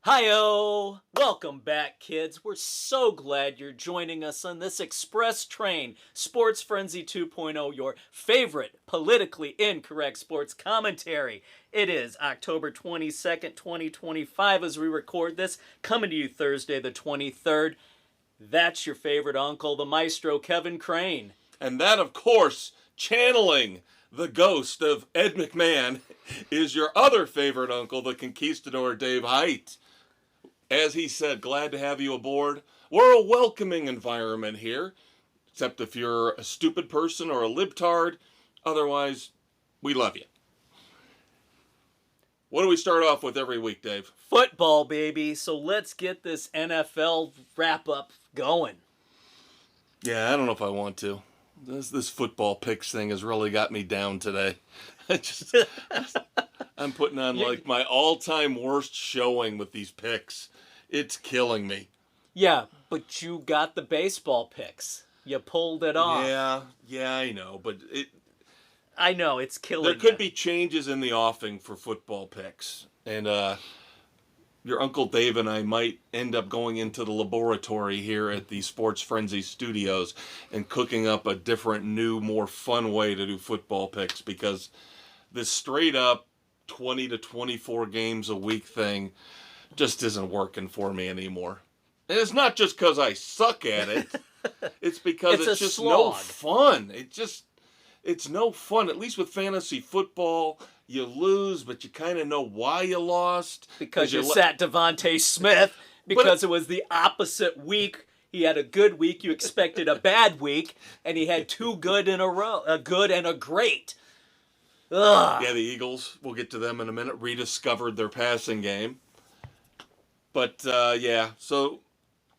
Hi-yo! Welcome back, kids. We're so glad you're joining us on this express train, Sports Frenzy 2.0, your favorite politically incorrect sports commentary. It is October 22nd, 2025 as we record this, coming to you Thursday the 23rd. That's your favorite uncle, the maestro Kevin Crane. And that, of course, channeling the ghost of Ed McMahon, is your other favorite uncle, the conquistador Dave Height. As he said, glad to have you aboard. We're a welcoming environment here, except if you're a stupid person or a libtard. Otherwise, we love you. What do we start off with every week, Dave? Football, baby. So let's get this NFL wrap-up going. Yeah, I don't know if I want to. This football picks thing has really got me down today. I'm putting on like my all-time worst showing with these picks. It's killing me. Yeah, but you got the baseball picks. You pulled it off. Yeah, I know, but I know, it's killing there could be changes in the offing for football picks. And your Uncle Dave and I might end up going into the laboratory here at the Sports Frenzy Studios and cooking up a different, new, more fun way to do football picks, because this straight up 20 to 24 games a week thing just isn't working for me anymore. And it's not just because I suck at it. It's because it's just no fun. It's no fun. At least with fantasy football, you lose, but you kind of know why you lost. Because you sat Devontae Smith, because it was the opposite week. He had a good week, you expected a bad week, and he had two good in a row, a good and a great. Ugh. Yeah, the Eagles, we'll get to them in a minute, rediscovered their passing game. But, yeah, so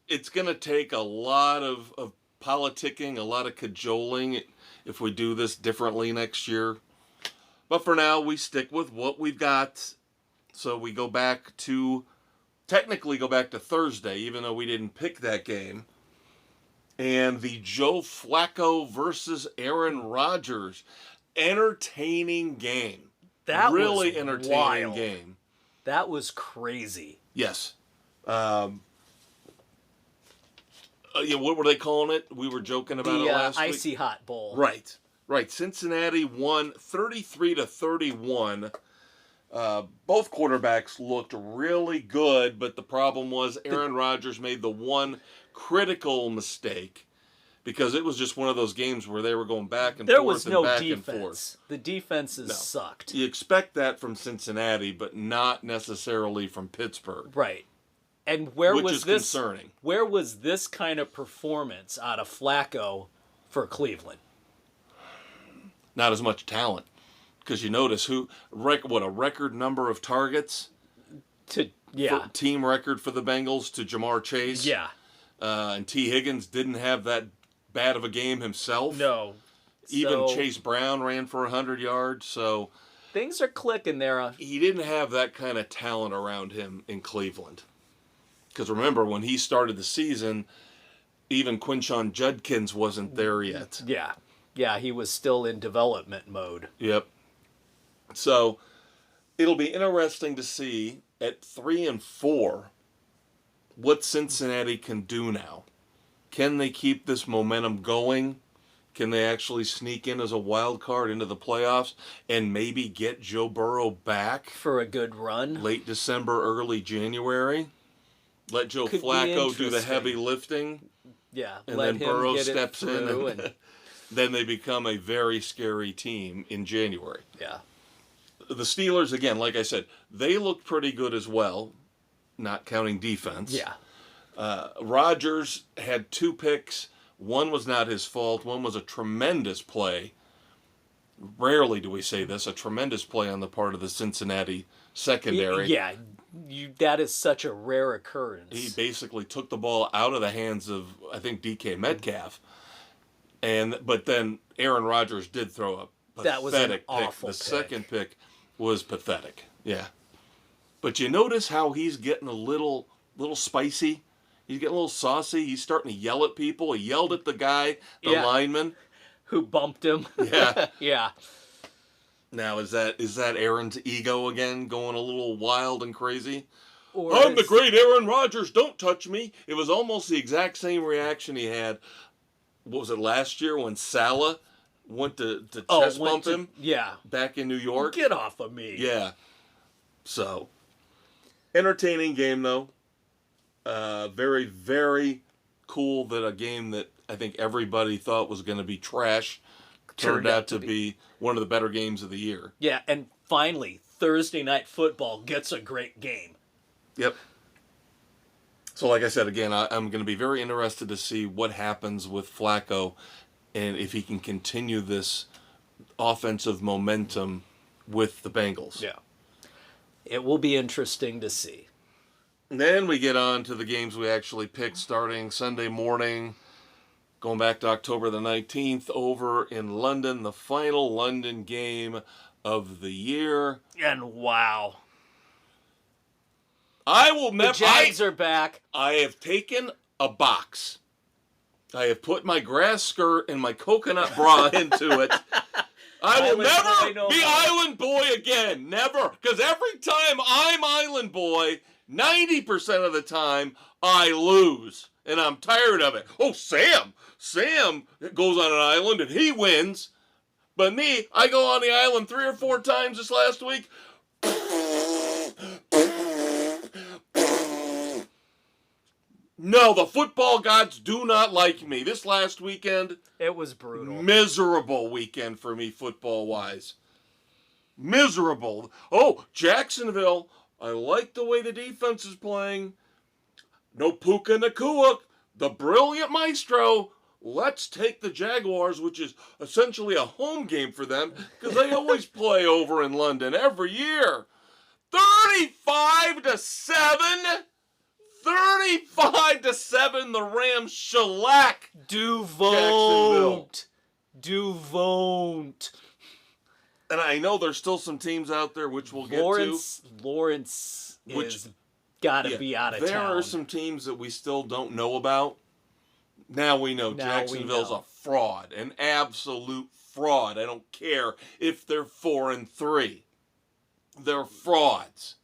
it's going to take a lot of politicking, a lot of cajoling if we do this differently next year. But for now, we stick with what we've got. So we technically go back to Thursday, even though we didn't pick that game. And the Joe Flacco versus Aaron Rodgers. Entertaining game. That really was entertaining wild. game. That was crazy. Yes. What were they calling it? We were joking about it last week. The Icy Hot Bowl. Right. Cincinnati won 33-31. Both quarterbacks looked really good, but the problem was Aaron Rodgers made the one critical mistake, because it was just one of those games where they were going back and there forth was no and back defense. and forth. The defenses sucked. You expect that from Cincinnati, but not necessarily from Pittsburgh. Right. And which is concerning. Where was this kind of performance out of Flacco for Cleveland? Not as much talent, because you notice a record number of targets. Team record for the Bengals to Jamar Chase. Yeah. And T. Higgins didn't have that bad of a game himself. No. Even Chase Brown ran for 100 yards. So things are clicking there. He didn't have that kind of talent around him in Cleveland. Because remember, when he started the season, even Quinshon Judkins wasn't there yet. Yeah. Yeah, he was still in development mode. Yep. So it'll be interesting to see at 3-4 what Cincinnati can do now. Can they keep this momentum going? Can they actually sneak in as a wild card into the playoffs and maybe get Joe Burrow back for a good run? Late December, early January. Let Joe Flacco do the heavy lifting. Yeah. And then Burrow steps in and then they become a very scary team in January. Yeah. The Steelers, again, like I said, they look pretty good as well, not counting defense. Yeah. Rodgers had 2 picks. One was not his fault. One was a tremendous play. Rarely do we say this, a tremendous play on the part of the Cincinnati secondary. Yeah, that is such a rare occurrence. He basically took the ball out of the hands of, I think, DK Metcalf. But then Aaron Rodgers did throw a pathetic that was an pick. Awful the pick. Second pick was pathetic. Yeah. But you notice how he's getting a little spicy? He's getting a little saucy. He's starting to yell at people. He yelled at the guy, the lineman. Who bumped him. Yeah. Yeah. Now, is that Aaron's ego again going a little wild and crazy? I'm the great Aaron Rodgers, don't touch me. It was almost the exact same reaction he had, what was it, last year when Salah went to chest bump him? Yeah. Back in New York? Get off of me. Yeah. So, entertaining game, though. Very, very cool that a game that I think everybody thought was going to be trash turned out to be one of the better games of the year. Yeah, and finally, Thursday Night Football gets a great game. Yep. So like I said, again, I'm going to be very interested to see what happens with Flacco and if he can continue this offensive momentum with the Bengals. Yeah. It will be interesting to see. And then we get on to the games we actually picked starting Sunday morning, going back to October the 19th, over in London, the final London game of the year. And wow. I will never. The Jags are back. I have taken a box. I have put my grass skirt and my coconut bra into it. I will never be Island Boy again. Never. Because every time I'm Island Boy, 90% of the time, I lose. And I'm tired of it. Oh, Sam. Sam goes on an island and he wins. But me, I go on the island 3 or 4 times this last week. No, the football gods do not like me. This last weekend, it was brutal. Miserable weekend for me football-wise. Miserable. Oh, Jacksonville, I like the way the defense is playing. No Puka Nacua, the brilliant maestro. Let's take the Jaguars, which is essentially a home game for them, because they always play over in London every year. 35-7. 35-7, the Rams shellac. Du won't. And I know there's still some teams out there which we'll get to. Lawrence is got to be out of town. There are some teams that we still don't know about. Now we know Jacksonville's a fraud, an absolute fraud. I don't care if they're 4-3. They're frauds.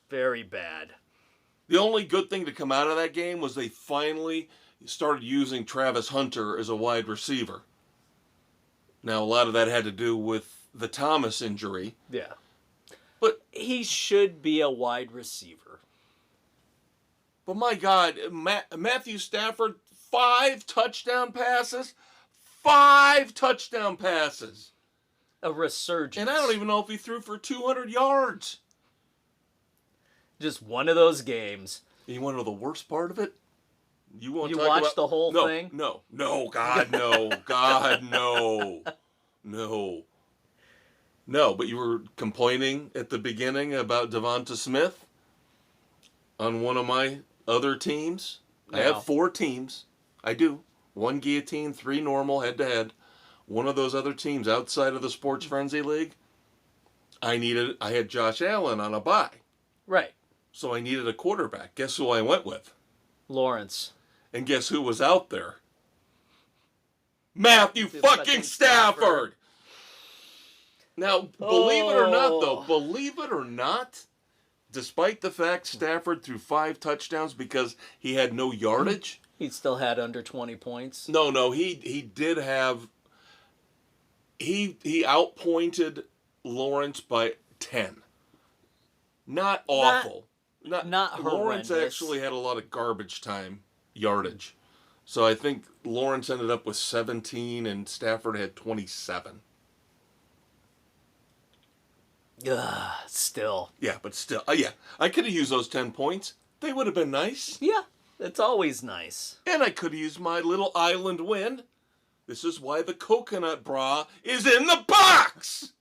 Very bad. The only good thing to come out of that game was they finally started using Travis Hunter as a wide receiver. Now, a lot of that had to do with the Thomas injury. Yeah. But he should be a wide receiver. But my God, Matthew Stafford, 5 touchdown passes. 5 touchdown passes. A resurgence. And I don't even know if he threw for 200 yards. Just one of those games. And you want to know the worst part of it? You watched the whole thing? No, God, no. God, no. No, but you were complaining at the beginning about Devonta Smith on one of my other teams. No. I have 4 teams. I do. 1 guillotine, 3 normal, head-to-head. One of those other teams outside of the Sports Frenzy League, I had Josh Allen on a bye. Right. So I needed a quarterback. Guess who I went with? Lawrence. And guess who was out there? Matthew fucking Stafford! Now, believe it or not, despite the fact Stafford threw 5 touchdowns because he had no yardage. He still had under 20 points. No, he did have... He outpointed Lawrence by 10. Not awful. Not horrendous. Lawrence actually had a lot of garbage time yardage. So I think Lawrence ended up with 17 and Stafford had 27. Still. Yeah, but still. Yeah, I could have used those 10 points. They would have been nice. Yeah, it's always nice. And I could have used my little island win. This is why the coconut bra is in the box!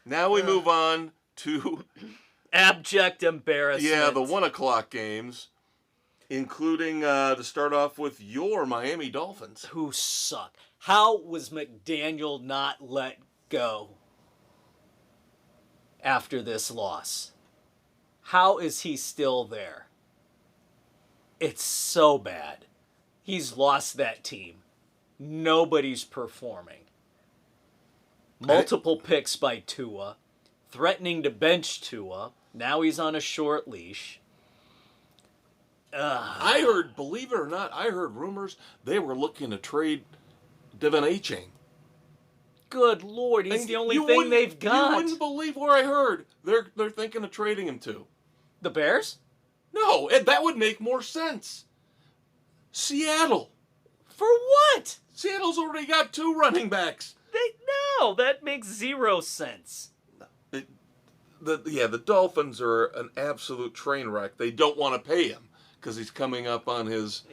Now we move on to... abject embarrassment. Yeah, the 1 o'clock games, including, to start off with, your Miami Dolphins. Who suck. How was McDaniel not let go after this loss? How is he still there? It's so bad. He's lost that team. Nobody's performing. Multiple picks by Tua. threatening to bench Tua. Now he's on a short leash. I heard, believe it or not, I heard rumors they were looking to trade Devin A-Chain. Good Lord, he's And the only thing they've got. You wouldn't believe where I heard. They're thinking of trading him to. The Bears? No, that would make more sense. Seattle. For what? Seattle's already got 2 running backs. No, that makes zero sense. The Dolphins are an absolute train wreck. They don't want to pay him because he's coming up on his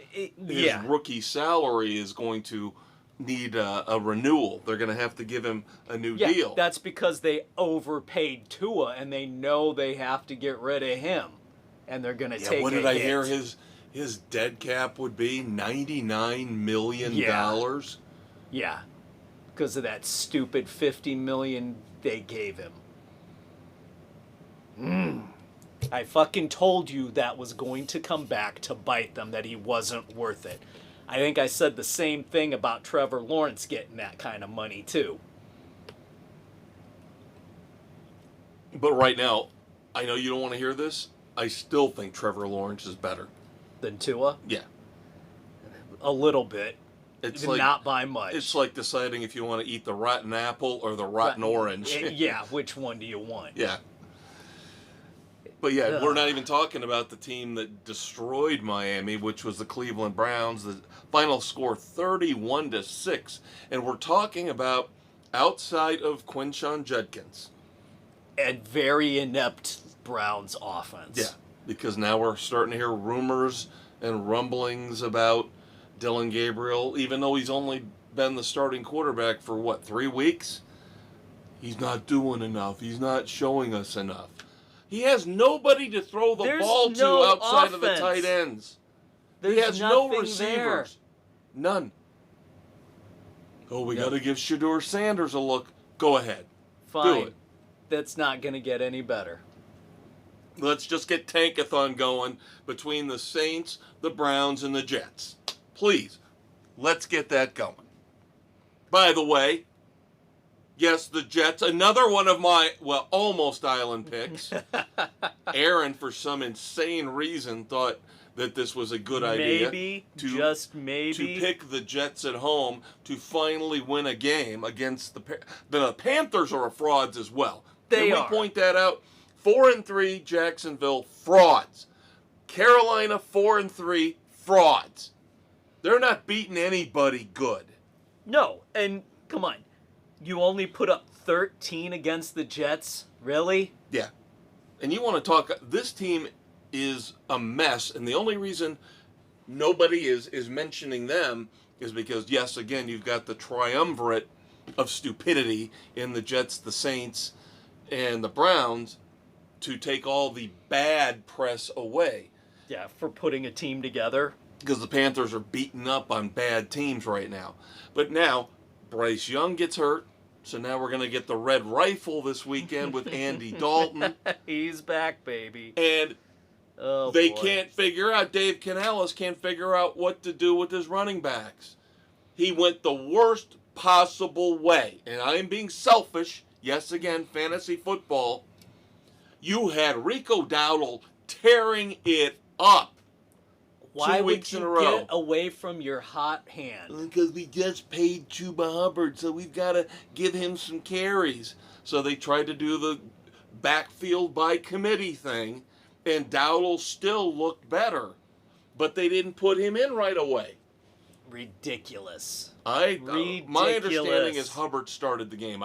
rookie salary is going to need a renewal. They're going to have to give him a new deal. That's because they overpaid Tua and they know they have to get rid of him. And they're going to take what a did I hit. hear his dead cap would be? $99 million? Yeah. Because of that stupid $50 million they gave him. I fucking told you that was going to come back to bite them, that he wasn't worth it. I think I said the same thing about Trevor Lawrence getting that kind of money, too. But right now, I know you don't want to hear this. I still think Trevor Lawrence is better. Than Tua? Yeah. A little bit. It's not by much. It's like deciding if you want to eat the rotten apple or the rotten orange. Yeah, which one do you want? Yeah. But yeah, we're not even talking about the team that destroyed Miami, which was the Cleveland Browns. The final score 31-6. And we're talking about outside of Quinshon Judkins. And very inept Browns offense. Yeah, because now we're starting to hear rumors and rumblings about Dylan Gabriel, even though he's only been the starting quarterback for 3 weeks? He's not doing enough. He's not showing us enough. He has nobody to throw the ball to outside of the tight ends. He has no receivers. There. None. Oh, we got to give Shedeur Sanders a look. Go ahead. Fine. Do it. That's not going to get any better. Let's just get Tankathon going between the Saints, the Browns, and the Jets. Please, let's get that going. By the way, yes, the Jets, another one of my, almost island picks. Aaron, for some insane reason, thought that this was a good idea. Just maybe. To pick the Jets at home to finally win a game against the Panthers are frauds as well. Can we point that out? 4-3, Jacksonville, frauds. Carolina, 4-3, frauds. They're not beating anybody good. No, and come on. You only put up 13 against the Jets? Really? Yeah. And you want to talk, this team is a mess, and the only reason nobody is mentioning them is because, yes, again, you've got the triumvirate of stupidity in the Jets, the Saints, and the Browns to take all the bad press away. Yeah, for putting a team together. Because the Panthers are beating up on bad teams right now. But now, Bryce Young gets hurt, so now we're going to get the red rifle this weekend with Andy Dalton. He's back, baby. And they can't figure out, Dave Canales can't figure out what to do with his running backs. He went the worst possible way. And I am being selfish. Yes, again, fantasy football. You had Rico Dowdle tearing it up. Why 2 weeks would in a you row. get away from your hot hand? Because we just paid Chuba Hubbard, so we've got to give him some carries. So they tried to do the backfield by committee thing, and Dowdle still looked better. But they didn't put him in right away. Ridiculous. My understanding is Hubbard started the game.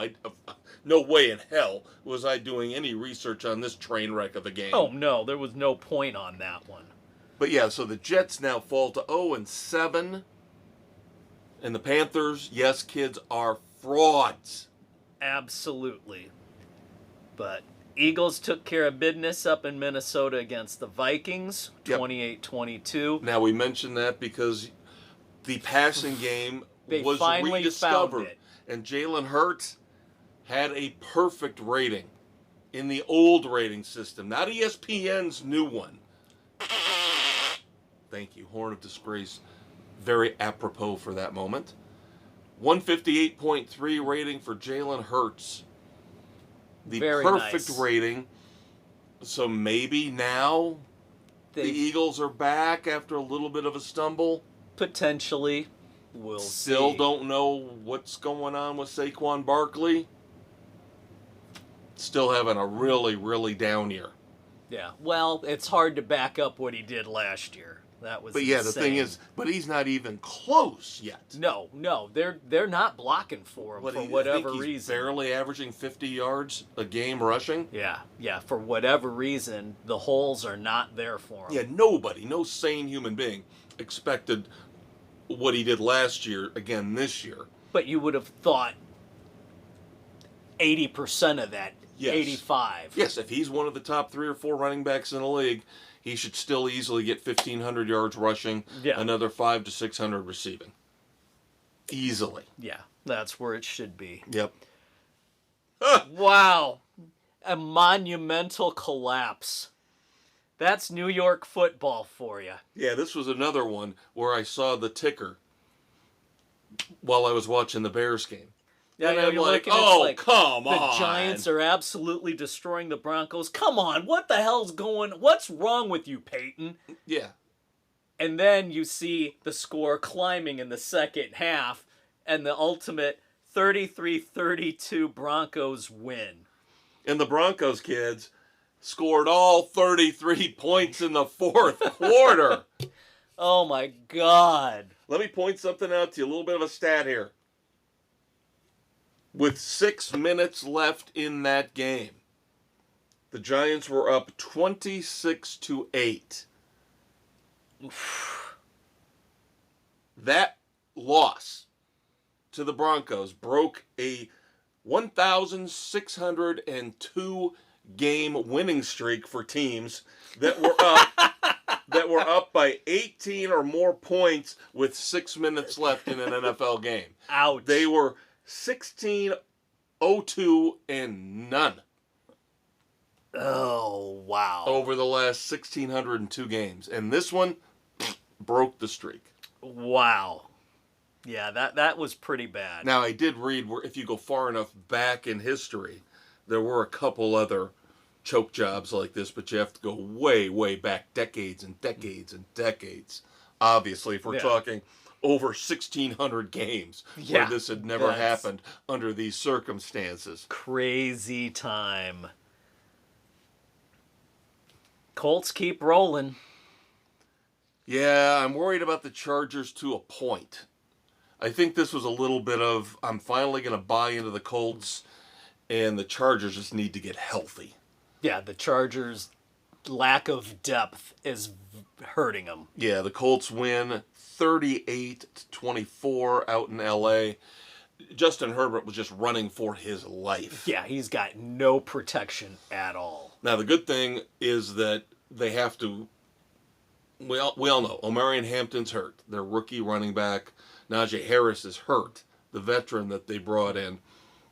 No way in hell was I doing any research on this train wreck of a game. Oh, no, there was no point on that one. But yeah, so the Jets now fall to 0-7. And the Panthers, yes, kids, are frauds. Absolutely. But Eagles took care of business up in Minnesota against the Vikings, 28-22. Now, we mentioned that because the passing game was finally rediscovered. found it. And Jalen Hurts had a perfect rating in the old rating system, not ESPN's new one. Thank you. Horn of Disgrace. Very apropos for that moment. 158.3 rating for Jalen Hurts. the Very perfect nice. rating. So maybe now the Eagles are back after a little bit of a stumble. Potentially. We'll Still see. don't know what's going on with Saquon Barkley. Still having a really, really down year. Yeah. Well, it's hard to back up what he did last year. That was But yeah, insane. the thing is, but he's not even close yet. No, they're not blocking for him for whatever I think he's reason. barely averaging 50 yards a game rushing. Yeah, for whatever reason, the holes are not there for him. Yeah, nobody, no sane human being expected what he did last year again this year. But you would have thought 80% of that, Yes. 85. Yes, if he's one of the top 3 or 4 running backs in the league, he should still easily get 1,500 yards rushing, another 500 to 600 receiving. Easily. Yeah, that's where it should be. Yep. Wow. A monumental collapse. That's New York football for you. Yeah, this was another one where I saw the ticker while I was watching the Bears game. Yeah, and I'm you're like, looking, oh, like, come the on. The Giants are absolutely destroying the Broncos. Come on, what the hell's what's wrong with you, Peyton? Yeah. And then you see the score climbing in the second half, and the ultimate 33-32 Broncos win. And the Broncos kids scored all 33 points in the fourth quarter. Oh, my God. Let me point something out to you, a little bit of a stat here. With 6 minutes left in that game, the Giants were up 26-8. That loss to the Broncos broke a 1,602 game winning streak for teams that were up by 18 or more points with 6 minutes left in an NFL game. Ouch. They were 16-0-2 and none. Oh, wow. Over the last 1,602 games. And this one broke the streak. Wow. Yeah, that was pretty bad. Now, I did read where if you go far enough back in history, there were a couple other choke jobs like this, but you have to go way, way back, decades and decades and decades. Obviously, if we're talking over 1,600 games where this had never happened under these circumstances. Crazy time. Colts keep rolling. Yeah, I'm worried about the Chargers to a point. I think this was a little bit of, I'm finally going to buy into the Colts, and the Chargers just need to get healthy. Yeah, the Chargers' lack of depth is hurting them. Yeah, the Colts win 38-24 out in L.A. Justin Herbert was just running for his life. Yeah, he's got no protection at all. Now, the good thing is that they have to, we all know, Omarion Hampton's hurt. Their rookie running back. Najee Harris is hurt, the veteran that they brought in,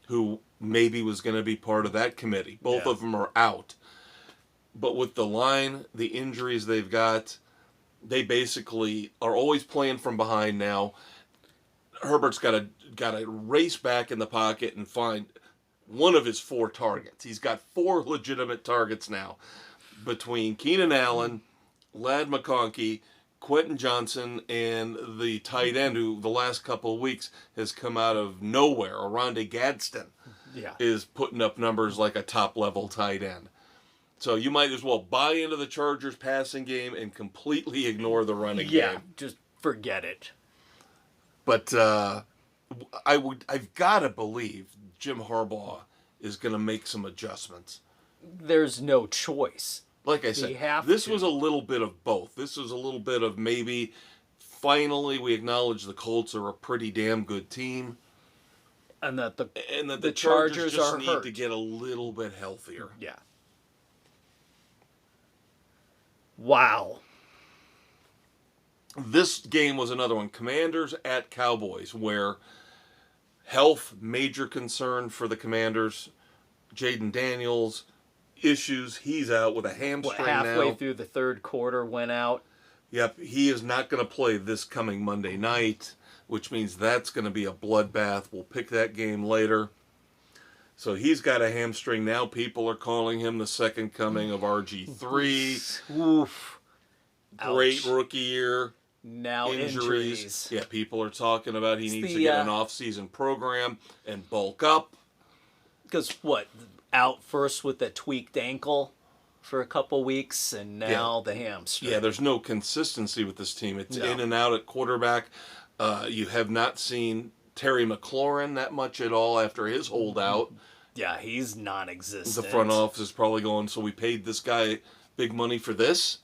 who maybe was going to be part of that committee. Both of them are out. But with the line, the injuries they've got, they basically are always playing from behind now. Herbert's got to race back in the pocket and find one of his 4 targets. He's got 4 legitimate targets now between Keenan Allen, Ladd McConkey, Quentin Johnson, and the tight end who the last couple of weeks has come out of nowhere. Oronde Gadsden is putting up numbers like a top-level tight end. So you might as well buy into the Chargers passing game and completely ignore the running game. Yeah, just forget it. But I've got to believe Jim Harbaugh is going to make some adjustments. There's no choice. Like I said, this was a little bit of both. This was a little bit of maybe finally we acknowledge the Colts are a pretty damn good team. And that the Chargers just are need hurt. to get a little bit healthier. Yeah. Wow. This game was another one. Commanders at Cowboys, where health, major concern for the Commanders. Jaden Daniels, issues. He's out with a hamstring halfway now. through the third quarter went out. Yep, he is not going to play this coming Monday night, which means that's going to be a bloodbath. We'll pick that game later. So he's got a hamstring. Now people are calling him the second coming of RG3. Oof. Great Ouch. rookie year. Now injuries. Yeah, people are talking about he needs to the, get an off-season program and bulk up. Because what? Out first with a tweaked ankle for a couple weeks, and now the hamstring. Yeah, there's no consistency with this team. It's in and out at quarterback. You have not seen Terry McLaurin that much at all after his holdout. Yeah, he's non-existent. The front office is probably going, so we paid this guy big money for this?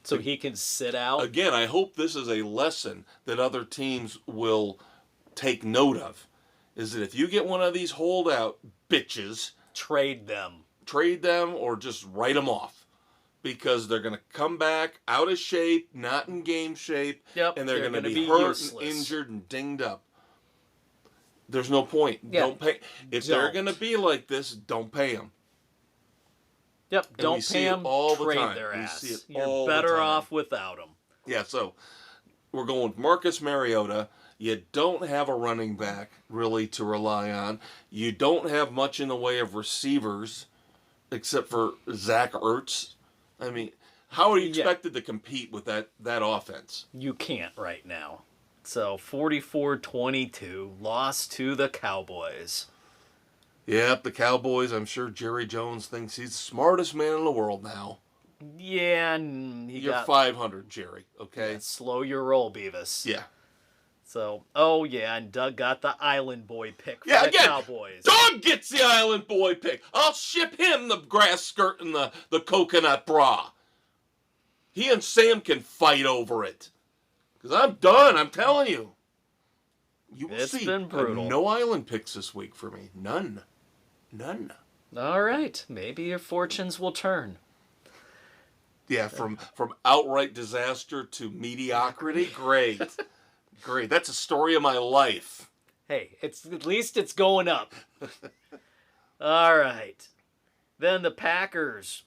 So he can sit out? Again, I hope this is a lesson that other teams will take note of. Is that if you get one of these holdout bitches, trade them or just write them off. Because they're going to come back out of shape, not in game shape, and they're going to be hurt and injured and dinged up. There's no point. Yeah. Don't pay. If they're going to be like this, don't pay them. Yep, And don't pay them, trade their we ass. See it You're better off without them. Yeah, so we're going with Marcus Mariota. You don't have a running back, really, to rely on. You don't have much in the way of receivers, except for Zach Ertz. I mean, how are you expected to compete with that offense? You can't right now. So, 44-22, lost to the Cowboys. Yep, the Cowboys. I'm sure Jerry Jones thinks he's the smartest man in the world now. Yeah, and You're 500, Jerry, okay? Yeah, slow your roll, Beavis. Yeah. So, and Doug got the Island Boy pick for the Cowboys. Doug gets the Island Boy pick. I'll ship him the grass skirt and the coconut bra. He and Sam can fight over it. Because I'm done, I'm telling you. You will see. It's been brutal. No Island picks this week for me. None. All right. Maybe your fortunes will turn. Yeah, from outright disaster to mediocrity. Great. Great. That's a story of my life. Hey, at least it's going up. All right. Then the Packers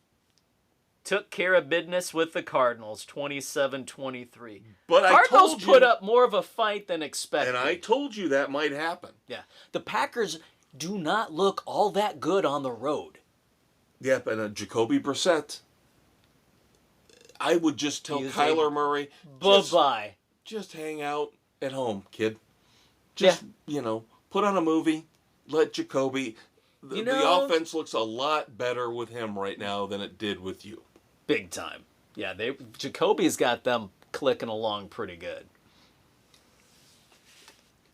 took care of business with the Cardinals, 27-23. But Cardinals put up more of a fight than expected. And I told you that might happen. Yeah. The Packers do not look all that good on the road. Yep, and Jacoby Brissett. I would just tell Kyler Murray, bye-bye. Just hang out at home, kid. Just, put on a movie, let Jacoby. The offense looks a lot better with him right now than it did with you. Big time. Yeah, Jacoby's got them clicking along pretty good.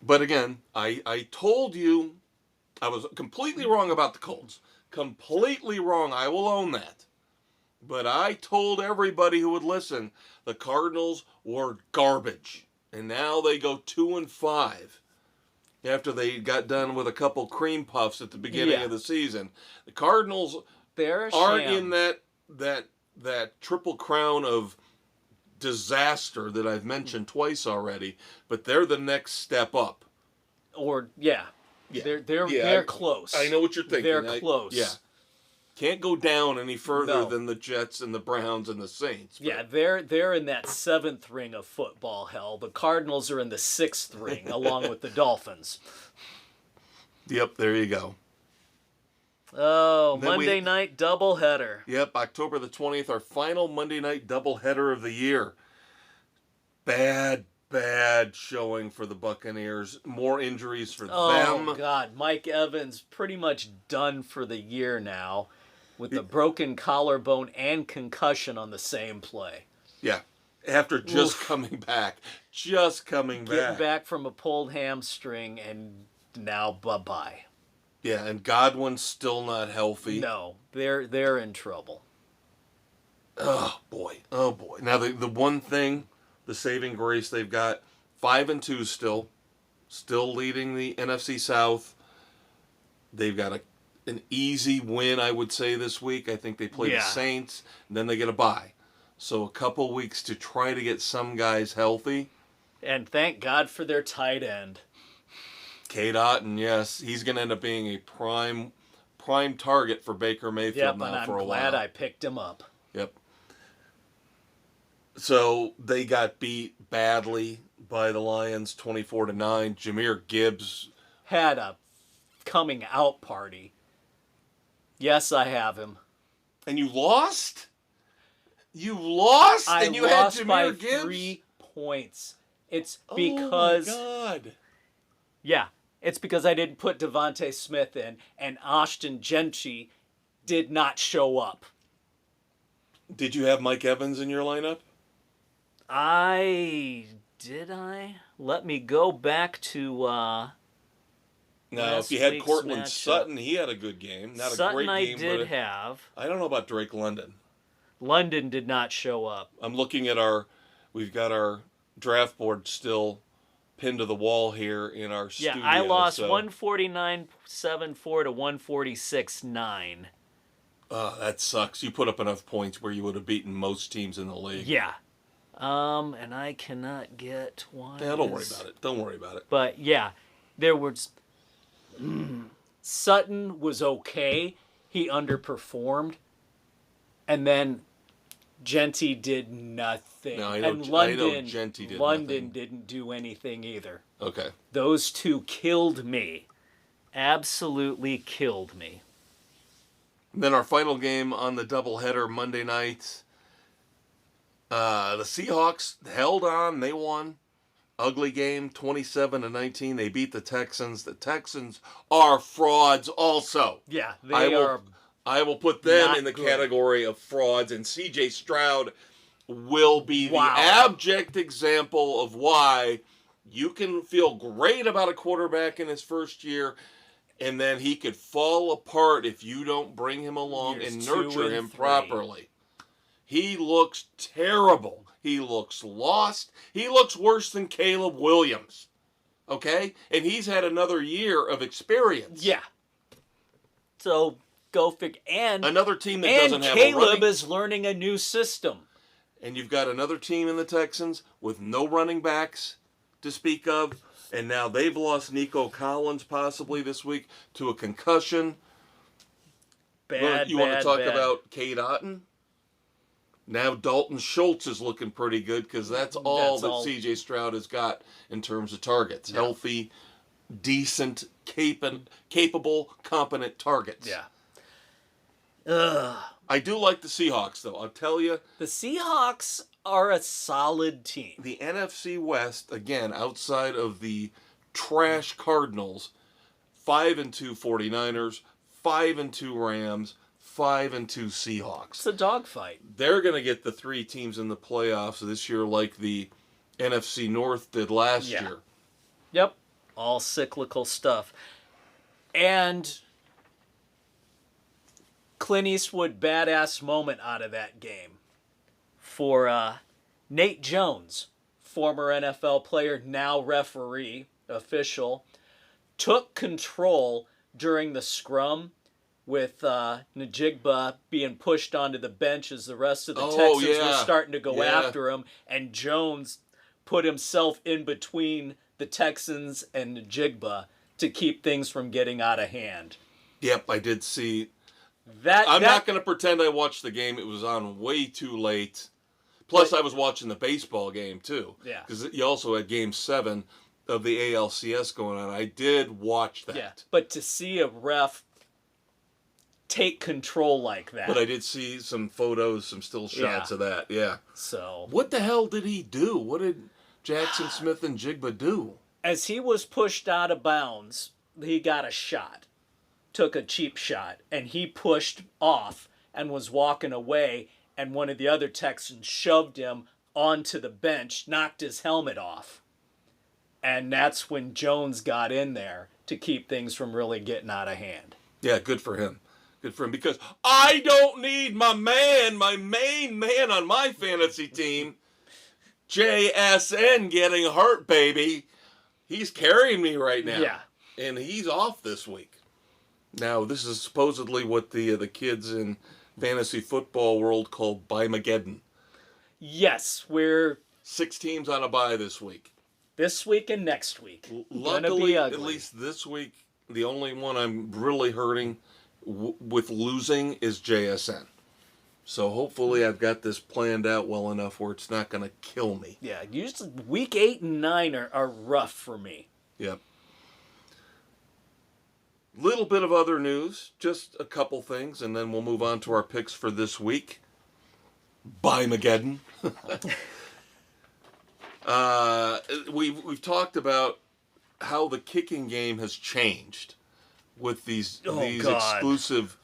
But again, I told you I was completely wrong about the Colts. Completely wrong. I will own that. But I told everybody who would listen, the Cardinals were garbage. And now they go 2-5 after they got done with a couple cream puffs at the beginning of the season. The Cardinals aren't in that triple crown of disaster that I've mentioned twice already, but they're the next step up. They're close. I know what you're thinking. They're close. Yeah. Can't go down any further than the Jets and the Browns and the Saints. But. Yeah, they're in that 7th ring of football hell. The Cardinals are in the 6th ring, along with the Dolphins. Yep, there you go. Oh, Monday night doubleheader. Yep, October the 20th, our final Monday night doubleheader of the year. Bad showing for the Buccaneers. More injuries for them. Oh, God. Mike Evans pretty much done for the year now with the broken collarbone and concussion on the same play. Yeah, after just coming back. Getting back from a pulled hamstring, and now bye-bye. Yeah, and Godwin's still not healthy. No, they're in trouble. Oh, boy. Now, the one thing, the saving grace they've got, 5-2 still leading the NFC South. They've got an easy win, I would say, this week. I think they play the Saints, and then they get a bye. So a couple weeks to try to get some guys healthy. And thank God for their tight end. Cade Otton, yes. He's going to end up being a prime target for Baker Mayfield now for a while. I'm glad I picked him up. Yep. So they got beat badly by the Lions, 24-9. Jahmyr Gibbs had a coming out party. Yes, I have him. And you lost? You lost? I and you lost had by Jahmyr Gibbs? 3 points. It's because... Oh, my God. Yeah, it's because I didn't put Devontae Smith in, and Ashton Gentry did not show up. Did you have Mike Evans in your lineup? Did I? Let me go back to No, last if you had week's Cortland matchup. Sutton, he had a good game. Not Sutton a great game, I did but have. I don't know about Drake London. London did not show up. I'm looking at we've got our draft board still pinned to the wall here in our studio. Yeah, I lost so, 149.74 to 146.9. that sucks. You put up enough points where you would have beaten most teams in the league. Yeah. And I cannot get one. Yeah, don't worry about it. Don't worry about it. But yeah, there was... Sutton was okay. He underperformed. And then Genty did nothing. No, I know Genty did London nothing. didn't do anything either. Okay. Those two killed me. Absolutely killed me. And then our final game on the doubleheader Monday night. The Seahawks held on. They won. Ugly game, 27-19. They beat the Texans. The Texans are frauds also. Yeah, they are. I will put them not in the good. category of frauds, and C.J. Stroud will be Wow. the abject example of why you can feel great about a quarterback in his first year, and then he could fall apart if you don't bring him along Years and 2 nurture and him 3. properly. He looks terrible. He looks lost. He looks worse than Caleb Williams. Okay? And he's had another year of experience. Yeah. So go figure. And Another team that doesn't have a Caleb running... is learning a new system. And you've got another team in the Texans with no running backs to speak of. And now they've lost Nico Collins possibly this week to a concussion. You want to talk about Cade Otton? Now Dalton Schultz is looking pretty good because that's all that C.J. Stroud has got in terms of targets. Yeah. Healthy, decent, capable, competent targets. Yeah. Ugh. I do like the Seahawks, though. I'll tell you. The Seahawks are a solid team. The NFC West, again, outside of the trash Cardinals, 5-2 49ers, 5-2 Rams, 5-2 Seahawks. It's a dogfight. They're going to get the 3 teams in the playoffs this year like the NFC North did last year. Yep. All cyclical stuff. And Clint Eastwood badass moment out of that game for Nate Jones, former NFL player, now referee, official, took control during the scrum with Njigba being pushed onto the bench as the rest of the Texans were starting to go after him, and Jones put himself in between the Texans and Njigba to keep things from getting out of hand. Yep, I did see. That I'm not going to pretend I watched the game. It was on way too late. Plus, I was watching the baseball game, too. Yeah. Because you also had Game 7 of the ALCS going on. I did watch that. Yeah, but to see a ref take control like that. But I did see some photos, some still shots of that, yeah. So What the hell did he do? What did Jackson Smith and Jigba do? as he was pushed out of bounds, he got a shot. Took a cheap shot, and he pushed off and was walking away, and one of the other Texans shoved him onto the bench, knocked his helmet off. And that's when Jones got in there to keep things from really getting out of hand. Yeah, good for him. Good for him. Because I don't need my main man on my fantasy team, JSN, getting hurt, baby. He's carrying me right now. Yeah. And he's off this week. Now, this is supposedly what the kids in fantasy football world call Bimageddon. Yes, we're 6 teams on a bye this week. this week and next week. Luckily, at least this week, the only one I'm really hurting with losing is JSN. So hopefully I've got this planned out well enough where it's not going to kill me. Yeah, usually week 8 and 9 are rough for me. Yep. Little bit of other news, just a couple things, and then we'll move on to our picks for this week. Bye, Mageddon. We've talked about how the kicking game has changed with these exclusive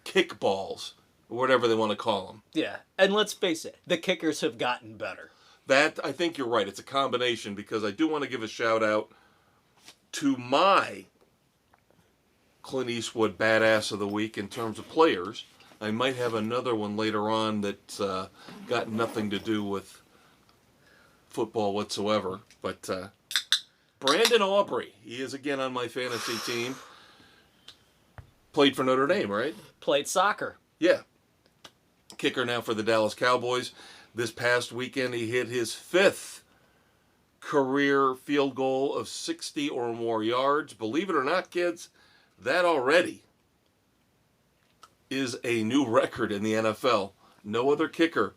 kickballs, or whatever they want to call them. Yeah, and let's face it, the kickers have gotten better. That, I think you're right. It's a combination, because I do want to give a shout out to my Clint Eastwood Badass of the Week in terms of players. I might have another one later on that's got nothing to do with football whatsoever. But Brandon Aubrey, he is again on my fantasy team. Played for Notre Dame, right? Played soccer. Yeah. Kicker now for the Dallas Cowboys. This past weekend, he hit his 5th career field goal of 60 or more yards. Believe it or not, kids, that already is a new record in the NFL. No other kicker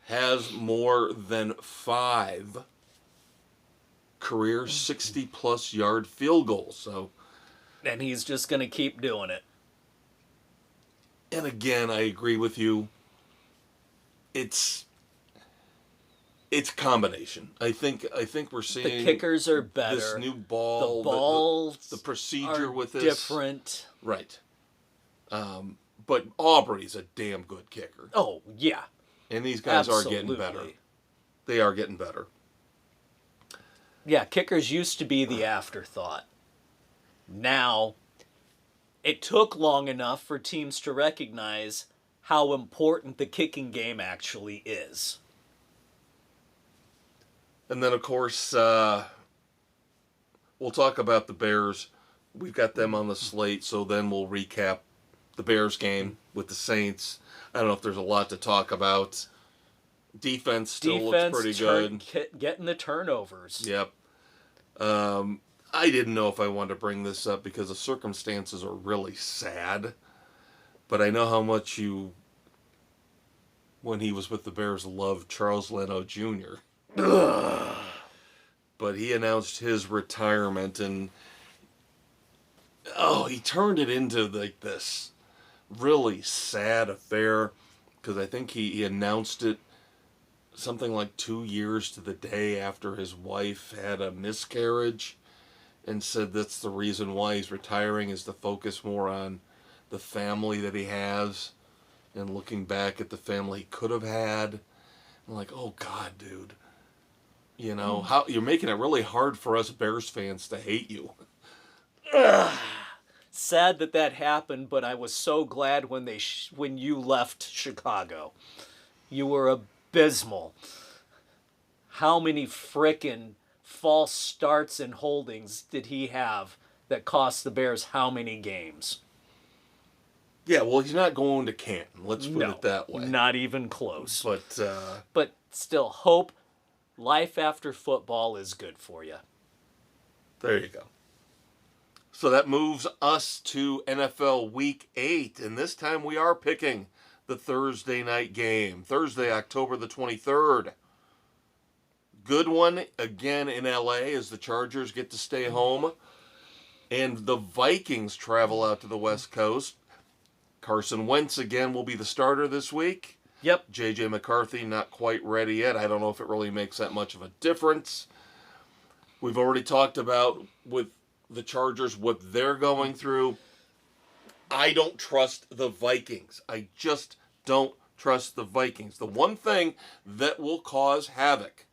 has more than 5 career 60-plus yard field goals. So, and he's just going to keep doing it. And again, I agree with you. It's a combination. I think we're seeing the kickers are better. This new ball, the balls, the procedure are with this different. Right. But Aubrey's a damn good kicker. Oh yeah. And these guys Absolutely. are getting better. They are getting better. Yeah, kickers used to be the afterthought. Now, it took long enough for teams to recognize how important the kicking game actually is. And then, of course, we'll talk about the Bears. We've got them on the slate, so then we'll recap the Bears game with the Saints. I don't know if there's a lot to talk about. Defense still looks pretty good. Getting the turnovers. Yep. I didn't know if I wanted to bring this up because the circumstances are really sad. But I know how much you, when he was with the Bears, loved Charles Leno Jr. But he announced his retirement, and he turned it into like this really sad affair, because I think he announced it something like 2 years to the day after his wife had a miscarriage, and said that's the reason why he's retiring, is to focus more on the family that he has and looking back at the family he could have had. I'm like, oh God, dude. You know, how you're making it really hard for us Bears fans to hate you. Sad that happened, but I was so glad when when you left Chicago. You were abysmal. How many frickin' false starts and holdings did he have that cost the Bears how many games? Yeah, well, he's not going to Canton. Let's put it that way. Not even close. But still, hope. Life after football is good for you. There you go. So that moves us to NFL Week 8, and this time we are picking the Thursday night game. Thursday, October the 23rd. Good one again in LA as the Chargers get to stay home. And the Vikings travel out to the West Coast. Carson Wentz again will be the starter this week. Yep. J.J. McCarthy not quite ready yet. I don't know if it really makes that much of a difference. We've already talked about with the Chargers what they're going through. I don't trust the Vikings. I just don't trust the Vikings. The one thing that will cause havoc,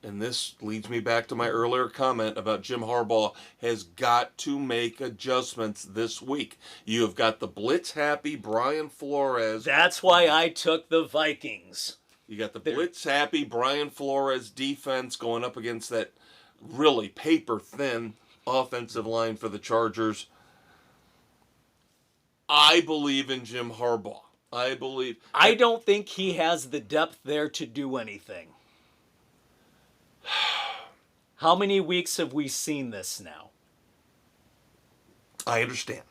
and this leads me back to my earlier comment about Jim Harbaugh, has got to make adjustments this week. You have got the blitz-happy Brian Flores. That's why I took the Vikings. You got the blitz-happy Brian Flores defense going up against that really paper-thin offensive line for the Chargers. I believe in Jim Harbaugh. I don't think he has the depth there to do anything. How many weeks have we seen this now? I understand.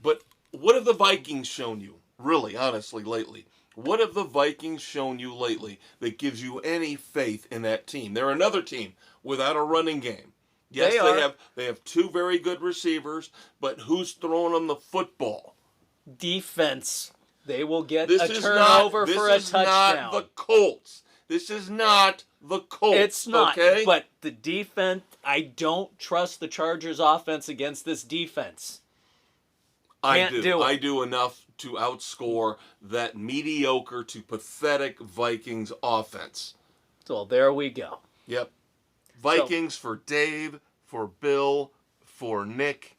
But what have the Vikings shown you, really, honestly, lately? What have the Vikings shown you lately that gives you any faith in that team? They're another team without a running game. Yes, They are. they have two very good receivers, but who's throwing them the football? Defense. They will get This a is turnover not for a touchdown. not the Colts. This is not the Colts. It's not. Okay? But the defense, I don't trust the Chargers offense against this defense. Can't do it. I do enough to outscore that mediocre to pathetic Vikings offense. So there we go. Yep. Vikings for Dave, for Bill, for Nick.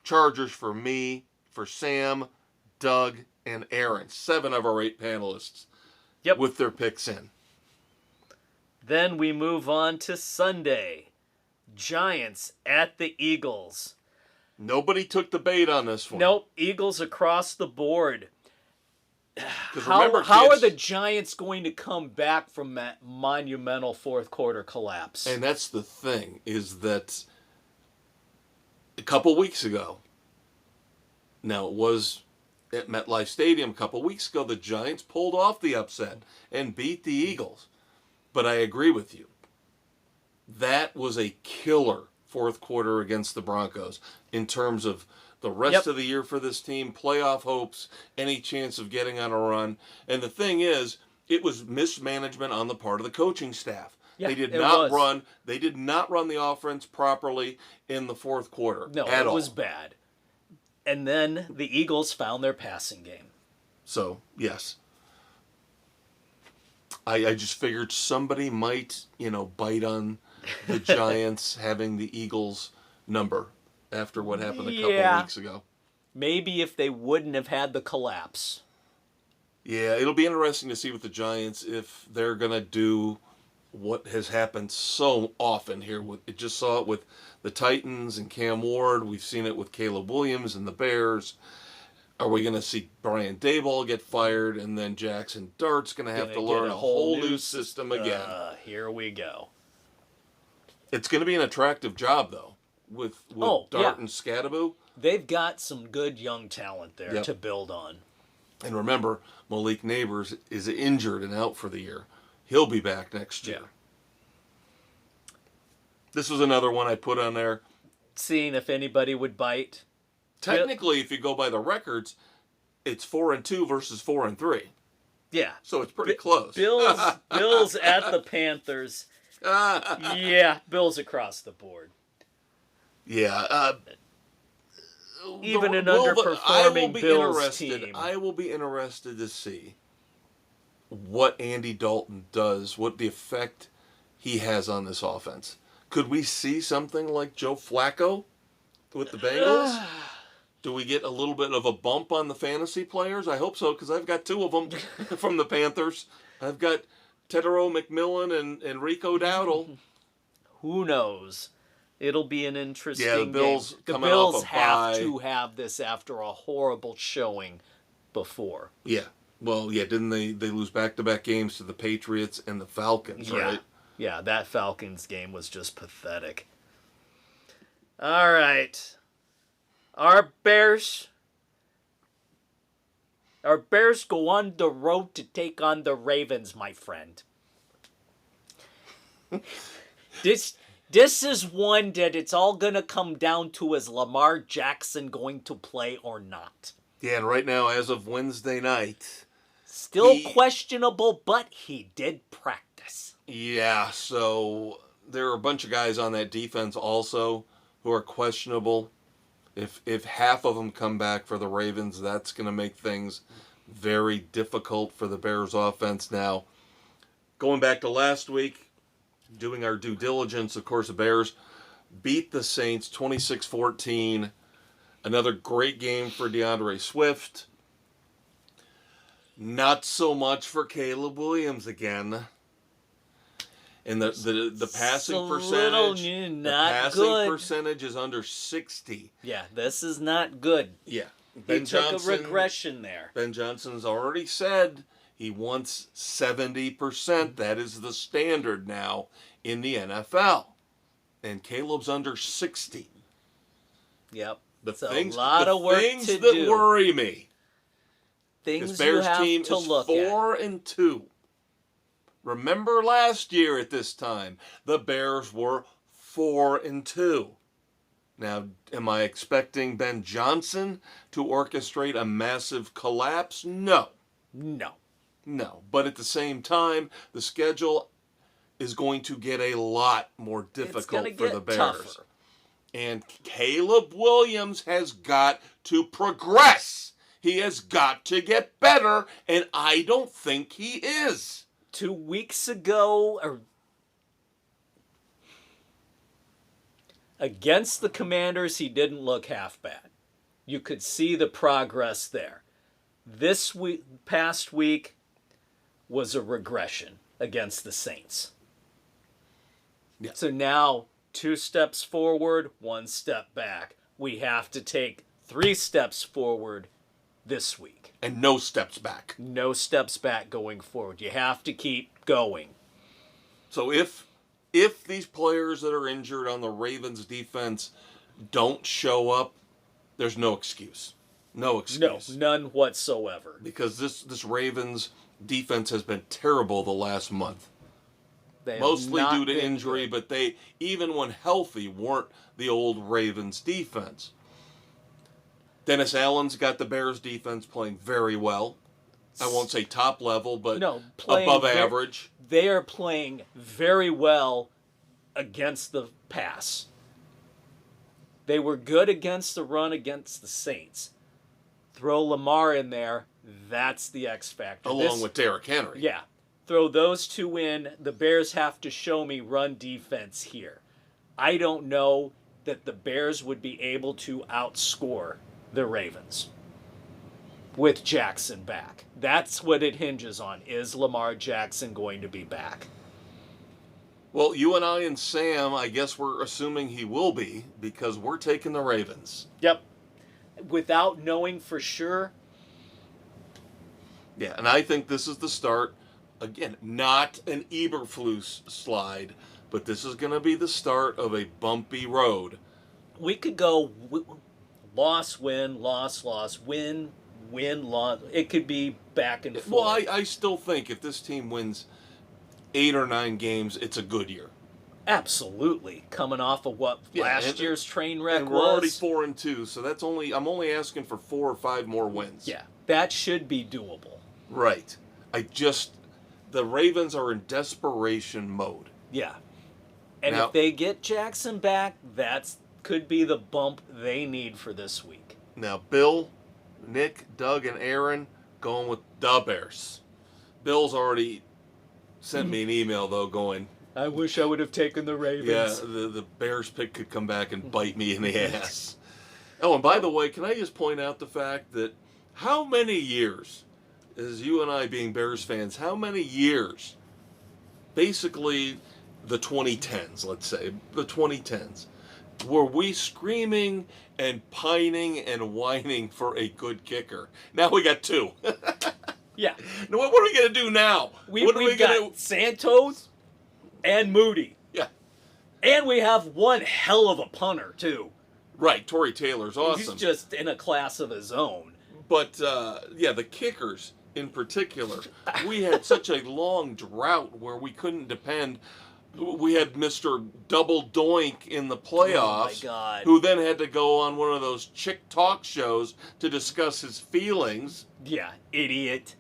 Chargers for me, for Sam, Doug, and Aaron. 7 of our 8 panelists. Yep. With their picks in. Then we move on to Sunday. Giants at the Eagles. Nobody took the bait on this one. Nope, Eagles across the board. Remember, how are kids, the Giants going to come back from that monumental fourth quarter collapse? And that's the thing, is that a couple weeks ago, now it was at MetLife Stadium a couple weeks ago, the Giants pulled off the upset and beat the Eagles. But I agree with you. That was a killer fourth quarter against the Broncos in terms of the rest of the year for this team, playoff hopes, any chance of getting on a run. And the thing is, it was mismanagement on the part of the coaching staff. Yeah, they did it not was. run the offense properly in the fourth quarter. No, at it all. was bad. And then the Eagles found their passing game. So, yes. I just figured somebody might, bite on the Giants having the Eagles number after what happened a couple weeks ago. Maybe if they wouldn't have had the collapse. Yeah, it'll be interesting to see with the Giants if they're going to do what has happened so often here. Just saw it with the Titans and Cam Ward. We've seen it with Caleb Williams and the Bears. Are we going to see Brian Daboll get fired and then Jackson Dart's going to have to learn a whole new system again? Here we go. It's going to be an attractive job, though, with Dart and Scadaboo. They've got some good young talent there to build on. And remember, Malik Neighbors is injured and out for the year. He'll be back next year. Yeah. This was another one I put on there. Seeing if anybody would bite. Technically, if you go by the records, it's 4-2 versus 4-3. Yeah. So it's pretty close. Bills at the Panthers. Yeah, Bills across the board. Yeah. Even an underperforming Bills team. I will be interested to see what Andy Dalton does, what the effect he has on this offense. Could we see something like Joe Flacco with the Bengals? Do we get a little bit of a bump on the fantasy players? I hope so, because I've got 2 of them from the Panthers. I've got Tedero McMillan and Rico Dowdle. Who knows? It'll be an interesting the Bills game. The coming Bills off a have bye. to have this after a horrible showing before. Yeah. Well, yeah, didn't they lose back-to-back games to the Patriots and the Falcons, right? Yeah, that Falcons game was just pathetic. All right. Our Bears go on the road to take on the Ravens, my friend. This is one that it's all going to come down to, is Lamar Jackson going to play or not? Yeah, and right now, as of Wednesday night... Still questionable, but he did practice. Yeah, so there are a bunch of guys on that defense also who are questionable. If half of them come back for the Ravens, that's going to make things very difficult for the Bears offense. Now, going back to last week, doing our due diligence, of course, the Bears beat the Saints 26-14. Another great game for DeAndre Swift. Not so much for Caleb Williams again. And the passing percentage is under 60. Yeah, this is not good. Yeah. He took a regression there. Ben Johnson's already said he wants 70%. That is the standard now in the NFL. And Caleb's under 60. Yep. Things that do. Worry me. Things this Bears you have team to is look 4-2. Remember last year at this time, the Bears were 4-2. Now, am I expecting Ben Johnson to orchestrate a massive collapse? No. No. No. But at the same time, the schedule is going to get a lot more difficult for the Bears. Tougher. And Caleb Williams has got to progress. He has got to get better, and I don't think he is. 2 weeks ago, against the Commanders, he didn't look half bad. You could see the progress there. This past week was a regression against the Saints. Yeah. So now, 2 steps forward, 1 step back. We have to take 3 steps forward this week. And no steps back. No steps back going forward. You have to keep going. So if these players that are injured on the Ravens defense don't show up, there's no excuse. No excuse. No, none whatsoever. Because this Ravens defense has been terrible the last month. They Mostly have not due to been injury, good. but they, even when healthy, weren't the old Ravens defense. Dennis Allen's got the Bears defense playing very well. I won't say top level, but above average. They are playing very well against the pass. They were good against the run against the Saints. Throw Lamar in there, that's the X factor. Along with Derrick Henry. Yeah. Throw those 2 in. The Bears have to show me run defense here. I don't know that the Bears would be able to outscore the Ravens with Jackson back. That's what it hinges on. Is Lamar Jackson going to be back? Well, you and I and Sam, I guess we're assuming he will be because we're taking the Ravens. Yep. Without knowing for sure. Yeah, and I think this is the start. Again, not an Eberflus slide, but this is going to be the start of a bumpy road. We could go loss, win, loss, loss, win, win, loss. It could be back and forth. Well, I still think if this team wins 8 or 9 games, it's a good year. Absolutely. Coming off of what last year's train wreck and was. we're already 4-2, so I'm only asking for 4 or 5 more wins. Yeah, that should be doable. Right. The Ravens are in desperation mode. Yeah. And now, if they get Jackson back, that could be the bump they need for this week. Now, Bill, Nick, Doug, and Aaron going with the Bears. Bill's already sent me an email, though, going, I wish I would have taken the Ravens. yeah, the Bears pick could come back and bite me in the ass. Oh, and by the way, can I just point out the fact that how many years, as you and I being Bears fans, how many years, basically the 2010s, let's say, the 2010s, were we screaming and pining and whining for a good kicker? Now we got 2. Yeah. Now what are we going to do now? We've got Santos and Moody. Yeah. And we have one hell of a punter, too. Right, Torrey Taylor's awesome. He's just in a class of his own. But, the kickers in particular, we had such a long drought where we couldn't depend. We had Mr. Double Doink in the playoffs, oh my God, who then had to go on one of those chick talk shows to discuss his feelings. Yeah, idiot.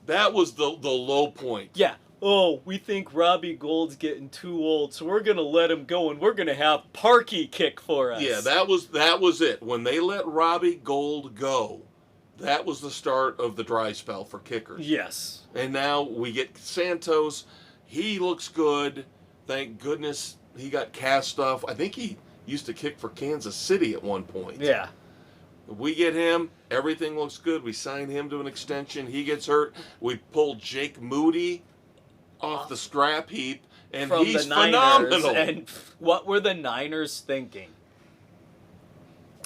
That was the low point. Yeah. Oh, we think Robbie Gould's getting too old, so we're going to let him go, and we're going to have Parkey kick for us. Yeah, that was it. When they let Robbie Gould go, that was the start of the dry spell for kickers. Yes. And now we get Santos. He looks good. Thank goodness he got cast off. I think he used to kick for Kansas City at one point. Yeah. We get him. Everything looks good. We sign him to an extension. He gets hurt. We pull Jake Moody off the scrap heap, and from he's the Niners, phenomenal. And what were the Niners thinking?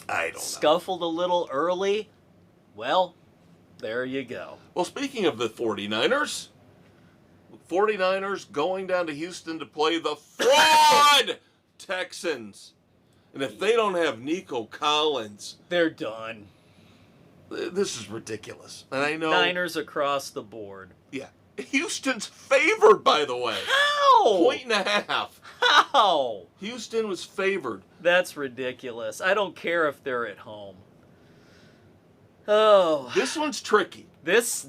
I don't know. Scuffled a little early? Well, there you go. Well, speaking of the 49ers going down to Houston to play the fraud Texans. And if they don't have Nico Collins, they're done. This is ridiculous. And I know Niners across the board. Yeah. Houston's favored, by the way. How? 1.5. How? Houston was favored. That's ridiculous. I don't care if they're at home. Oh, This one's tricky. this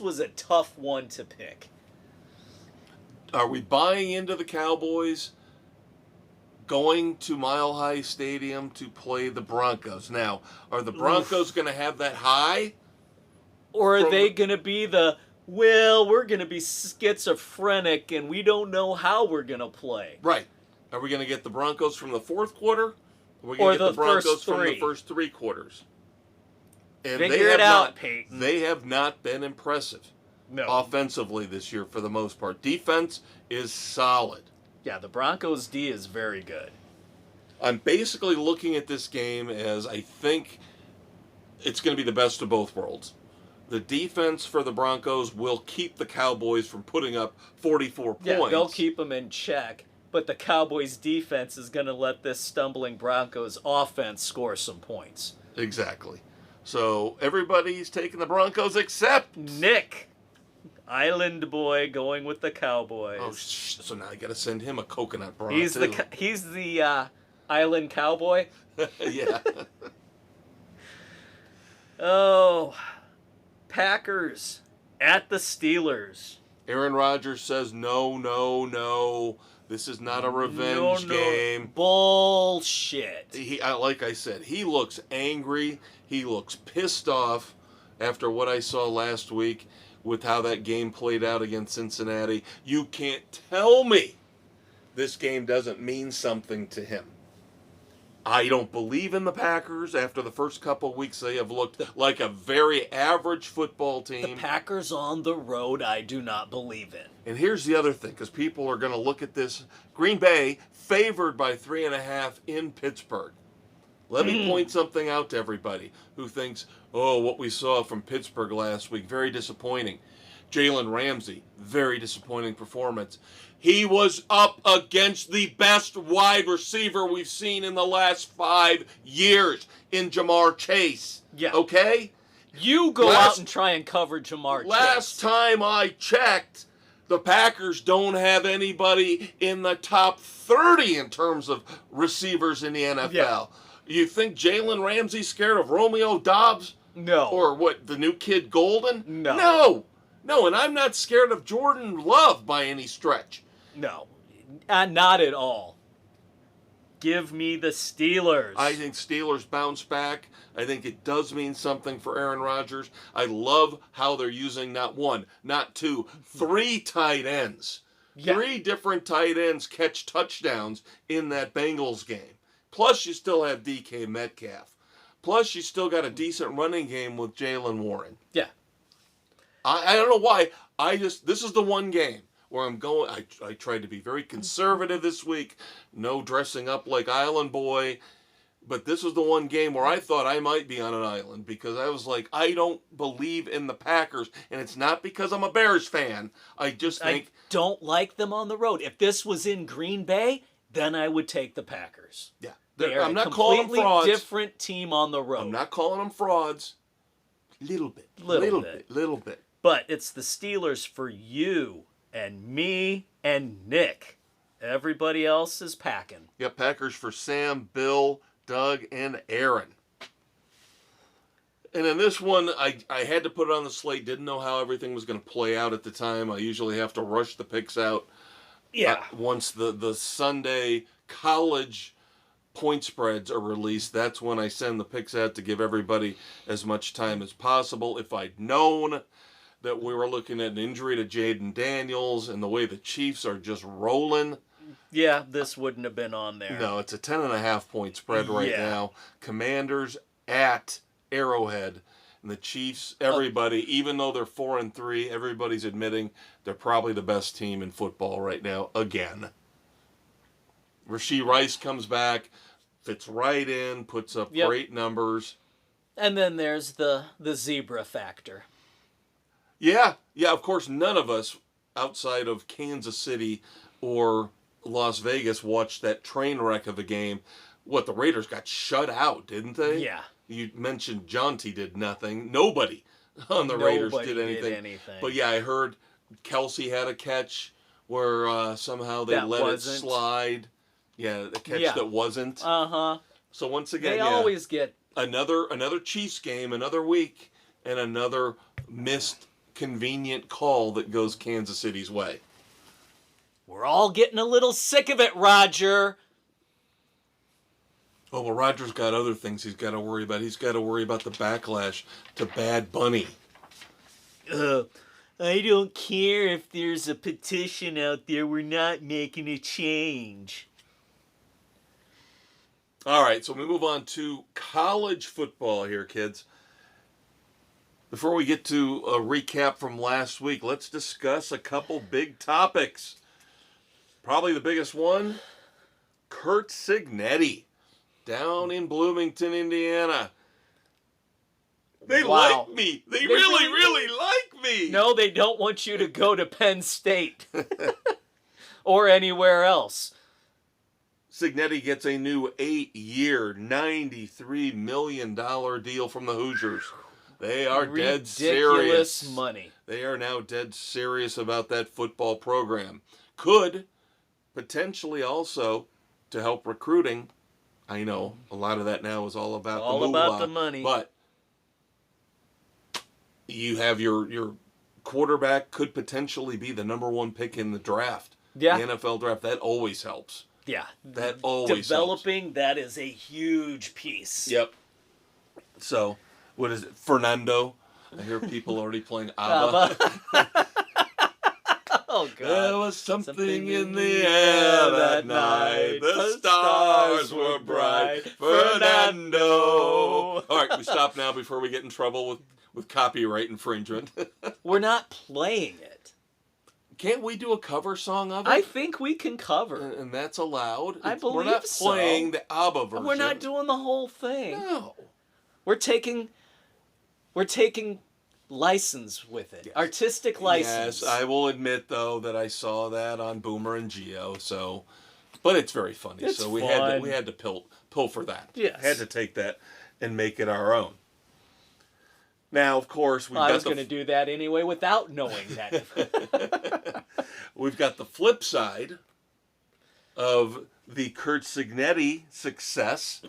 was a tough one to pick. Are we buying into the Cowboys going to Mile High Stadium to play the Broncos? Now, are the Broncos going to have that high? Or are they going to be we're going to be schizophrenic and we don't know how we're going to play? Right. Are we going to get the Broncos from the fourth quarter? Or are we going to get the Broncos from the first three quarters? And Figure it out, Peyton. They have not been impressive offensively this year for the most part. Defense is solid. Yeah, the Broncos' D is very good. I'm basically looking at this game as I think it's going to be the best of both worlds. The defense for the Broncos will keep the Cowboys from putting up 44 points. Yeah, they'll keep them in check, but the Cowboys' defense is going to let this stumbling Broncos offense score some points. Exactly. So everybody's taking the Broncos except Nick, Island boy, going with the Cowboys. Oh, so now I got to send him a coconut bra He's too. the Island Cowboy. Yeah. Oh, Packers at the Steelers. Aaron Rodgers says no. This is not a revenge game. Bullshit. Like I said, he looks angry. He looks pissed off after what I saw last week with how that game played out against Cincinnati. You can't tell me this game doesn't mean something to him. I don't believe in the Packers. After the first couple of weeks, they have looked like a very average football team. The Packers on the road, I do not believe in. And here's the other thing, because people are going to look at this. Green Bay favored by 3.5 in Pittsburgh. Let me point something out to everybody who thinks, oh, what we saw from Pittsburgh last week, very disappointing. Jalen Ramsey, very disappointing performance. He was up against the best wide receiver we've seen in the last 5 years in Jamar Chase. Yeah. Okay? You go out and try and cover Jamar Chase. Last time I checked, the Packers don't have anybody in the top 30 in terms of receivers in the NFL. Yeah. You think Jalen Ramsey's scared of Romeo Doubs? No. Or what, the new kid Golden? No. No, and I'm not scared of Jordan Love by any stretch. No, not at all. Give me the Steelers. I think Steelers bounce back. I think it does mean something for Aaron Rodgers. I love how they're using not one, not two, 3 tight ends. Yeah. 3 different tight ends catch touchdowns in that Bengals game. Plus, you still have DK Metcalf. Plus, you still got a decent running game with Jaylen Warren. Yeah. I don't know why. This is the one game where I'm going. I tried to be very conservative this week. No dressing up like Island Boy. But this was the one game where I thought I might be on an island because I was like, I don't believe in the Packers. And it's not because I'm a Bears fan. I just think... I don't like them on the road. If this was in Green Bay, then I would take the Packers. Yeah. I'm not calling them frauds. Completely different team on the road. I'm not calling them frauds. Little bit. But it's the Steelers for you and me and Nick. Everybody else is packing. Yeah, Packers for Sam, Bill, Doug, and Aaron. And in this one, I had to put it on the slate. Didn't know how everything was going to play out at the time. I usually have to rush the picks out. Yeah. Once the Sunday college point spreads are released, that's when I send the picks out to give everybody as much time as possible. If I'd known that we were looking at an injury to Jaden Daniels and the way the Chiefs are just rolling. Yeah, this wouldn't have been on there. No, it's a 10.5 point spread right now. Commanders at Arrowhead. And the Chiefs, everybody, even though they're 4-3, everybody's admitting they're probably the best team in football right now again. Rashee Rice comes back, fits right in, puts up great numbers. And then there's the zebra factor. Yeah, of course, none of us outside of Kansas City or Las Vegas watched that train wreck of a game. What, the Raiders got shut out, didn't they? Yeah. You mentioned Montie did nothing. Nobody on the Raiders did anything. But yeah, I heard Kelsey had a catch. where somehow they That let wasn't. it slide. Yeah, the catch Yeah. that wasn't. Uh-huh. So once again, They yeah, always get... another Chiefs game, another week, and another missed convenient call that goes Kansas City's way. We're all getting a little sick of it, Roger. Oh, well, Roger's got other things he's got to worry about. He's got to worry about the backlash to Bad Bunny. I don't care if there's a petition out there. We're not making a change. All right, so we move on to college football here, kids. Before we get to a recap from last week, let's discuss a couple big topics. Probably the biggest one, Curt Cignetti, down in Bloomington, Indiana. They Wow. like me. They really really like me. No, they don't want you to go to Penn State or anywhere else. Cignetti gets a new 8-year, $93 million deal from the Hoosiers. They are dead serious. Ridiculous money. They are now dead serious about that football program. Could potentially also, to help recruiting, I know a lot of that now is all about All the moolah, about the money. but you have your quarterback could potentially be the number one pick in the draft. Yeah. The NFL draft. That always helps. Yeah. That always Developing, that is a huge piece. Yep. So, what is it? Fernando. I hear people already playing ABBA. Oh, God. There was something in the air that night. The stars were bright. Fernando. All right, we stop now before we get in trouble with copyright infringement. We're not playing it. Can't we do a cover song of it? I think we can cover. And that's allowed. I believe We're not so. playing the ABBA version. We're not doing the whole thing. No. We're taking license with it. Yes. Artistic license. Yes, I will admit though that I saw that on Boomer and Geo. So, but it's very funny. It's so we fun. had to pull for that. Yes. Had to take that and make it our own. Now, of course, I was going to do that anyway without knowing that. We've got the flip side of the Curt Cignetti success.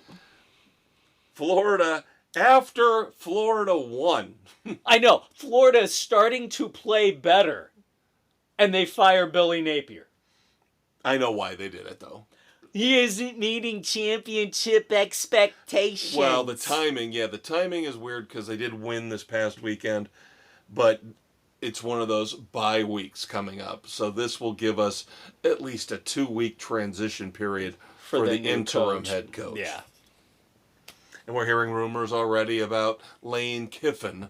Florida, after Florida won. I know. Florida is starting to play better. And they fire Billy Napier. I know why they did it, though. He isn't meeting championship expectations. Well, the timing is weird because they did win this past weekend, but it's one of those bye weeks coming up. So this will give us at least a 2-week transition period for the interim head coach. Yeah. And we're hearing rumors already about Lane Kiffin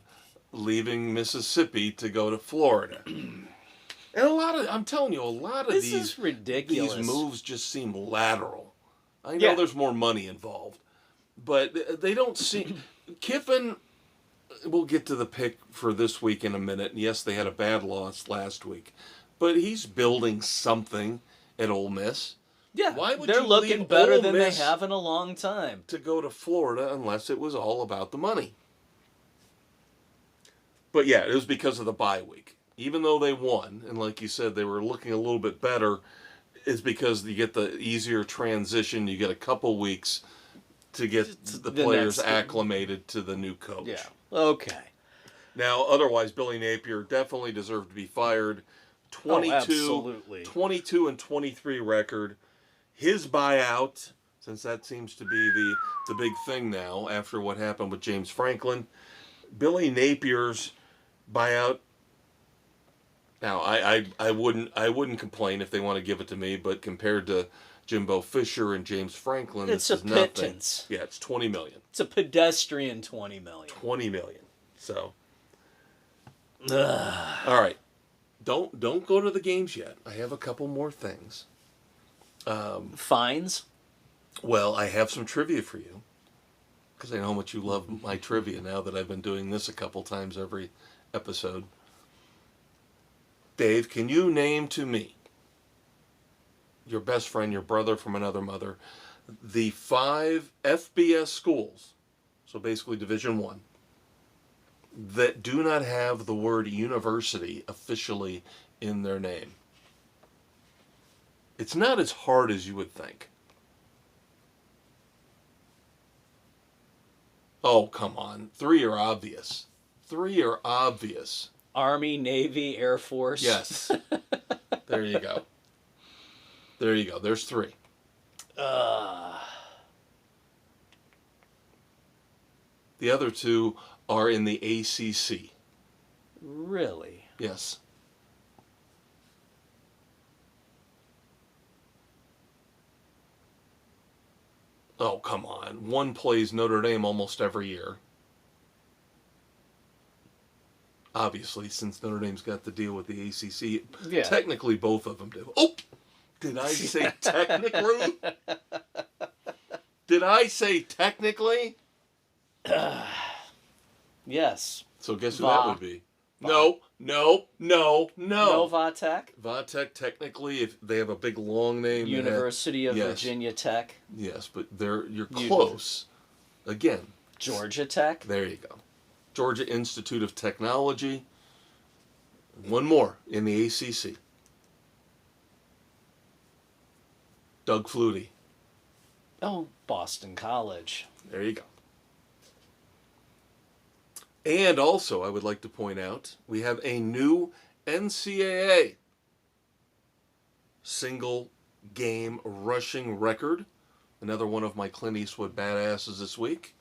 leaving Mississippi to go to Florida. And I'm telling you, a lot of This these is ridiculous. These moves just seem lateral. I know there's more money involved, but they don't seem. Kiffin, we'll get to the pick for this week in a minute. Yes, they had a bad loss last week, but he's building something at Ole Miss. Yeah, Why would they're you looking leave better Ole than they Miss have in a long time. to go to Florida unless it was all about the money? But yeah, it was because of the bye week. Even though they won, and like you said, they were looking a little bit better, is because you get the easier transition. You get a couple weeks to get the players acclimated to the new coach. Yeah. Okay. Now, otherwise, Billy Napier definitely deserved to be fired. 22 and 23 record. His buyout, since that seems to be the big thing now after what happened with James Franklin. Billy Napier's buyout. Now, I wouldn't complain if they want to give it to me, but compared to Jimbo Fisher and James Franklin, It's this a is nothing. pittance. Yeah, it's $20 million. It's a pedestrian $20 million. $20 million. So, all right, don't go to the games yet. I have a couple more things. Fines? Well, I have some trivia for you because I know how much you love my trivia now that I've been doing this a couple times every episode. Dave, can you name to me, your best friend, your brother from another mother, the 5 FBS schools, so basically Division I, that do not have the word university officially in their name? It's not as hard as you would think. Oh, come on. 3 are obvious. 3 are obvious. Army, Navy, Air Force. Yes. There you go. There you go. There's 3. The other 2 are in the ACC. Really? Yes. Oh, come on. One plays Notre Dame almost every year. Obviously, since Notre Dame's got to deal with the ACC, Yeah. technically both of them do. Oh! Did I say technically? Did I say technically? Yes. So guess who that would be? No. Novatech. Vatech, technically, if they have a big long name. University of yes. Virginia Tech. Yes, but you're close. Again. Georgia Tech. There you go. Georgia Institute of Technology. One more in the ACC. Doug Flutie. Oh, Boston College. There you go. And also, I would like to point out, we have a new NCAA single game rushing record. Another one of my Clint Eastwood badasses this week.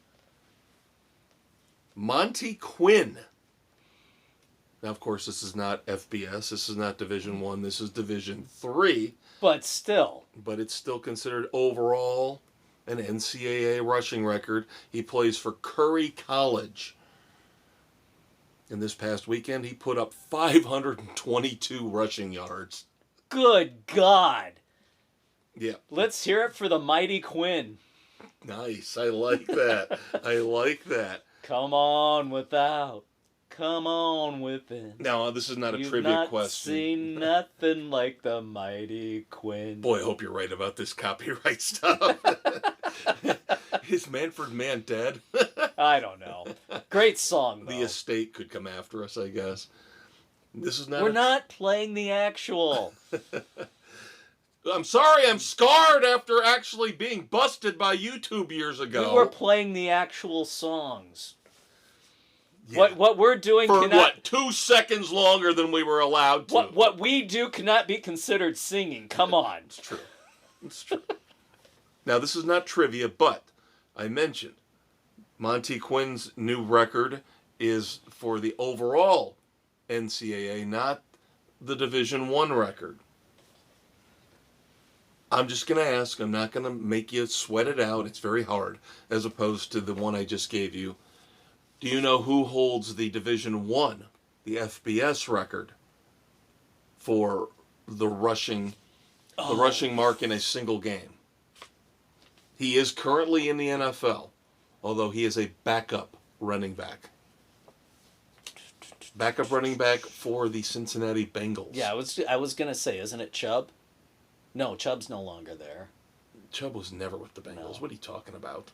Montie Quinn. Now, of course, this is not FBS. This is not Division I. This is Division III. But still. But it's still considered overall an NCAA rushing record. He plays for Curry College. And this past weekend, he put up 522 rushing yards. Good God. Yeah. Let's hear it for the mighty Quinn. Nice. I like that. I like that. Come on without. Come on within. Now, this is not a You've trivia not question. seen nothing like the mighty Quinn. Boy, I hope you're right about this copyright stuff. Is Manfred Mann dead? I don't know. Great song, though. The estate could come after us, I guess. This is not. We're not playing the actual. I'm sorry, I'm scarred after actually being busted by YouTube years ago. We were playing the actual songs. Yeah. What we're doing for cannot... what, 2 seconds longer than we were allowed to. What we do cannot be considered singing. Come on. It's true. It's true. Now, this is not trivia, but I mentioned Montie Quinn's new record is for the overall NCAA, not the Division I record. I'm just going to ask. I'm not going to make you sweat it out. It's very hard, as opposed to the one I just gave you. Do you know who holds the Division I, the FBS record, for the rushing mark in a single game? He is currently in the NFL, although he is a backup running back. Backup running back for the Cincinnati Bengals. Yeah, I was going to say, isn't it Chubb? No, Chubb's no longer there. Chubb was never with the Bengals. No. What are you talking about?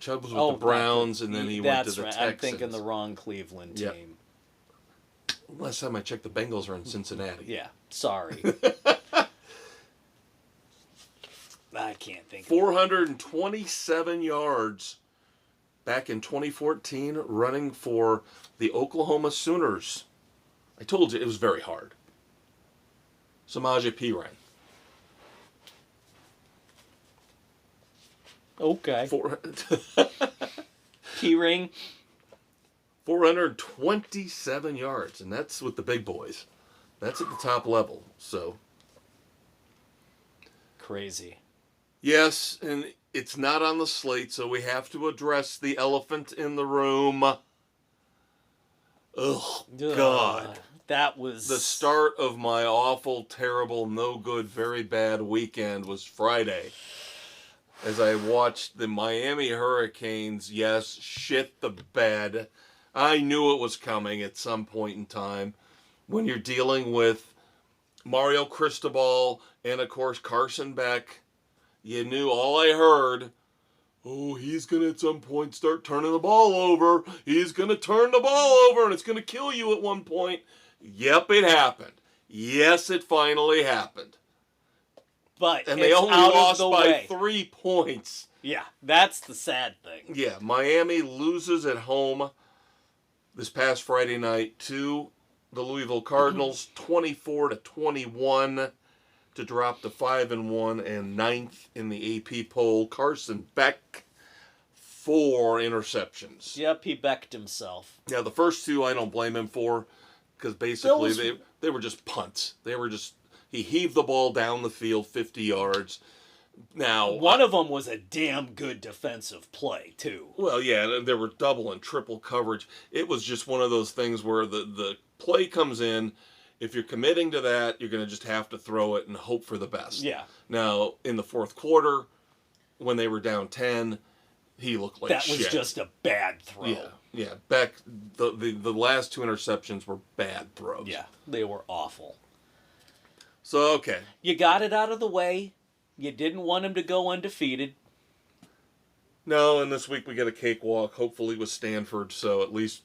Chubb was with the Browns, and then he went to the Texans. I'm thinking the wrong Cleveland team. Last time I checked, the Bengals are in Cincinnati. Yeah, sorry. I can't think. 427 yards back in 2014, running for the Oklahoma Sooners. I told you it was very hard. Samaje Perine. Okay. P-ring. 427 yards, and that's with the big boys. That's at the top level, so. Crazy. Yes, and it's not on the slate, so we have to address the elephant in the room. Oh, God. That was... The start of my awful, terrible, no good, very bad weekend was Friday. As I watched the Miami Hurricanes, yes, shit the bed. I knew it was coming at some point in time. When you're dealing with Mario Cristobal and, of course, Carson Beck, you knew all I heard, oh, he's going to at some point start turning the ball over. He's going to turn the ball over and it's going to kill you at one point. Yep, it happened. Yes, it finally happened. but And it's they only out lost of the by way. 3 points. Yeah, that's the sad thing. Yeah, Miami loses at home this past Friday night to the Louisville Cardinals, 24-21, to drop to 5-1 and 9th in the AP poll. Carson Beck, 4 interceptions. Yep, he becked himself. Now the first 2 I don't blame him for, because basically they were just punts. He heaved the ball down the field 50 yards. Now one of them was a damn good defensive play too. Well, yeah, there were double and triple coverage. It was just one of those things where the play comes in. If you're committing to that, you're going to just have to throw it and hope for the best. Yeah. Now, in the fourth quarter, when they were down 10, he looked like shit. That was just a bad throw. Yeah. Beck, the last 2 interceptions were bad throws. Yeah, they were awful. So, okay. You got it out of the way. You didn't want him to go undefeated. No, and this week we get a cakewalk, hopefully with Stanford, so at least...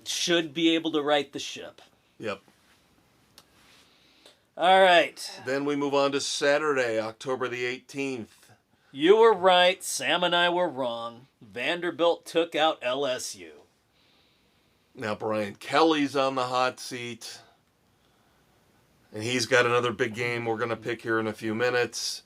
Should be able to right the ship. Yep. All right. Then we move on to Saturday, October the 18th. You were right. Sam and I were wrong. Vanderbilt took out LSU. Now Brian Kelly's on the hot seat. And he's got another big game we're going to pick here in a few minutes.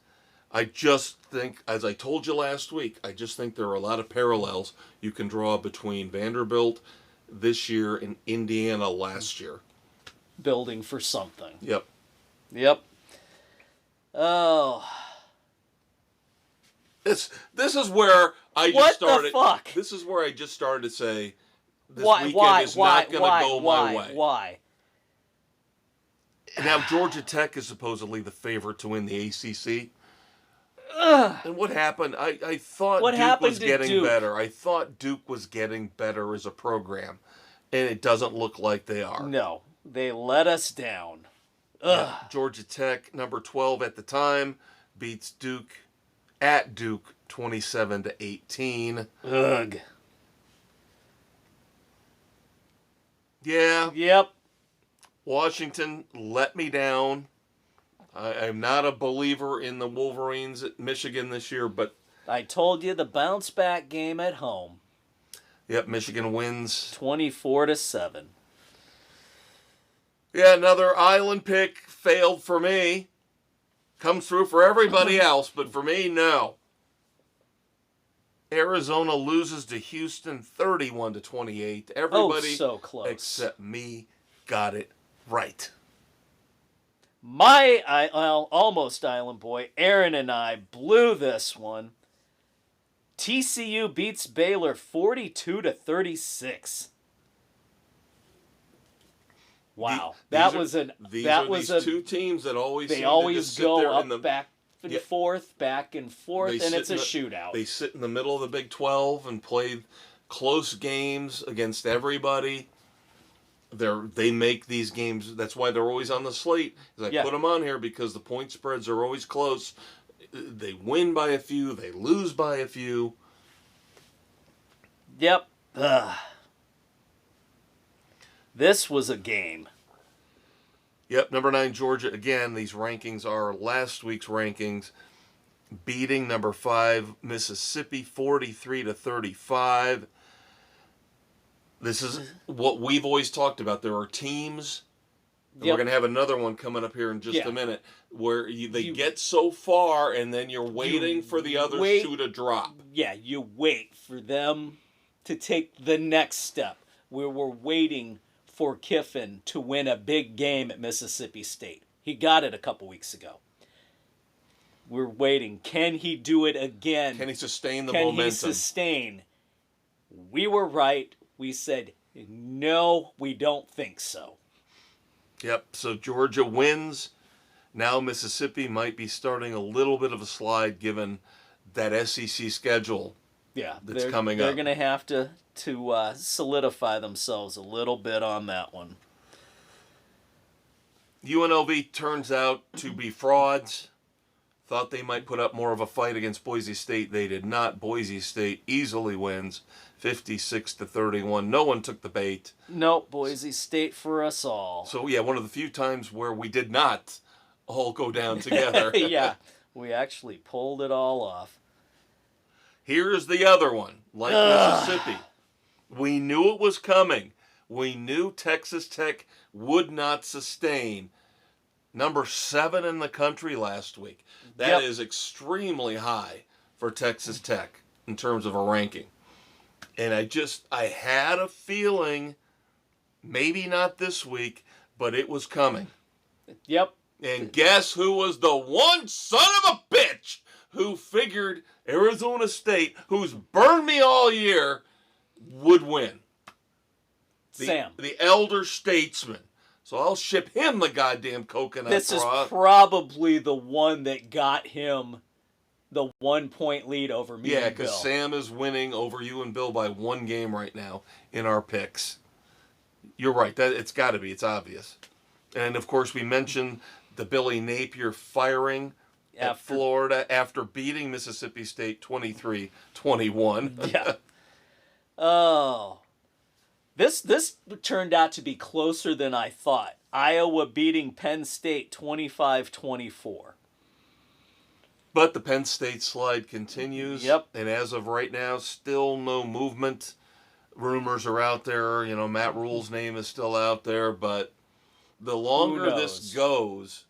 I just think, as I told you last week, I just think there are a lot of parallels you can draw between Vanderbilt this year and Indiana last year. Building for something. Yep. Oh. This is where I just What started. the fuck? This is where I just started to say this Why? weekend is not going to go my way. Why? Now Georgia Tech is supposedly the favorite to win the ACC. And what happened? I thought Duke was getting better. I thought Duke was getting better as a program, and it doesn't look like they are. No, they let us down. Yeah, Georgia Tech, number 12 at the time, beats Duke at Duke 27-18. Ugh. Yeah. Yep. Washington let me down. I'm not a believer in the Wolverines at Michigan this year, but... I told you the bounce back game at home. Yep, Michigan wins. 24-7. Yeah, another island pick failed for me. Comes through for everybody else, but for me, no. Arizona loses to Houston 31-28. Everybody so close. except me got it right. My almost Island boy, Aaron and I blew this one. TCU beats Baylor 42-36. Wow, these are two teams that always they seem always to just go sit there up back and forth, and it's a shootout. They sit in the middle of the Big 12 and play close games against everybody. They make these games. That's why they're always on the slate. I put them on here because the point spreads are always close. They win by a few. They lose by a few. Yep. Ugh. This was a game. Yep, number 9, Georgia. Again, these rankings are last week's rankings. Beating number 5, Mississippi, 43-35. This is what we've always talked about. There are teams, and we're going to have another one coming up here in just a minute, where they get so far, and then you're waiting for the other shoe to drop. Yeah, you wait for them to take the next step. We're waiting for Kiffin to win a big game at Mississippi State. He got it a couple weeks ago. We're waiting. Can he do it again? Can he sustain the momentum? Can he sustain? We were right. We said, no, we don't think so. Yep, so Georgia wins. Now Mississippi might be starting a little bit of a slide given that SEC schedule that's coming up. They're going to have to solidify themselves a little bit on that one. UNLV turns out to be frauds. Thought they might put up more of a fight against Boise State. They did not. Boise State easily wins 56-31. No one took the bait. Nope, Boise State for us all. So, yeah, one of the few times where we did not all go down together. Yeah, We actually pulled it all off. Here's the other one, like Mississippi. We knew it was coming. We knew Texas Tech would not sustain number 7 in the country last week. That is extremely high for Texas Tech in terms of a ranking. And I had a feeling, maybe not this week, but it was coming. Yep. And guess who was the one son of a bitch who figured Arizona State, who's burned me all year, would win? Sam. The elder statesman. So I'll ship him the goddamn coconut This broth. is probably the one that got him the 1-point lead over me and Bill. Because Sam is winning over you and Bill by 1 game right now in our picks. You're right. It's got to be. It's obvious. And, of course, we mentioned the Billy Napier firing at Florida after beating Mississippi State 23-21. Yeah. Oh. This turned out to be closer than I thought. Iowa beating Penn State 25-24. But the Penn State slide continues. Yep. And as of right now, still no movement. Rumors are out there. You know, Matt Rule's name is still out there. But the longer this goes,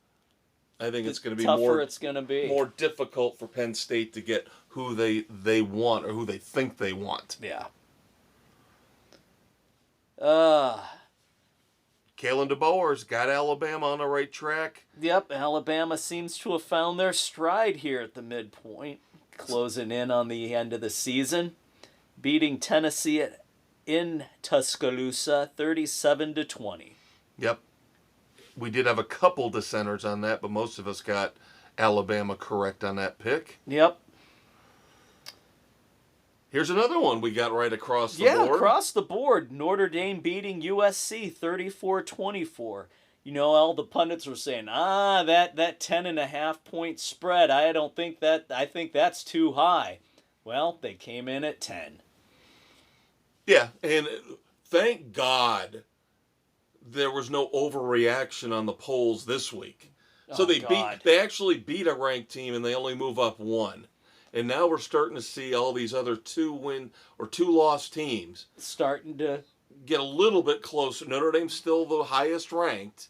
I think it's going to be more difficult for Penn State to get who they want or who they think they want. Yeah. Kalen DeBoer's got Alabama on the right track. Yep, Alabama seems to have found their stride here at the midpoint, closing in on the end of the season, beating Tennessee in Tuscaloosa 37-20. Yep. We did have a couple dissenters on that, but most of us got Alabama correct on that pick. Yep. Here's another one we got right across the board. Yeah, across the board. Notre Dame beating USC 34-24. You know, all the pundits were saying, that 10.5 point spread, I think that's too high. Well, they came in at 10. Yeah, and thank God there was no overreaction on the polls this week. So they actually beat a ranked team and they only move up 1. And now we're starting to see all these other 2-win or 2-loss teams starting to get a little bit closer. Notre Dame's still the highest ranked,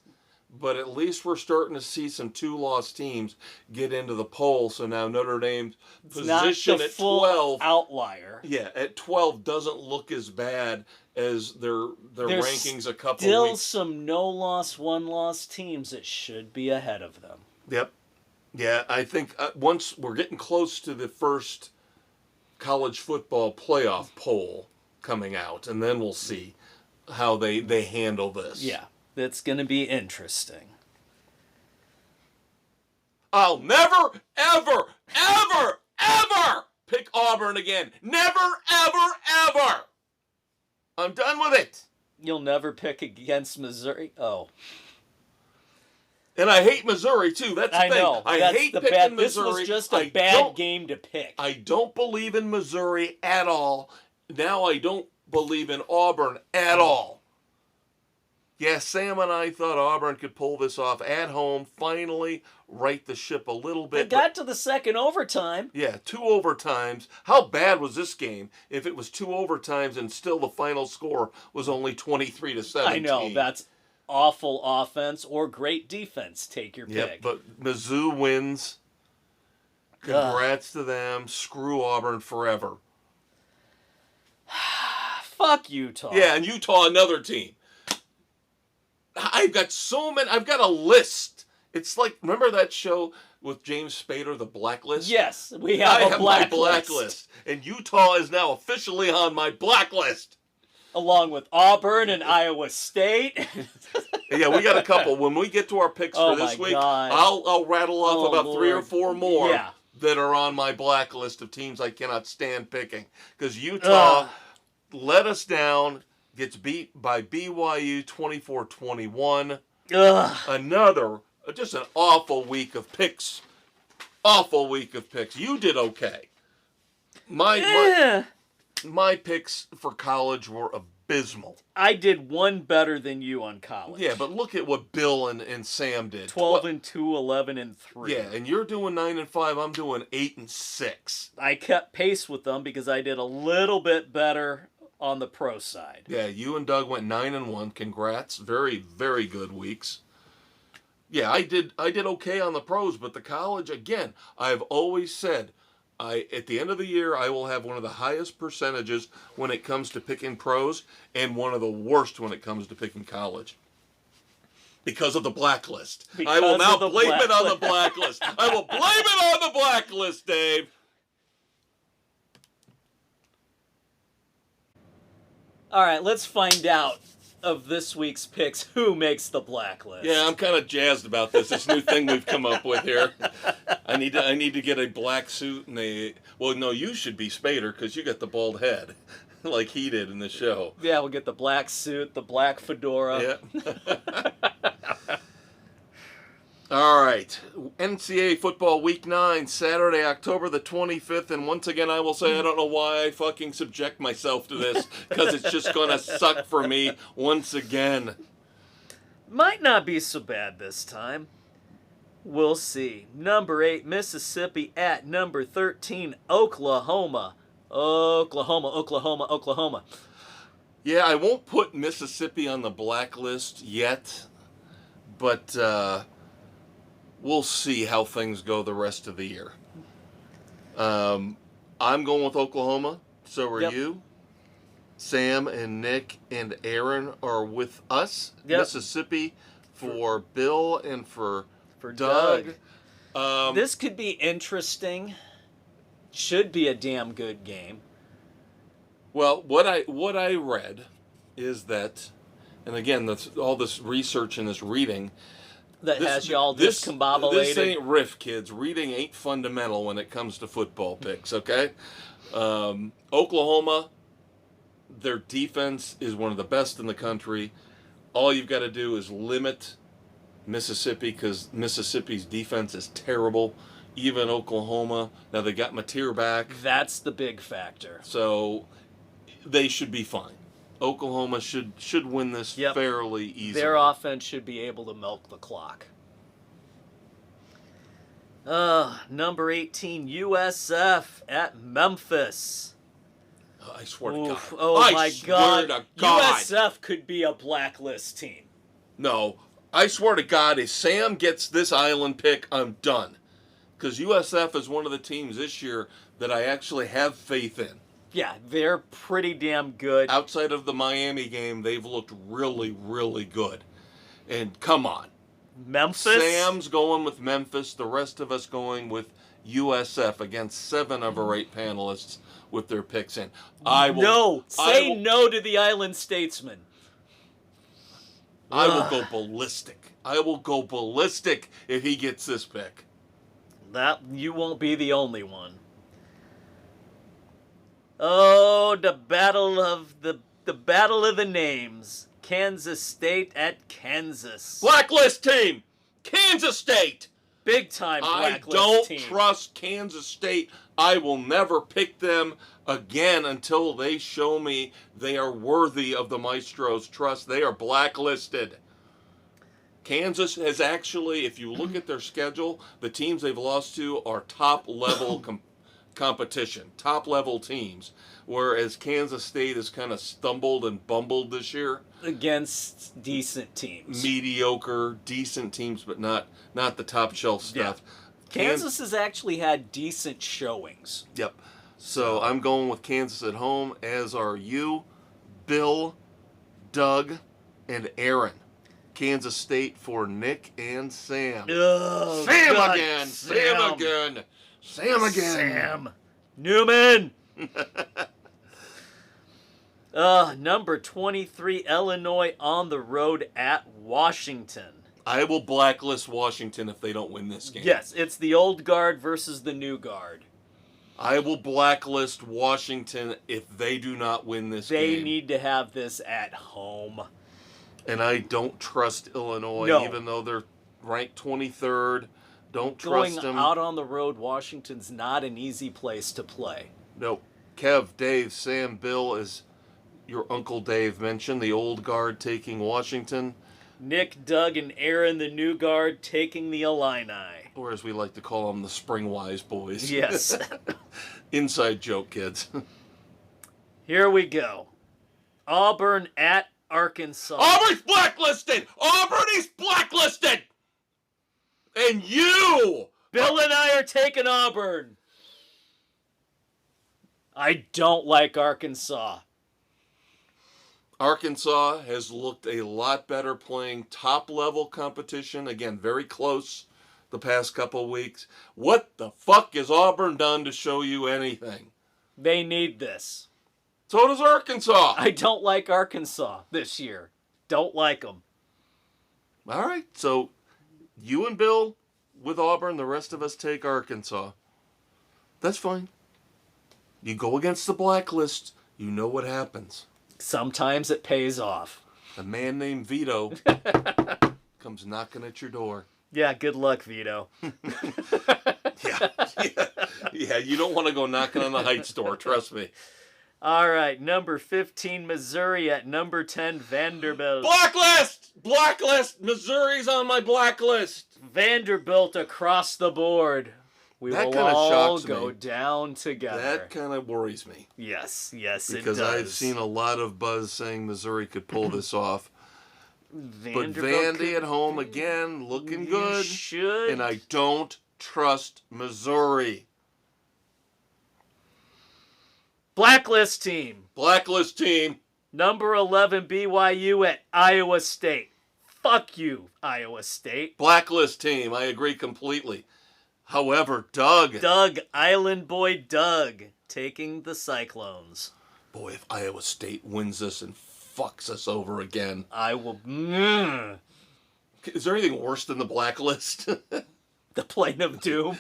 but at least we're starting to see some 2-loss teams get into the poll. So now Notre Dame's position at 12 outlier. Yeah, at 12 doesn't look as bad as their rankings a couple still weeks. Some no-loss, 1-loss teams that should be ahead of them. Yep. Yeah, I think once we're getting close to the first college football playoff poll coming out, and then we'll see how they handle this. Yeah, that's going to be interesting. I'll never, ever, ever, ever pick Auburn again. Never, ever, ever. I'm done with it. You'll never pick against Missouri? Oh. And I hate Missouri, too. That's the thing. Know. I hate picking Missouri. This was just a bad game to pick. I don't believe in Missouri at all. Now I don't believe in Auburn at all. Yeah, Sam and I thought Auburn could pull this off at home, finally right the ship a little bit. They got to the second overtime. Yeah, 2 overtimes. How bad was this game if it was 2 overtimes and still the final score was only 23-17? I know, that's awful offense or great defense. Take your pick. Yep, but Mizzou wins. Congrats to them. Screw Auburn forever. Fuck Utah. Yeah, and Utah, another team. I've got so many. I've got a list. It's like, remember that show with James Spader, The Blacklist? Yes, we have a blacklist. My blacklist. And Utah is now officially on my blacklist. Along with Auburn and Iowa State. Yeah, we got a couple. When we get to our picks for this week, I'll rattle off about Lord. 3 or 4 more that are on my blacklist of teams I cannot stand picking. Because Utah let us down, gets beat by BYU 24-21. Another, just an awful week of picks. Awful week of picks. You did okay. My picks for college were abysmal. I did one better than you on college. Yeah, but look at what Bill and Sam did. 12-2, 11-3. Yeah, and you're doing 9-5. I'm doing 8-6. I kept pace with them because I did a little bit better on the pro side. Yeah, you and Doug went 9-1. Congrats. Very, very good weeks. Yeah, I did okay on the pros, but the college, again, I've always said, at the end of the year, I will have one of the highest percentages when it comes to picking pros and one of the worst when it comes to picking college. Because of the blacklist. I will now blame it on the blacklist. I will blame it on the blacklist, Dave. All right, let's find out of this week's picks who makes the blacklist. Yeah, I'm kind of jazzed about this new thing we've come up with here. I need to get a black suit and well, no, you should be Spader because you got the bald head like he did in the show. Yeah, we'll get the black suit, the black fedora. Yeah. All right, NCAA football week 9, Saturday, October the 25th, and once again I will say I don't know why I fucking subject myself to this, because it's just going to suck for me once again. Might not be so bad this time. We'll see. Number 8, Mississippi at number 13, Oklahoma. Oklahoma. Yeah, I won't put Mississippi on the blacklist yet, but we'll see how things go the rest of the year. I'm going with Oklahoma. So are you. Sam and Nick and Aaron are with us. Yep. Mississippi for Bill and for Doug. This could be interesting. Should be a damn good game. Well, what I read is that, and again, that's all this research and this reading that has y'all discombobulated. This ain't riff, kids. Reading ain't fundamental when it comes to football picks, okay? Oklahoma, their defense is one of the best in the country. All you've got to do is limit Mississippi because Mississippi's defense is terrible. Even Oklahoma, now they got Mateer back. That's the big factor. So they should be fine. Oklahoma should win this fairly easily. Their offense should be able to milk the clock. Number 18, USF at Memphis. I swear to God. Oh my God. USF could be a blacklist team. No, I swear to God, if Sam gets this island pick, I'm done. Because USF is one of the teams this year that I actually have faith in. Yeah, they're pretty damn good. Outside of the Miami game, they've looked really, really good. And come on. Memphis? Sam's going with Memphis. The rest of us going with USF against 7 of our 8 panelists with their picks in. Say no to the Island Statesman. I will go ballistic. I will go ballistic if he gets this pick. That you won't be the only one. Oh, the battle of the names. Kansas State at Kansas. Blacklist team. Kansas State. Big time blacklist team. I don't trust Kansas State. I will never pick them again until they show me they are worthy of the Maestro's trust. They are blacklisted. Kansas has actually, if you look at their schedule, the teams they've lost to are top-level competition, top-level teams, whereas Kansas State has kind of stumbled and bumbled this year. Against decent teams. Mediocre, decent teams, but not the top-shelf stuff. Yeah. Kansas has actually had decent showings. Yep. So I'm going with Kansas at home, as are you, Bill, Doug, and Aaron. Kansas State for Nick and Sam. Oh, Sam God, again. Sam again. Sam Newman. Number 23, Illinois on the road at Washington. I will blacklist Washington if they don't win this game. Yes, it's the old guard versus the new guard. I will blacklist Washington if they do not win this game. They need to have this at home. And I don't trust Illinois, even though they're ranked 23rd. Don't trust them. Going out on the road, Washington's not an easy place to play. Nope. Kev, Dave, Sam, Bill, as your Uncle Dave mentioned, the old guard taking Washington, Nick, Doug, and Aaron, the new guard, taking the Illini. or as we like to call them, the Springwise boys. Yes. Inside joke, kids. Here we go. Auburn at Arkansas. Aubrey's blacklisted! Aubrey's blacklisted! And you! Bill and I are taking Auburn. I don't like Arkansas. Arkansas has looked a lot better playing top-level competition. Again, very close the past couple of weeks. What the fuck has Auburn done to show you anything? They need this. So does Arkansas. I don't like Arkansas this year. Don't like them. All right, so you and Bill with Auburn, the rest of us take Arkansas. That's fine. You go against the blacklist, you know what happens. Sometimes it pays off. A man named Vito comes knocking at your door. Yeah, good luck, Vito. Yeah, you don't want to go knocking on the Heights door, trust me. All right, number 15, Missouri at number 10, Vanderbilt. Blacklist! Blacklist! Missouri's on my blacklist. Vanderbilt across the board. We That will kinda all shocks go me. down together. That kind of worries me. Yes, it does. Because I've seen a lot of buzz saying Missouri could pull this off. But Vandy at home again, looking good. Should. And I don't trust Missouri. Blacklist team. Blacklist team. Number 11, BYU at Iowa State. Fuck you, Iowa State. Blacklist team. I agree completely. However, Doug, Island Boy Doug, taking the Cyclones. boy, if Iowa State wins this and fucks us over again. I will... Is there anything worse than the blacklist? The Plane of Doom.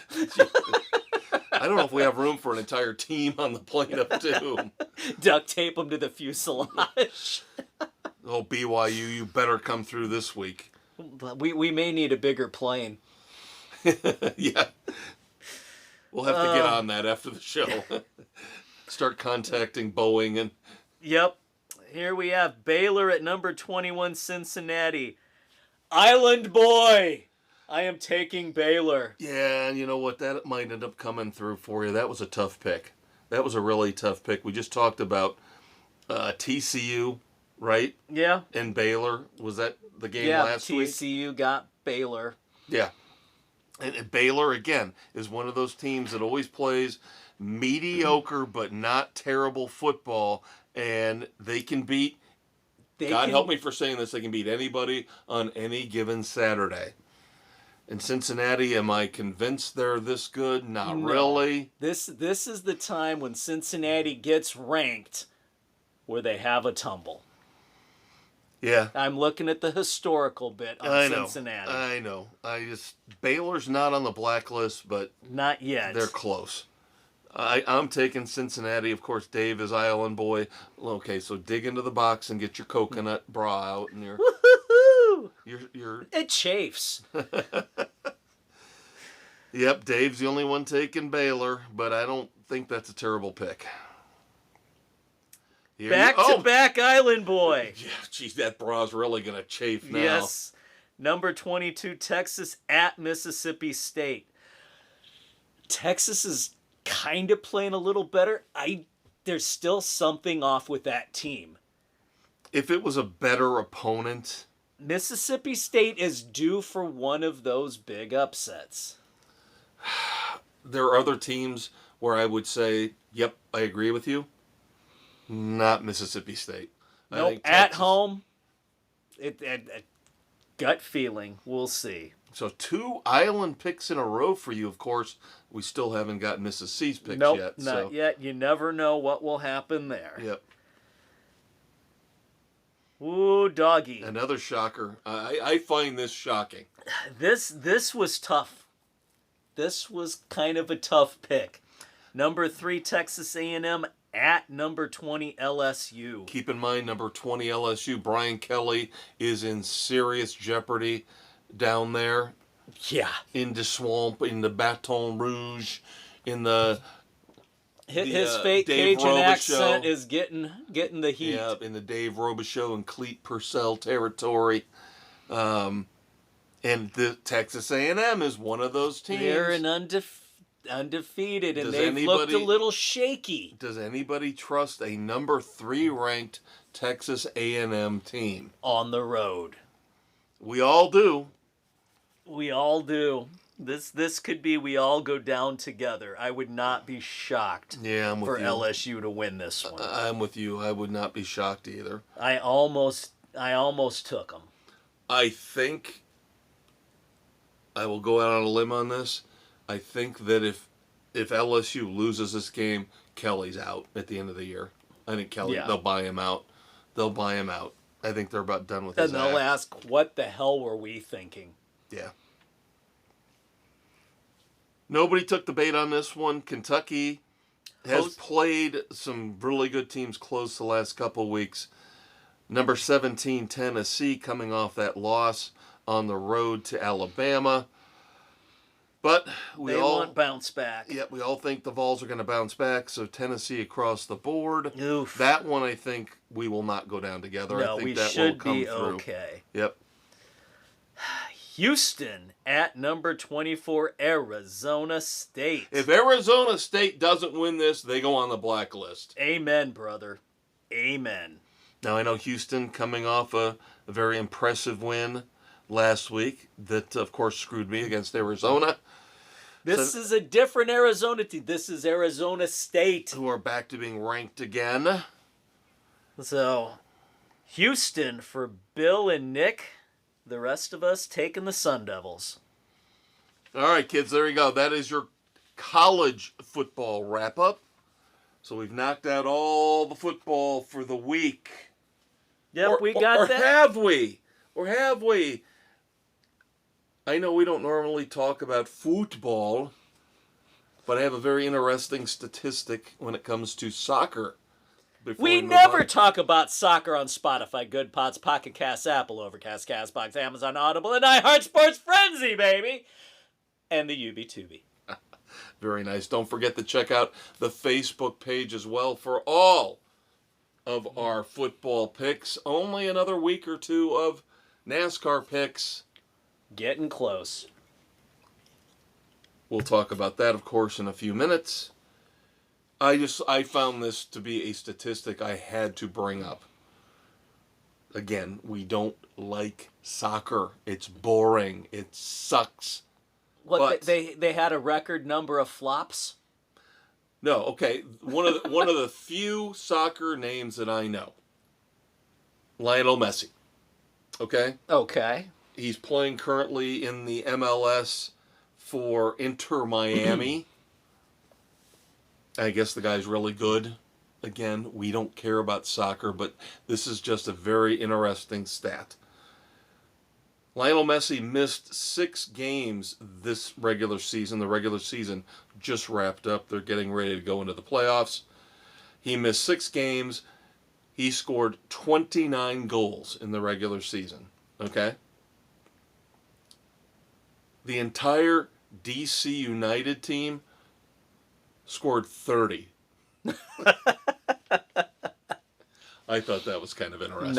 I don't know if we have room for an entire team on the Plane of Doom. Duct tape them to the fuselage. Oh, BYU, you better come through this week. We may need a bigger plane. Yeah. We'll have to get on that after the show. Start contacting Boeing and... Yep. Here we have Baylor at number 21, Cincinnati. Island Boy! I am taking Baylor. Yeah, and you know what? That might end up coming through for you. That was a tough pick. That was a really tough pick. We just talked about TCU, right? Yeah. And Baylor. Was that the game last week? TCU got Baylor. Yeah. And Baylor, again, is one of those teams that always plays mediocre but not terrible football, and they can beat, help me for saying this, they can beat anybody on any given Saturday. In Cincinnati, am I convinced they're this good? Not really. This is the time when Cincinnati gets ranked where they have a tumble. Yeah. I'm looking at the historical bit on Cincinnati. I know. Baylor's not on the blacklist, but not yet. They're close. I'm taking Cincinnati. Of course, Dave is Island Boy. Okay, so dig into the box and get your coconut bra out and your... Woohoo! Your... It chafes. Yep, Dave's the only one taking Baylor, but I don't think that's a terrible pick. Back to back Island Boy. Yeah, geez, that bra's really going to chafe now. Yes. Number 22, Texas at Mississippi State. Texas is kind of playing a little better. There's still something off with that team. If it was a better opponent... Mississippi State is due for one of those big upsets. There are other teams where I would say, yep, I agree with you. Not Mississippi State. Nope, at home, gut feeling. We'll see. So 2 island picks in a row for you. Of course, we still haven't got Mrs. C's picks yet. Not yet. You never know what will happen there. Yep. Ooh, doggy. Another shocker. I find this shocking. This was tough. This was kind of a tough pick. Number 3, Texas A&M at number 20, LSU. Keep in mind, number 20, LSU, Brian Kelly is in serious jeopardy down there. Yeah. In the swamp, in the Baton Rouge, in the His fake Dave Cajun accent Robichaux. is getting the heat. Yeah, in the Dave Robichaux and Cleet Purcell territory. And the Texas A&M is one of those teams. They're an undefeated, and they've looked a little shaky. Does anybody trust a number 3 ranked Texas A&M team? On the road. We all do. We all do. This could be we all go down together. I would not be shocked for LSU to win this one. I'm with you. I would not be shocked either. I almost took them. I think I will go out on a limb on this. I think that if LSU loses this game, Kelly's out at the end of the year. I think they'll buy him out. They'll buy him out. I think they're about done with his And they'll act. ask, what the hell were we thinking? Yeah. Nobody took the bait on this one. Kentucky has played some really good teams close the last couple weeks. Number 17, Tennessee, coming off that loss on the road to Alabama. But they want bounce back. Yeah, we all think the Vols are going to bounce back, so Tennessee across the board. Oof. That one, I think, we will not go down together. No, I think we that should will come be through. okay. Yep. Houston at number 24, Arizona State. If Arizona State doesn't win this, they go on the blacklist. Amen, brother. Amen. Now, I know Houston coming off a very impressive win last week that, of course, screwed me against Arizona. This is a different Arizona team. This is Arizona State. Who are back to being ranked again. So, Houston for Bill and Nick. The rest of us taking the Sun Devils. All right, kids, there you go. That is your college football wrap-up. So we've knocked out all the football for the week. Yep, we got that. Or have we? I know we don't normally talk about football, but I have a very interesting statistic when it comes to soccer. We never talk about soccer on Spotify, Good Pods, Pocket Cast, Apple, Overcast, CastBox, Amazon, Audible, and iHeart Sports Frenzy, baby! And the UB2B. Very nice. Don't forget to check out the Facebook page as well for all of our football picks. Only another week or two of NASCAR picks. Getting close. We'll talk about that, of course, in a few minutes. I found this to be a statistic I had to bring up. Again, we don't like soccer. It's boring. It sucks. What, they had a record number of flops? No, okay. One of the few soccer names that I know. Lionel Messi. Okay? Okay. He's playing currently in the MLS for Inter Miami. I guess the guy's really good. Again, we don't care about soccer, but this is just a very interesting stat. Lionel Messi missed 6 games this regular season. The regular season just wrapped up. They're getting ready to go into the playoffs. He missed 6 games. He scored 29 goals in the regular season. Okay? The entire DC United team scored 30. I thought that was kind of interesting.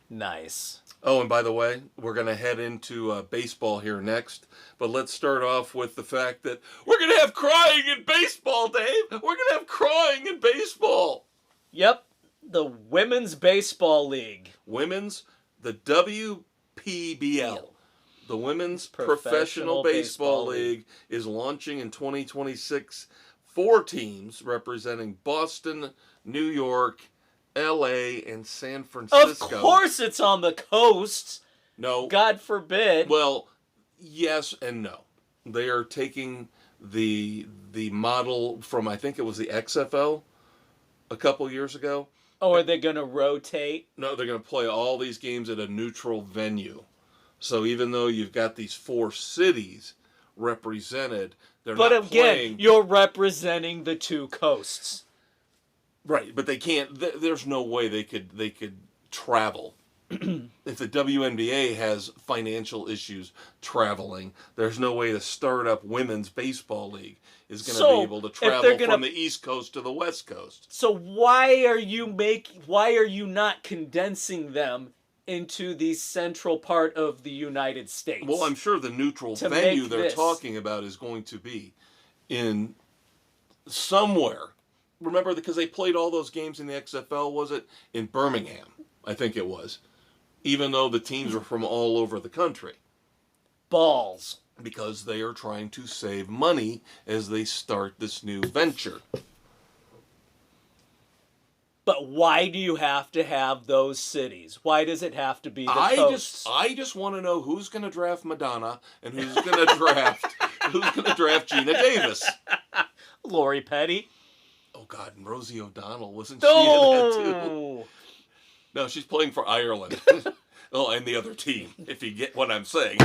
Nice. Oh, and by the way, we're going to head into baseball here next. But let's start off with the fact that we're going to have crying in baseball, Dave. We're going to have crying in baseball. Yep. The Women's Baseball League. The WPBL. The Women's Professional Baseball League is launching in 2026. 4 teams representing Boston, New York, L.A., and San Francisco. Of course it's on the coast. No. God forbid. Well, yes and no. They are taking the model from, I think it was the XFL a couple years ago. Oh, are they going to rotate? No, they're going to play all these games at a neutral venue. So even though you've got these 4 cities represented, they're not playing. But again, you're representing the 2 coasts. Right, but they can't. There's no way they could travel if the WNBA has financial issues traveling, there's no way the startup women's baseball league is going to be able to travel from the East Coast to the West Coast. So why are you not condensing them into the central part of the United States? Well, I'm sure the neutral venue they're talking about is going to be in somewhere. Remember, because they played all those games in the XFL, was it? In Birmingham, I think it was. Even though the teams were from all over the country. Balls. Because they are trying to save money as they start this new venture. But why do you have to have those cities? Why does it have to be the coasts? I just want to know who's going to draft Madonna and who's going to draft Gina Davis. Lori Petty. Oh God, and Rosie O'Donnell, wasn't she in that too? No, she's playing for Ireland. Oh, and the other team, if you get what I'm saying.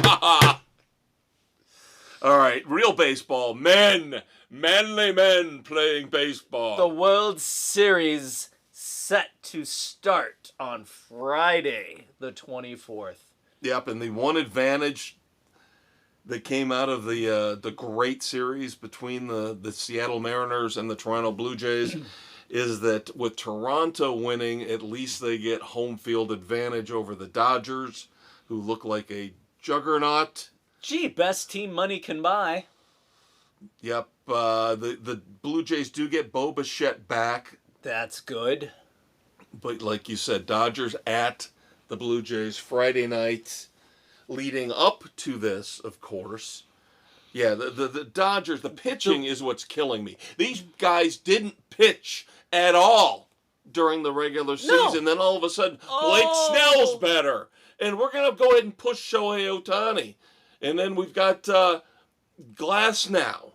All right, real baseball. Manly men playing baseball. The World Series set to start on Friday, the 24th. Yep, and the one advantage that came out of the great series between the Seattle Mariners and the Toronto Blue Jays is that with Toronto winning, at least they get home field advantage over the Dodgers, who look like a juggernaut. Gee, best team money can buy. Yep, the Blue Jays do get Bo Bichette back. That's good. But like you said, Dodgers at the Blue Jays Friday night. Leading up to this, of course, yeah, the Dodgers, the pitching is what's killing me. These guys didn't pitch at all during the regular season. Then all of a sudden, Blake Snell's better. And we're going to go ahead and push Shohei Ohtani. And then we've got Glass now.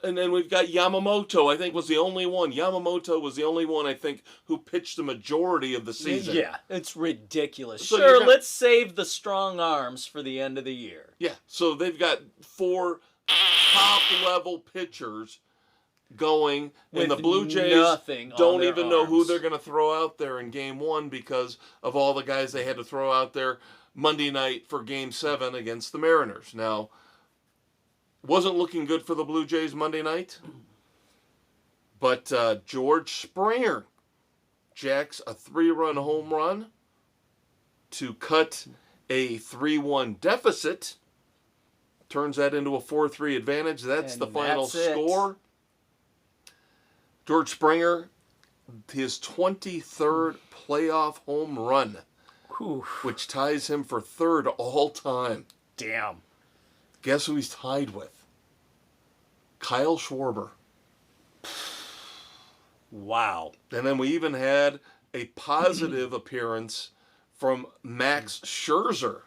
And then we've got Yamamoto, I think, was the only one. Yamamoto was the only one, I think, who pitched the majority of the season. Yeah, it's ridiculous. So sure, let's save the strong arms for the end of the year. Yeah, so they've got 4 top-level pitchers going, and the Blue Jays don't even know who they're going to throw out there in Game 1 because of all the guys they had to throw out there Monday night for Game 7 against the Mariners. Now, wasn't looking good for the Blue Jays Monday night, but George Springer jacks a 3-run home run to cut a 3-1 deficit, turns that into a 4-3 advantage. That's the final score. George Springer, his 23rd playoff home run, which ties him for 3rd all time. Damn. Guess who he's tied with? Kyle Schwarber. Wow. And then we even had a positive appearance from Max Scherzer.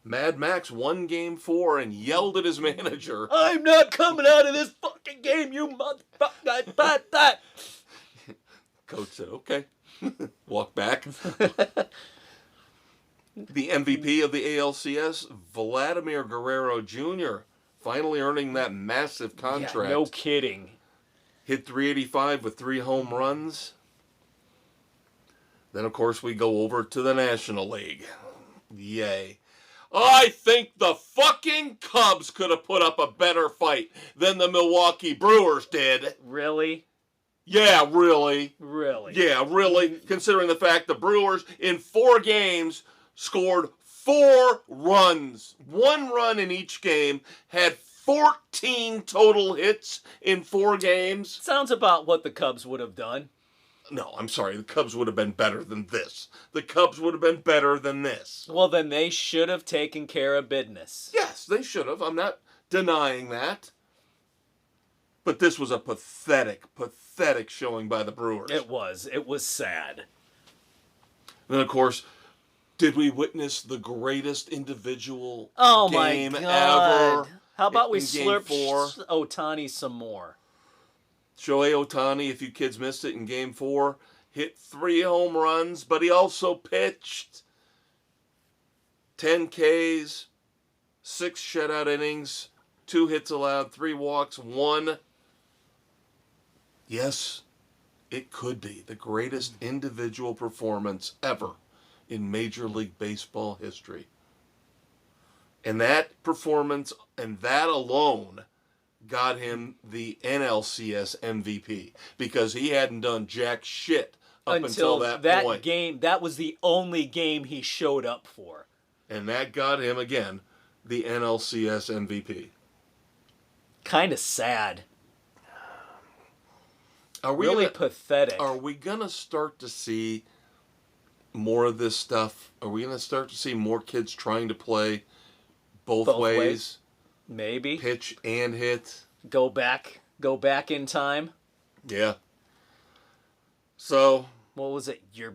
Mad Max won Game 4 and yelled at his manager. I'm not coming out of this fucking game, you motherfucker. Coach said, okay. Walk back. The MVP of the ALCS, Vladimir Guerrero Jr., finally earning that massive contract. Yeah, no kidding. Hit 385 with 3 home runs. Then, of course, we go over to the National League. Yay. I think the fucking Cubs could have put up a better fight than the Milwaukee Brewers did. Really? Yeah, really. Really? Yeah, really. Considering the fact the Brewers, in 4 games, scored 4 runs. 1 run in each game, had 14 total hits in 4 games. Sounds about what the Cubs would have done. No, I'm sorry. The Cubs would have been better than this. The Cubs would have been better than this. Well, then they should have taken care of business. Yes, they should have. I'm not denying that. But this was a pathetic showing by the Brewers. It was. It was sad. And, of course, did we witness the greatest individual game ever? How about we slurp Ohtani some more? Shohei Ohtani, if you kids missed it, in Game 4, hit 3 home runs, but he also pitched 10 Ks, 6 shutout innings, 2 hits allowed, 3 walks, 1. Yes, it could be the greatest individual performance ever in Major League Baseball history. And that performance and that alone got him the NLCS MVP because he hadn't done jack shit up until that point. Game, that was the only game he showed up for. And that got him, again, the NLCS MVP. Kind of sad. Really pathetic. Are we going to start to see more of this stuff? Are we going to start to see more kids trying to play both ways? Maybe. Pitch and hit. Go back in time. Yeah. So. What was it? Your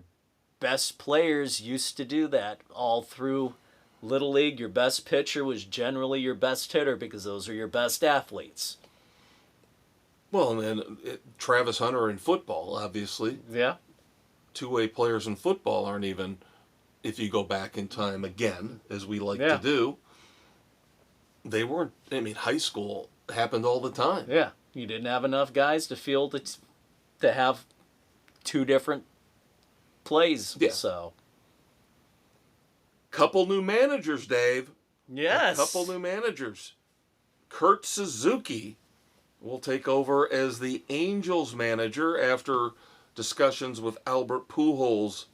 best players used to do that all through Little League. Your best pitcher was generally your best hitter because those are your best athletes. Well, and then Travis Hunter in football, obviously. Yeah. Two-way players in football aren't even, if you go back in time again, as we like to do, they weren't, high school happened all the time. Yeah. You didn't have enough guys to field to have two different plays. Yeah. So. Couple new managers, Dave. Yes. A couple new managers. Kurt Suzuki will take over as the Angels manager after discussions with Albert Pujols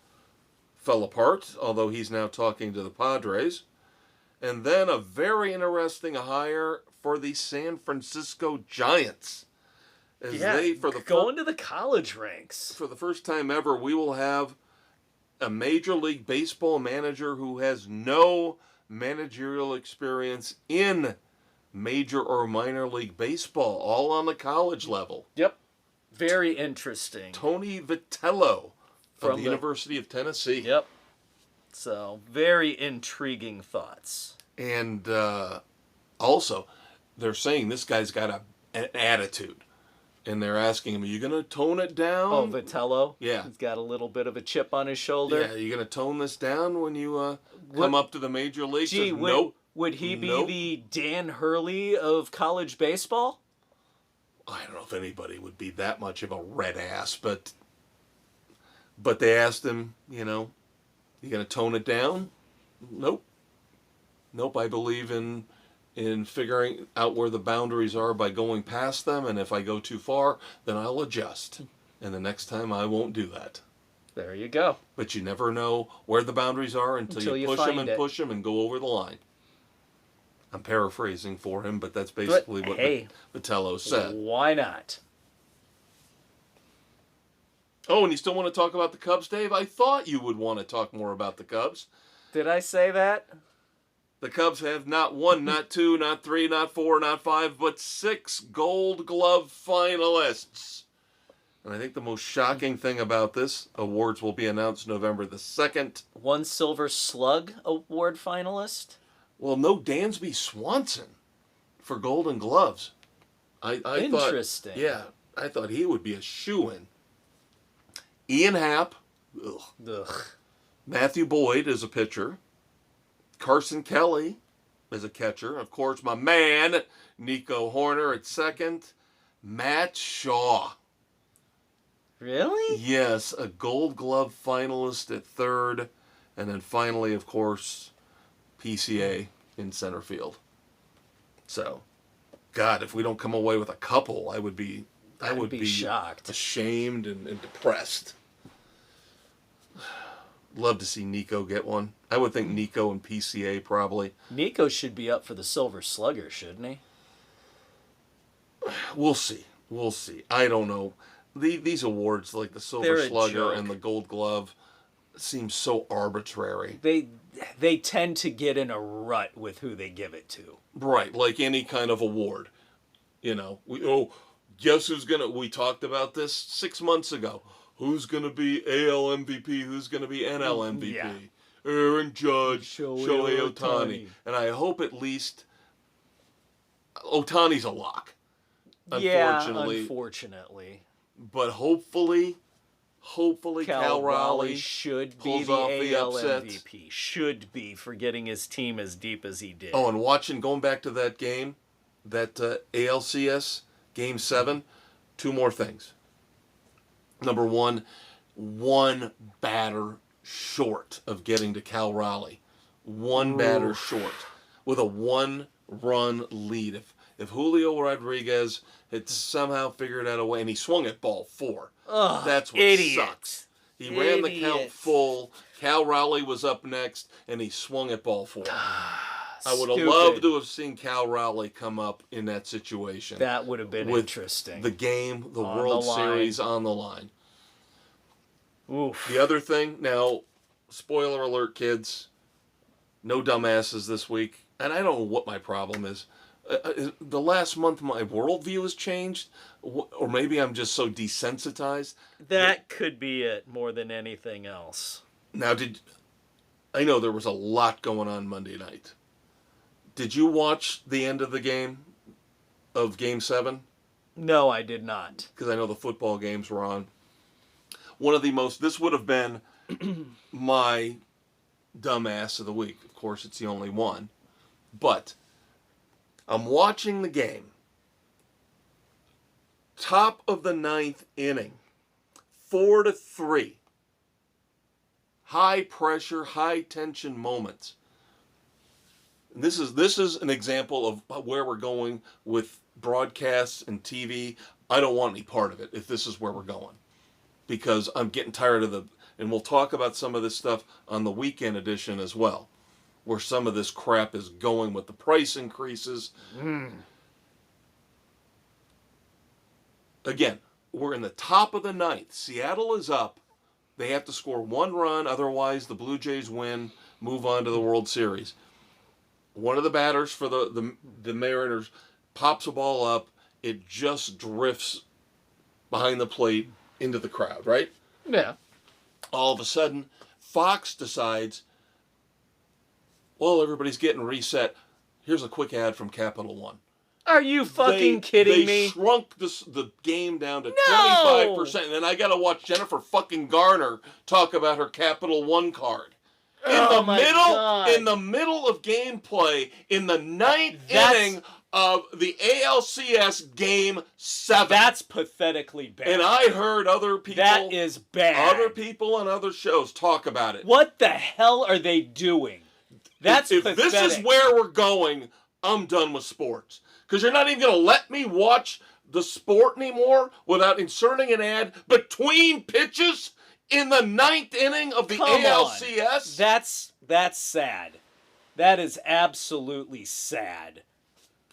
fell apart, although he's now talking to the Padres. And then a very interesting hire for the San Francisco Giants. As going to the college ranks. For the first time ever, we will have a Major League Baseball manager who has no managerial experience in Major or Minor League Baseball, all on the college level. Yep. Very interesting. Tony Vitello from the University of Tennessee. Yep. So, very intriguing thoughts. And also, they're saying this guy's got an attitude. And they're asking him, are you going to tone it down? Oh, Vitello? Yeah. He's got a little bit of a chip on his shoulder. Yeah, are you going to tone this down when you come up to the major leagues? Gee, Nope. Would he be the Dan Hurley of college baseball? I don't know if anybody would be that much of a red ass, but they asked him, you going to tone it down? Nope. Nope, I believe in figuring out where the boundaries are by going past them, and if I go too far, then I'll adjust. And the next time I won't do that. There you go. But you never know where the boundaries are until you push them and go over the line. I'm paraphrasing for him, but that's basically what Vitello said. Why not? Oh, and you still want to talk about the Cubs, Dave? I thought you would want to talk more about the Cubs. Did I say that? The Cubs have not one, not two, not three, not four, not five, but 6 Gold Glove finalists. And I think the most shocking thing about this, awards will be announced November the 2nd. 1 Silver Slug Award finalist? Well, no Dansby Swanson for Golden Gloves. I Interesting. I thought he would be a shoo-in. Ian Happ. Ugh. Matthew Boyd is a pitcher. Carson Kelly is a catcher. Of course, my man, Nico Horner at second. Matt Shaw. Really? Yes, a Gold Glove finalist at third. And then finally, of course, PCA in center field. So, God, if we don't come away with a couple, I would be shocked, ashamed and depressed. Love to see Nico get one. I would think Nico and PCA probably. Nico should be up for the Silver Slugger, shouldn't he? We'll see. I don't know. These awards, like the Silver Slugger and the Gold Glove, seem so arbitrary. They tend to get in a rut with who they give it to. Right, like any kind of award. Guess who's going to... We talked about this 6 months ago. Who's going to be AL MVP? Who's going to be NL MVP? Yeah. Aaron Judge, Shohei Ohtani. Ohtani. And I hope at least Ohtani's a lock. Unfortunately. But hopefully Cal Raleigh should be pulls the off the AL upset. MVP. Should be for getting his team as deep as he did. Oh, and going back to that game, that ALCS, Game 7, 2 more things. Number one batter short of getting to Cal Raleigh. One batter short with a one-run lead. If Julio Rodriguez had somehow figured out a way, and he swung at ball 4. That's what sucks. He ran the count full. Cal Raleigh was up next, and he swung at ball 4. I would have loved to have seen Cal Raleigh come up in that situation. That would have been interesting. The game, the World Series on the line. Oof. The other thing, now, spoiler alert, kids, no dumbasses this week. And I don't know what my problem is. The last month, my worldview has changed. Or maybe I'm just so desensitized. That could be it more than anything else. Now, I know there was a lot going on Monday night. Did you watch the end of the game, of Game 7? No, I did not. Because I know the football games were on. This would have been my dumbass of the week. Of course, it's the only one. But I'm watching the game. Top of the 9th inning. 4-3. High pressure, high tension moments. And this is an example of where we're going with broadcasts and TV. I don't want any part of it if this is where we're going. Because I'm getting tired of and we'll talk about some of this stuff on the weekend edition as well, where some of this crap is going with the price increases. Again, we're in the top of the 9th. Seattle is up. They have to score 1 run, otherwise the Blue Jays win, move on to the World Series. One of the batters for the Mariners pops a ball up. It just drifts behind the plate into the crowd, right? Yeah. All of a sudden, Fox decides, well, everybody's getting reset. Here's a quick ad from Capital One. Are you fucking kidding me? They shrunk the game down to 25%. And then I got to watch Jennifer fucking Garner talk about her Capital One card. In the middle of gameplay, in the 9th inning of the ALCS Game 7. That's pathetically bad. And I heard other people... That is bad. Other people on other shows talk about it. What the hell are they doing? That's pathetic. If this is where we're going, I'm done with sports. Because you're not even going to let me watch the sport anymore without inserting an ad between pitches in the 9th inning of the ALCS? That's sad. That is absolutely sad.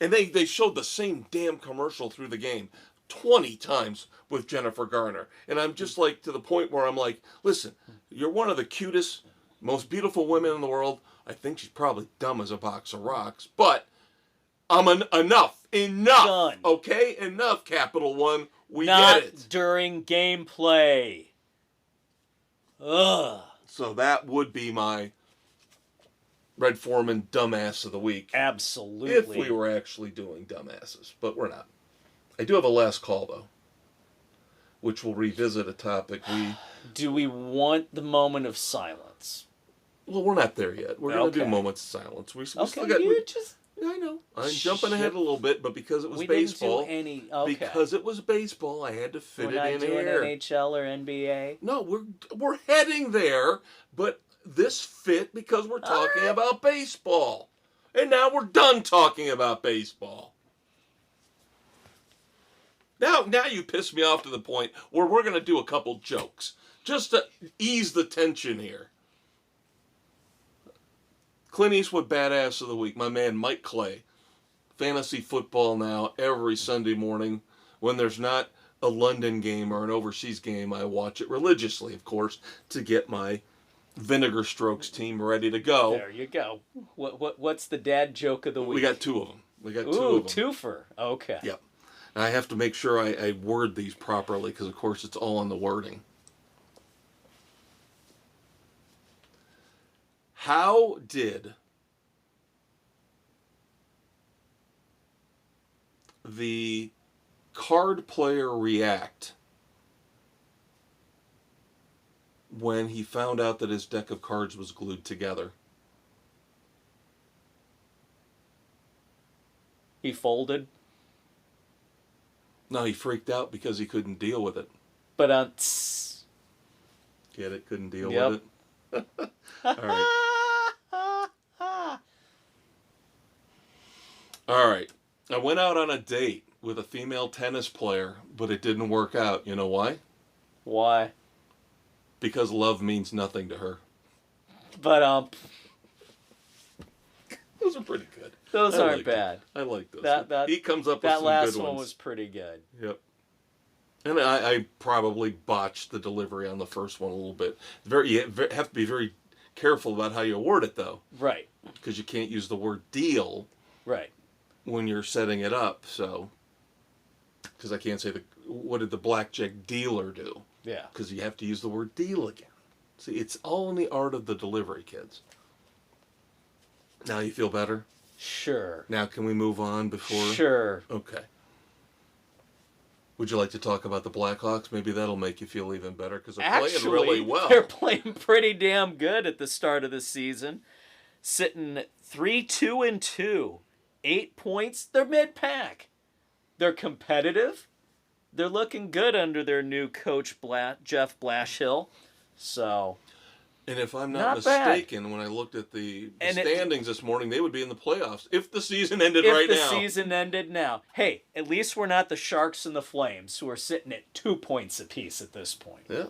And they showed the same damn commercial through the game 20 times with Jennifer Garner. And I'm just like to the point where I'm like, listen, you're one of the cutest, most beautiful women in the world. I think she's probably dumb as a box of rocks. But enough. Done. Okay? Enough, Capital One. We Not get it. during gameplay. Ugh. So that would be my Red Foreman dumbass of the week. Absolutely. If we were actually doing dumbasses. But we're not. I do have a last call, though, which will revisit a topic we... Do we want the moment of silence? Well, we're not there yet. We're going to do moments of silence. We still got... I know. I'm jumping ahead a little bit, but because it was baseball... Because it was baseball, I had to fit it in here. We're not doing NHL or NBA? No, we're heading there, but this fit because we're talking about baseball. And now we're done talking about baseball. Now you piss me off to the point where we're going to do a couple jokes. Just to ease the tension here. Clint Eastwood Badass of the Week, my man Mike Clay. Fantasy football now every Sunday morning. When there's not a London game or an overseas game, I watch it religiously, of course, to get my Vinegar Strokes team ready to go. There you go. What's the dad joke of the week? We got 2 of them. Ooh, twofer. Okay. Yep. And I have to make sure I word these properly because, of course, it's all in the wording. How did the card player react when he found out that his deck of cards was glued together? He folded? No, he freaked out because he couldn't deal with it. But Get it? Couldn't deal Yep. with it? All right. All right. I went out on a date with a female tennis player, but it didn't work out. You know why? Why? Because love means nothing to her. But Those are pretty good. those I aren't like bad. I like those. That He comes up with that some last good one ones. was pretty good. Yep. And I probably botched the delivery on the first one a little bit. You have to be very careful about how you word it, though. Right. Because you can't use the word deal Right. when you're setting it up. So, because I can't say what did the blackjack dealer do? Yeah. Because you have to use the word deal again. See, it's all in the art of the delivery, kids. Now you feel better? Sure. Now can we move on before? Sure. Okay. Would you like to talk about the Blackhawks? Maybe that'll make you feel even better because they're playing really well. They're playing pretty damn good at the start of the season. Sitting 3-2-2, 8 points. They're mid-pack. They're competitive. They're looking good under their new coach, Jeff Blashill. So, And if I'm not Not mistaken, when I looked at the And standings this morning, they would be in the playoffs if the season ended if right the now. season ended now. Hey, at least we're not the Sharks and the Flames, who are sitting at 2 points apiece at this point. Yeah.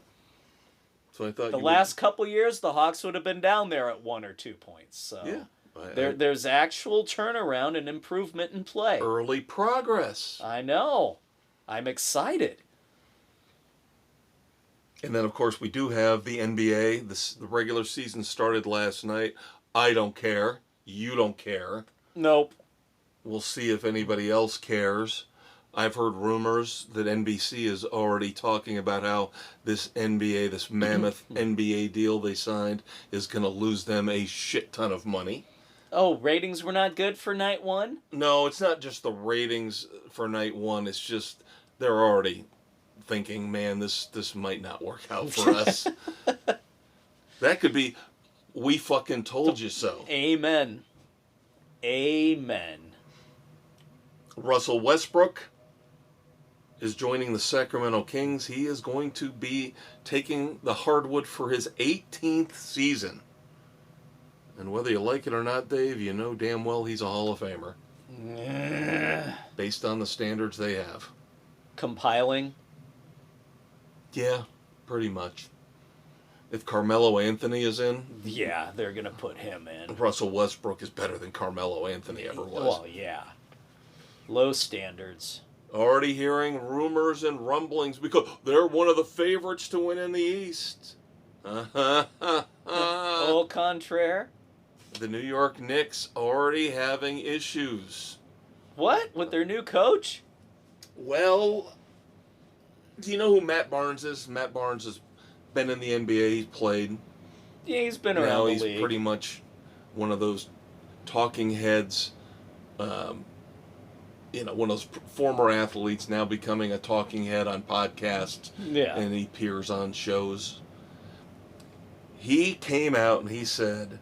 So I thought The last couple years, the Hawks would have been down there at 1 or 2 points. So yeah. there's actual turnaround and improvement in play. Early progress. I know. I'm excited. And then, of course, we do have the NBA. The regular season started last night. I don't care. You don't care. Nope. We'll see if anybody else cares. I've heard rumors that NBC is already talking about how this NBA, this mammoth NBA deal they signed, is going to lose them a shit ton of money. Oh, ratings were not good for night one? No, it's not just the ratings for night one. It's just they're already thinking, man, this might not work out for us. That could be, we fucking told you so. Amen. Amen. Russell Westbrook is joining the Sacramento Kings. He is going to be taking the hardwood for his 18th season. And whether you like it or not, Dave, you know damn well he's a Hall of Famer. Based on the standards they have. Compiling? Yeah, pretty much. If Carmelo Anthony is in, Yeah, they're going to put him in. Russell Westbrook is better than Carmelo Anthony ever was. Well, yeah. Low standards. Already hearing rumors and rumblings because they're one of the favorites to win in the East. Au contraire? The New York Knicks already having issues. What? With their new coach? Well, do you know who Matt Barnes is? Matt Barnes has been in the NBA. He's played. Yeah, he's been around Now the he's league. pretty much one of those talking heads. One of those former athletes now becoming a talking head on podcasts. Yeah. And he appears on shows. He came out and he said,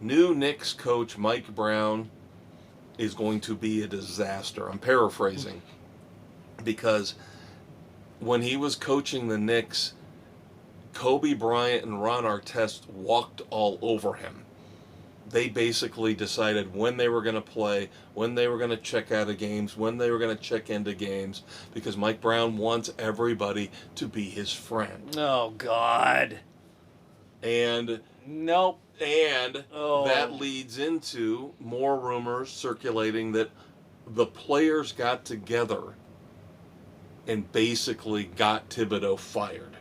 new Knicks coach Mike Brown is going to be a disaster. I'm paraphrasing. Because when he was coaching the Knicks, Kobe Bryant and Ron Artest walked all over him. They basically decided when they were going to play, when they were going to check out of games, when they were going to check into games, because Mike Brown wants everybody to be his friend. Oh, God. And Nope. that leads into more rumors circulating that the players got together and basically got Thibodeau fired.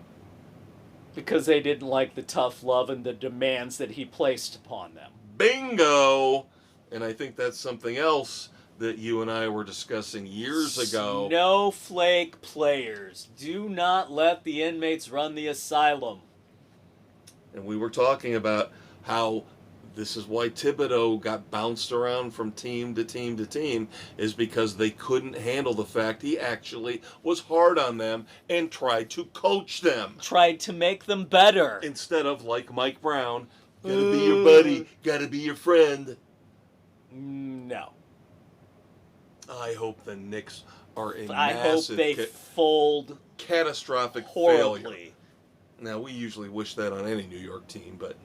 Because they didn't like the tough love and the demands that he placed upon them. Bingo! And I think that's something else that you and I were discussing years ago. Snowflake players. Do not let the inmates run the asylum. And we were talking about how this is why Thibodeau got bounced around from team to team to team, is because they couldn't handle the fact he actually was hard on them and tried to coach them. Tried to make them better. Instead of, like Mike Brown, gotta be your buddy, gotta be your friend. No. I hope the Knicks are in I hope massive, they fold catastrophic horribly. failure. Now, we usually wish that on any New York team, but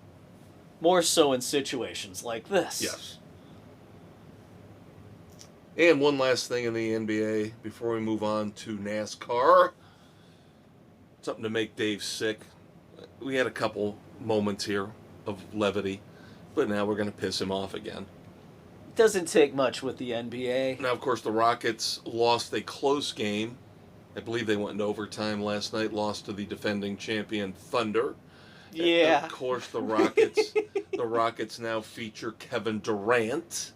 More so in situations like this. yes. And one last thing in the NBA before we move on to NASCAR. Something to make Dave sick. We had a couple moments here of levity, but now we're going to piss him off again. Doesn't take much with the NBA. Now, of course, the Rockets lost a close game. I believe they went into overtime last night, lost to the defending champion Thunder. Yeah. And of course, the Rockets now feature Kevin Durant.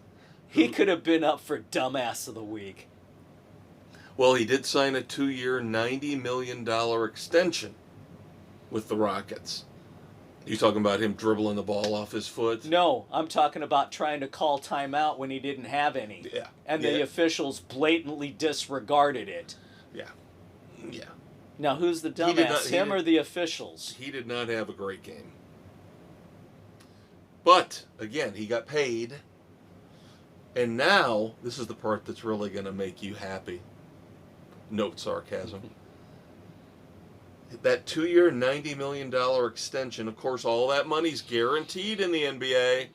He could have been up for Dumbass of the Week. Well, he did sign a 2-year, $90 million extension with the Rockets. You talking about him dribbling the ball off his foot? No, I'm talking about trying to call timeout when he didn't have any. Yeah. And the officials blatantly disregarded it. Yeah. Yeah. Now, who's the dumbass, him or the officials? He did not have a great game. But, again, he got paid. And now, this is the part that's really going to make you happy. Note sarcasm. That 2-year, $90 million extension, of course, all that money's guaranteed in the NBA.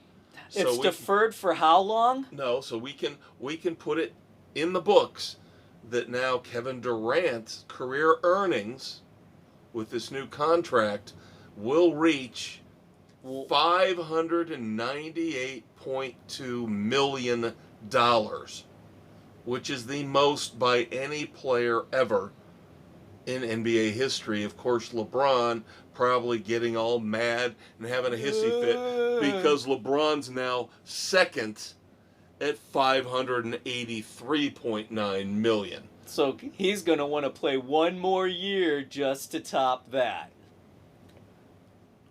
It's deferred for how long? No, so we can put it in the books that now Kevin Durant's career earnings with this new contract will reach $598.2 million, which is the most by any player ever in NBA history. Of course, LeBron probably getting all mad and having a hissy fit because LeBron's now second at $583.9 million. So he's going to want to play one more year just to top that.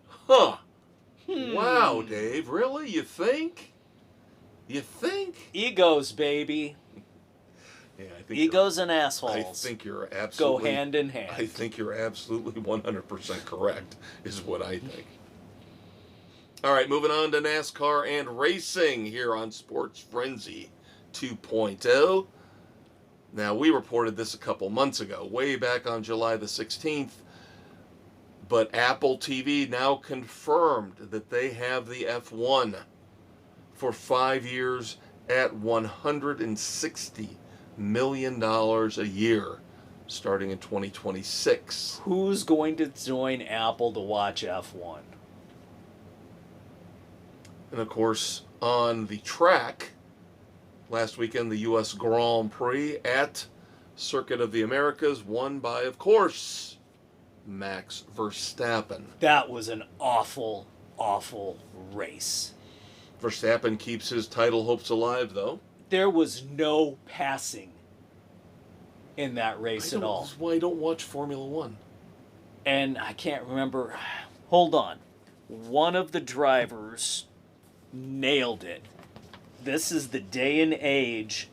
Huh. Wow, Dave. Really? You think? You think? Egos, baby. Yeah, I think Egos and assholes. I think you're absolutely... Go hand in hand. I think you're absolutely 100% correct, is what I think. All right, moving on to NASCAR and racing here on Sports Frenzy 2.0. Now, we reported this a couple months ago, way back on July the 16th, but Apple TV now confirmed that they have the F1 for 5 years at $160 million a year, starting in 2026. Who's going to join Apple to watch F1? And of course, on the track, last weekend, the U.S. Grand Prix at Circuit of the Americas, won by, of course, Max Verstappen. That was an awful, awful race. Verstappen keeps his title hopes alive, though. There was no passing in that race at all. That's why I don't watch Formula One. And I can't remember. Hold on. One of the drivers nailed it. This is the day and age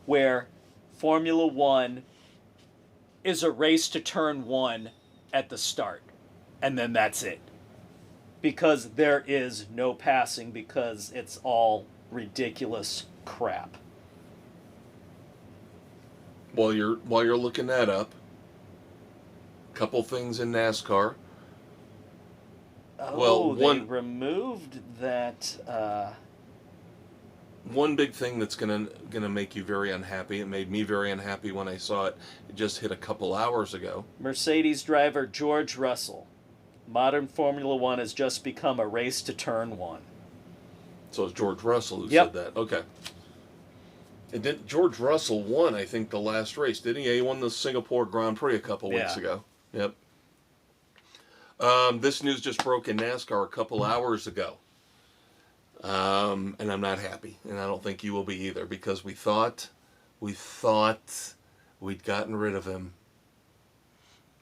where Formula One is a race to turn one at the start. And then that's it. Because there is no passing, because it's all ridiculous crap. While you're looking that up, a couple things in NASCAR. Oh, they removed that. One big thing that's gonna make you very unhappy. It made me very unhappy when I saw it. It just hit a couple hours ago. Mercedes driver George Russell. Modern Formula One has just become a race to turn one. So it's George Russell who said that. Okay. And then George Russell won, I think, the last race, didn't he? Yeah, he won the Singapore Grand Prix a couple weeks ago. Yep. This news just broke in NASCAR a couple hours ago. And I'm not happy. And I don't think you will be either, because we thought we'd gotten rid of him.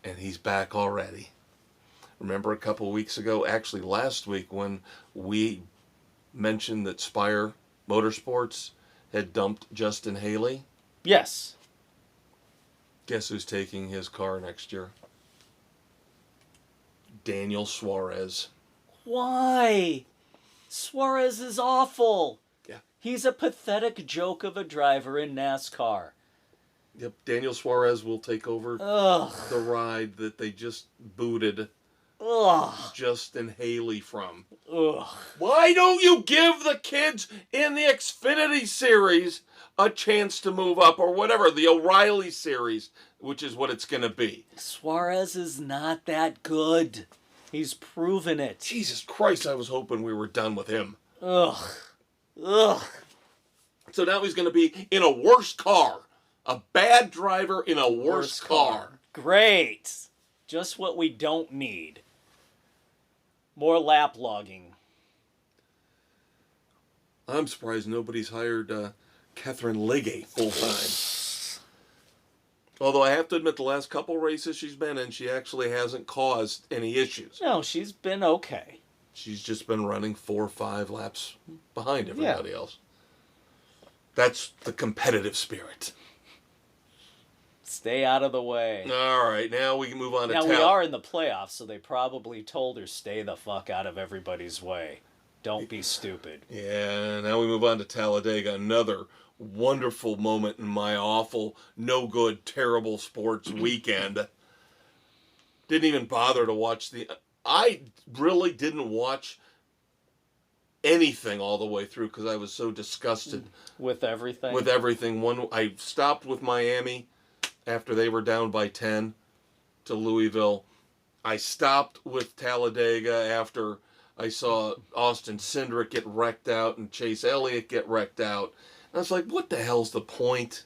And he's back already. Remember a couple weeks ago, actually last week, when we mentioned that Spire Motorsports had dumped Justin Haley? Yes. Guess who's taking his car next year? Daniel Suarez. Why? Suarez is awful. Yeah. He's a pathetic joke of a driver in NASCAR. Yep, Daniel Suarez will take over Ugh. the ride that they just booted Ugh. Justin Haley from. Ugh. Why don't you give the kids in the Xfinity series a chance to move up, or whatever, the O'Reilly series, which is what it's going to be? Suarez is not that good. He's proven it. Jesus Christ, I was hoping we were done with him. Ugh. Ugh. So now he's going to be in a worse car. A bad driver in a worse car. Great. Just what we don't need. More lap logging. I'm surprised nobody's hired Catherine Legge full time. Although I have to admit, the last couple races she's been in, she actually hasn't caused any issues. No, she's been okay. She's just been running 4 or 5 laps behind everybody else. That's the competitive spirit. Stay out of the way. All right, now we can move on to Now, we are in the playoffs, so they probably told her, stay the fuck out of everybody's way. Don't be stupid. Yeah, now we move on to Talladega. Another wonderful moment in my awful, no good, terrible sports weekend. Didn't even bother to watch I really didn't watch anything all the way through because I was so disgusted with everything. I stopped with Miami after they were down by 10 to Louisville. I stopped with Talladega after I saw Austin Cindric get wrecked out and Chase Elliott get wrecked out. And I was like, what the hell's the point?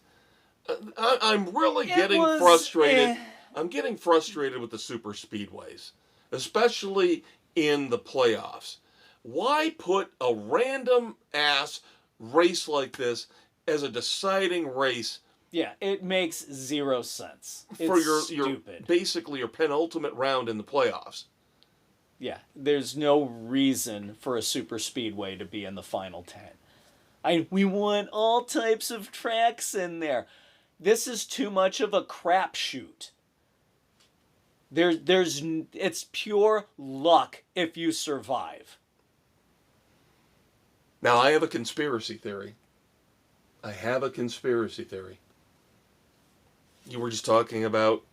I'm really getting frustrated. I'm getting frustrated with the super speedways, especially in the playoffs. Why put a random ass race like this as a deciding race? Yeah, it makes zero sense. For it's your stupid. Basically your penultimate round in the playoffs. Yeah, there's no reason for a super speedway to be in the final 10. We want all types of tracks in there. This is too much of a crapshoot. It's pure luck if you survive. Now, I have a conspiracy theory. You were just talking about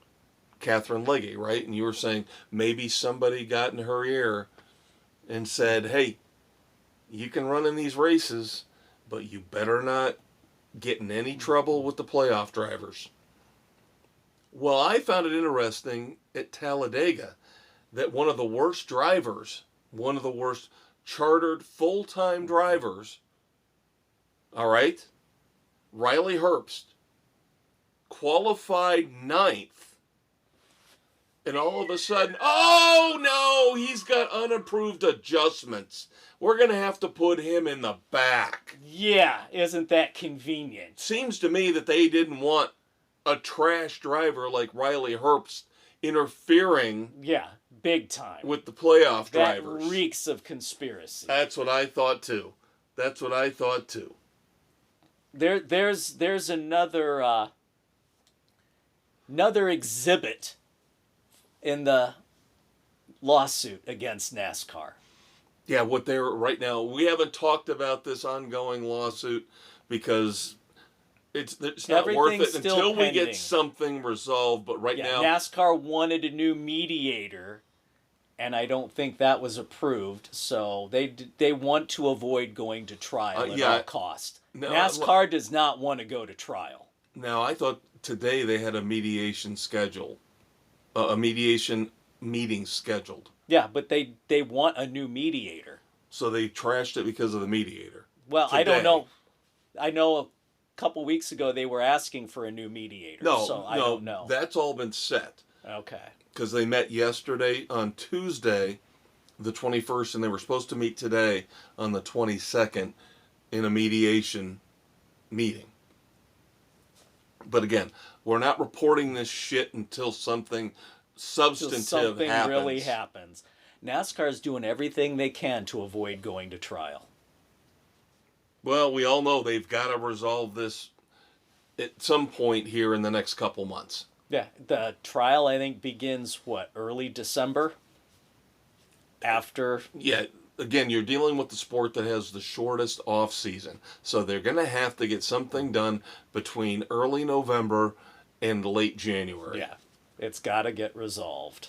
Catherine Legge, right? And you were saying maybe somebody got in her ear and said, hey, you can run in these races, but you better not get in any trouble with the playoff drivers. Well, I found it interesting at Talladega that one of the worst chartered full-time drivers, all right, Riley Herbst, qualified 9th. And all of a sudden, oh no, he's got unapproved adjustments. We're going to have to put him in the back. Yeah, isn't that convenient? Seems to me that they didn't want a trash driver like Riley Herbst interfering. Yeah, big time. With the playoff drivers. That reeks of conspiracy. That's what I thought too. There's another exhibit in the lawsuit against NASCAR. Yeah, what they're right now, we haven't talked about this ongoing lawsuit because it's not worth it until we get something resolved. But now, NASCAR wanted a new mediator, and I don't think that was approved. So they want to avoid going to trial at all cost. NASCAR does not want to go to trial. Now, I thought today they had a mediation schedule. A mediation meeting scheduled. Yeah, but they want a new mediator. So they trashed it because of the mediator. Well, today. I don't know. I know a couple weeks ago they were asking for a new mediator. I don't know. That's all been set. Okay. Because they met yesterday on Tuesday, the 21st, and they were supposed to meet today on the 22nd in a mediation meeting. But again, we're not reporting this shit until something substantive happens. Really happens. NASCAR is doing everything they can to avoid going to trial. Well, we all know they've got to resolve this at some point here in the next couple months. Yeah, the trial, I think, begins, early December? After... Yeah, again, you're dealing with the sport that has the shortest off season. So they're going to have to get something done between early November and late January. Yeah, it's got to get resolved.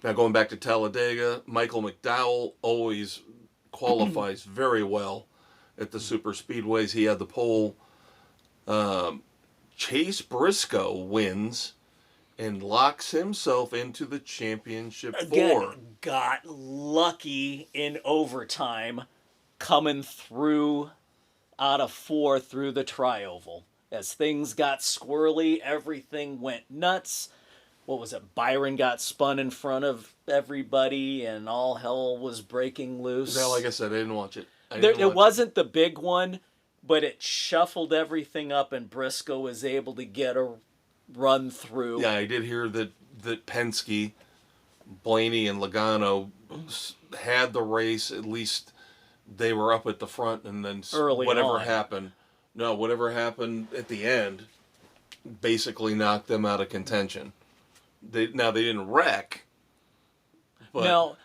Now, going back to Talladega, Michael McDowell always qualifies very well at the super speedways. He had the pole. Chase Briscoe wins and locks himself into the championship four. Got lucky in overtime coming through out of 4 through the tri-oval. As things got squirrely, everything went nuts. What was it? Byron got spun in front of everybody and all hell was breaking loose. Now, like I said, I didn't watch it. It wasn't the big one, but it shuffled everything up and Briscoe was able to get a run through. Yeah, I did hear that Penske, Blaney, and Logano had the race. At least they were up at the front, and then whatever happened at the end basically knocked them out of contention. They didn't wreck. But no,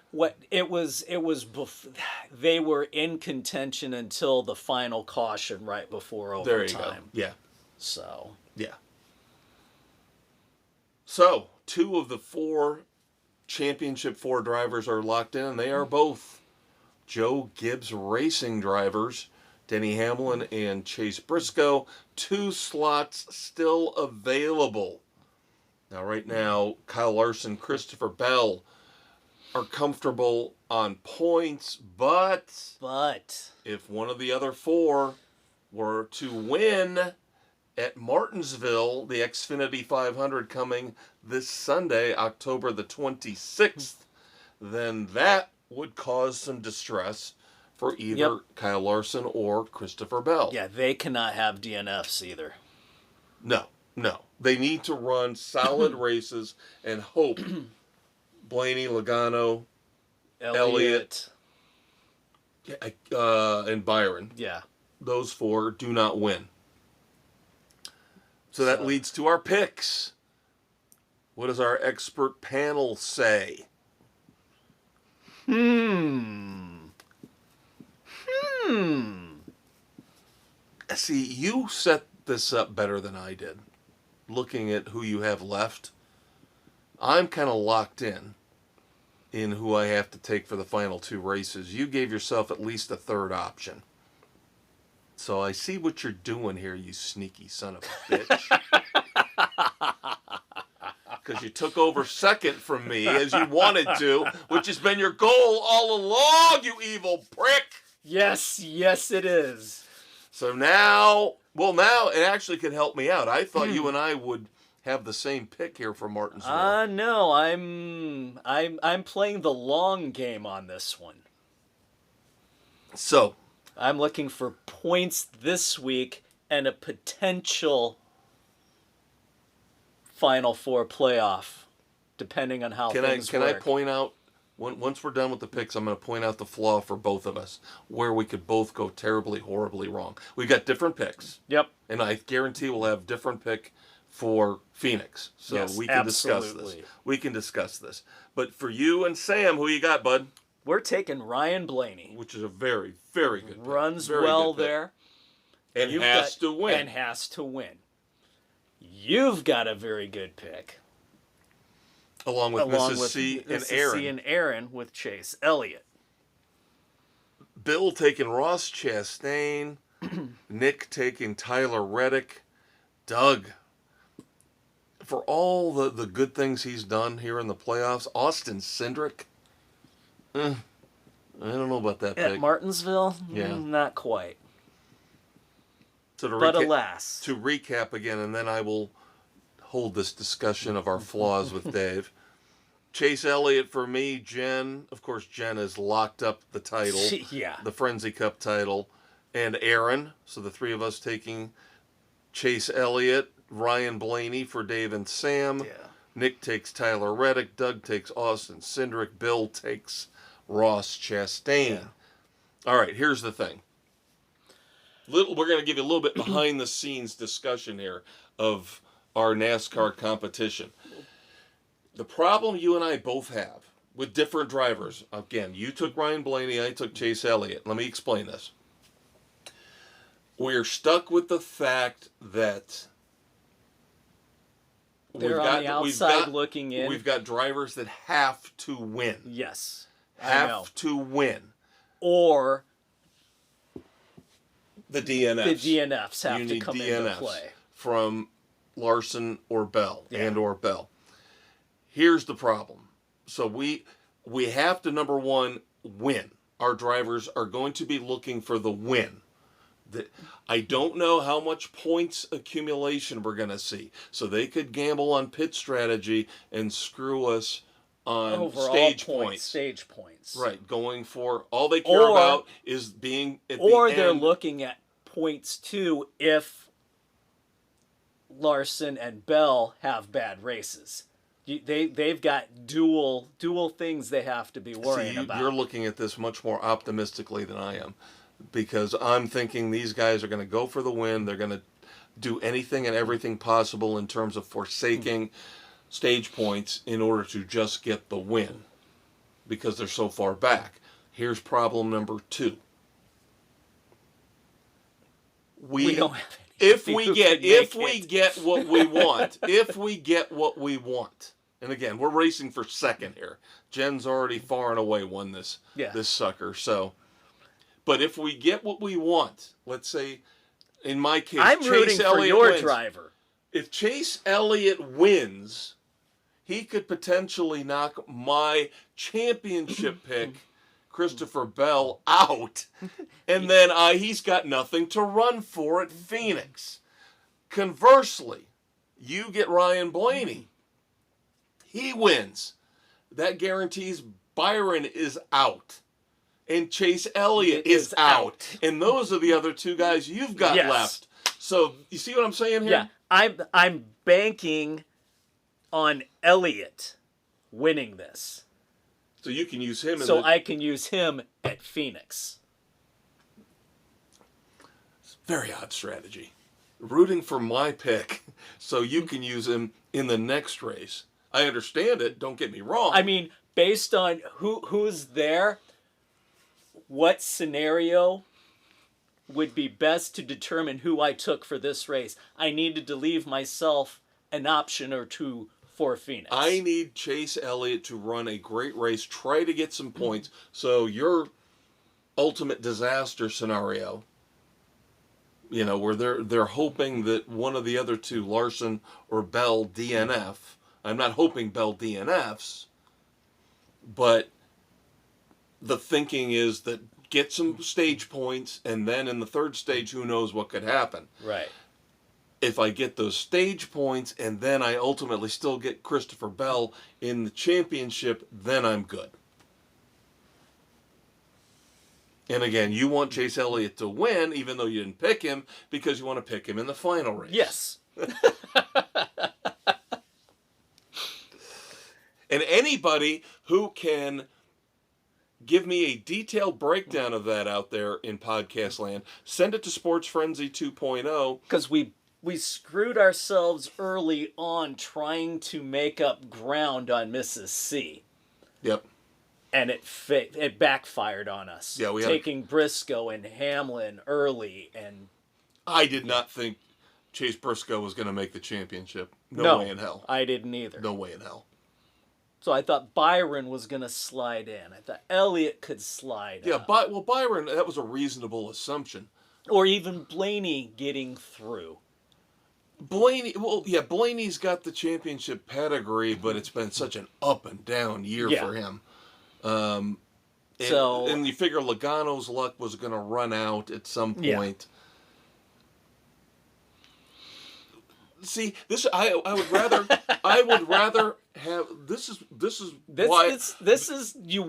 they were in contention until the final caution right before overtime. There you go. Yeah. So. Yeah. So, 2 of the 4 championship 4 drivers are locked in, and they are both Joe Gibbs Racing drivers, Denny Hamlin and Chase Briscoe. 2 slots still available. Now, right now, Kyle Larson, Christopher Bell are comfortable on points, but if one of the other 4 were to win at Martinsville, the Xfinity 500 coming this Sunday, October the 26th, then that would cause some distress for either Kyle Larson or Christopher Bell. Yeah, they cannot have DNFs either. No. They need to run solid races and hope Blaney, Logano, Elliott, and Byron. Yeah. Those 4 do not win. So that leads to our picks. What does our expert panel say? See, you set this up better than I did. Looking at who you have left, I'm kind of locked in who I have to take for the final 2 races. You gave yourself at least a third option. So I see what you're doing here, you sneaky son of a bitch. Because you took over second from me as you wanted to, which has been your goal all along, you evil prick. Yes, it is. So now it actually could help me out. I thought you and I would have the same pick here for Martinsville. No, I'm playing the long game on this one. So I'm looking for points this week and a potential Final 4 playoff, depending on how things work. Can I point out, once we're done with the picks, I'm going to point out the flaw for both of us, where we could both go terribly, horribly wrong. We've got different picks. Yep. And I guarantee we'll have different pick for Phoenix. So yes, we can discuss this. We can discuss this. But for you and Sam, who you got, bud? We're taking Ryan Blaney. Which is a very, very good pick. Runs very well there. And has to win. And has to win. You've got a very good pick. Along with Mrs. C and Aaron. C and Aaron with Chase Elliott. Bill taking Ross Chastain. Nick taking Tyler Reddick. Doug, for all the good things he's done here in the playoffs, Austin Cindric, I don't know about that pick. At Martinsville? Yeah. Not quite. So alas. To recap again, and then I will hold this discussion of our flaws with Dave. Chase Elliott for me, Jen. Of course, Jen has locked up the title. Yeah. The Frenzy Cup title. And Aaron. So the 3 of us taking Chase Elliott. Ryan Blaney for Dave and Sam. Yeah. Nick takes Tyler Reddick. Doug takes Austin Cindric. Bill takes Ross Chastain. Yeah. All right, here's the thing. We're going to give you a little bit behind the scenes discussion here of our NASCAR competition. The problem you and I both have with different drivers. Again, you took Ryan Blaney, I took Chase Elliott. Let me explain this. We're stuck with the fact that they're on the outside looking in. We've got drivers that have to win. Yes. Have to win. Or the DNFs. The DNFs have to come into play. From Larson or Bell or Bell. Here's the problem. So we have to, number one, win. Our drivers are going to be looking for the win. I don't know how much points accumulation we're going to see. So they could gamble on pit strategy and screw us on overall stage points. Stage points. Right. Going for all they care about is being at the end. Or they're looking at points too if Larson and Bell have bad races. They've got dual things they have to be worrying about. You're looking at this much more optimistically than I am, because I'm thinking these guys are going to go for the win. They're going to do anything and everything possible in terms of forsaking stage points in order to just get the win, because they're so far back. Here's problem number 2. We don't have if we get what we want, and again, we're racing for second here. Jen's already far and away won this sucker. So, but if we get what we want, let's say, in my case, I'm rooting for your driver. If Chase Elliott wins, he could potentially knock my championship pick, Christopher Bell, out, and then he's got nothing to run for at Phoenix. Conversely, you get Ryan Blaney. He wins. That guarantees Byron is out, and Chase Elliott is out. And those are the other 2 guys you've got left. So you see what I'm saying here? Yeah, I'm banking on Elliott winning this. So you can use him. I can use him at Phoenix. Very odd strategy. Rooting for my pick so you can use him in the next race. I understand it. Don't get me wrong. I mean, based on who's there, what scenario would be best to determine who I took for this race? I needed to leave myself an option or 2 for Phoenix. I need Chase Elliott to run a great race, try to get some points. So your ultimate disaster scenario, where they're hoping that one of the other 2, Larson or Bell, DNF. I'm not hoping Bell DNFs, but the thinking is that get some stage points, and then in the 3rd stage, who knows what could happen. Right. If I get those stage points and then I ultimately still get Christopher Bell in the championship, then I'm good. And again, you want Chase Elliott to win, even though you didn't pick him, because you want to pick him in the final race. Yes. And anybody who can give me a detailed breakdown of that out there in podcast land, send it to Sports Frenzy 2.0. Because we screwed ourselves early on trying to make up ground on Mrs. C. Yep. And it backfired on us. Yeah, taking Briscoe and Hamlin early, and I did not think Chase Briscoe was going to make the championship. No way in hell. I didn't either. No way in hell. So I thought Byron was going to slide in. I thought Elliott could slide up. Byron, that was a reasonable assumption. Or even Blaney getting through. Blaney's got the championship pedigree, but it's been such an up and down year for him. And you figure Logano's luck was going to run out at some point. See, this I would rather have this is you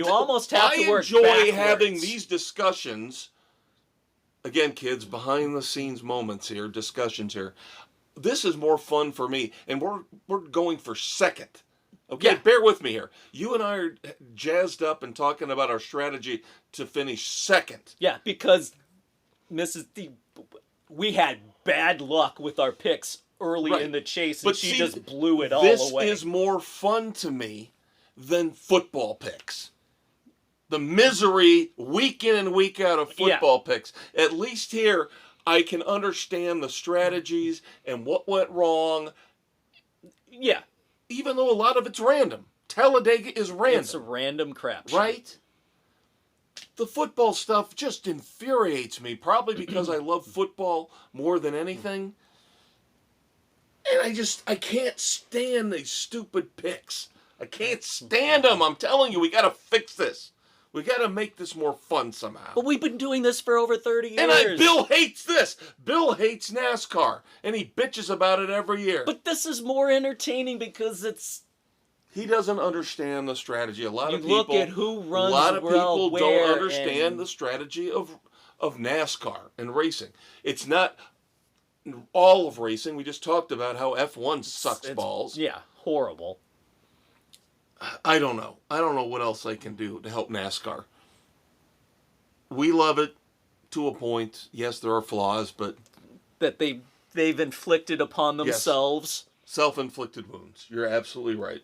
almost have to work backwards. I enjoy having these discussions. Again, kids, behind the scenes moments here, discussions here. This is more fun for me, and we're going for second. Okay, bear with me here. You and I are jazzed up and talking about our strategy to finish second. Yeah, because we had bad luck with our picks early in the chase, and she just blew it all away. This is more fun to me than football picks. The misery week in and week out of football picks. At least here, I can understand the strategies and what went wrong. Yeah. Even though a lot of it's random. Talladega is random. It's a random crap shoot. Right? The football stuff just infuriates me, probably because I love football more than anything. And I can't stand these stupid picks. I can't stand them. I'm telling you, we got to fix this. We got to make this more fun somehow. But we've been doing this for over 30 years. And Bill hates this. Bill hates NASCAR, and he bitches about it every year. But this is more entertaining because it's... He doesn't understand the strategy. A lot of people look at who runs a lot of people where don't understand the strategy of NASCAR and racing. It's not all of racing. We just talked about how F1 sucks balls. Yeah, horrible. I don't know. I don't know what else I can do to help NASCAR. We love it to a point. Yes, there are flaws, but... That they've inflicted upon themselves. Yes. Self-inflicted wounds. You're absolutely right.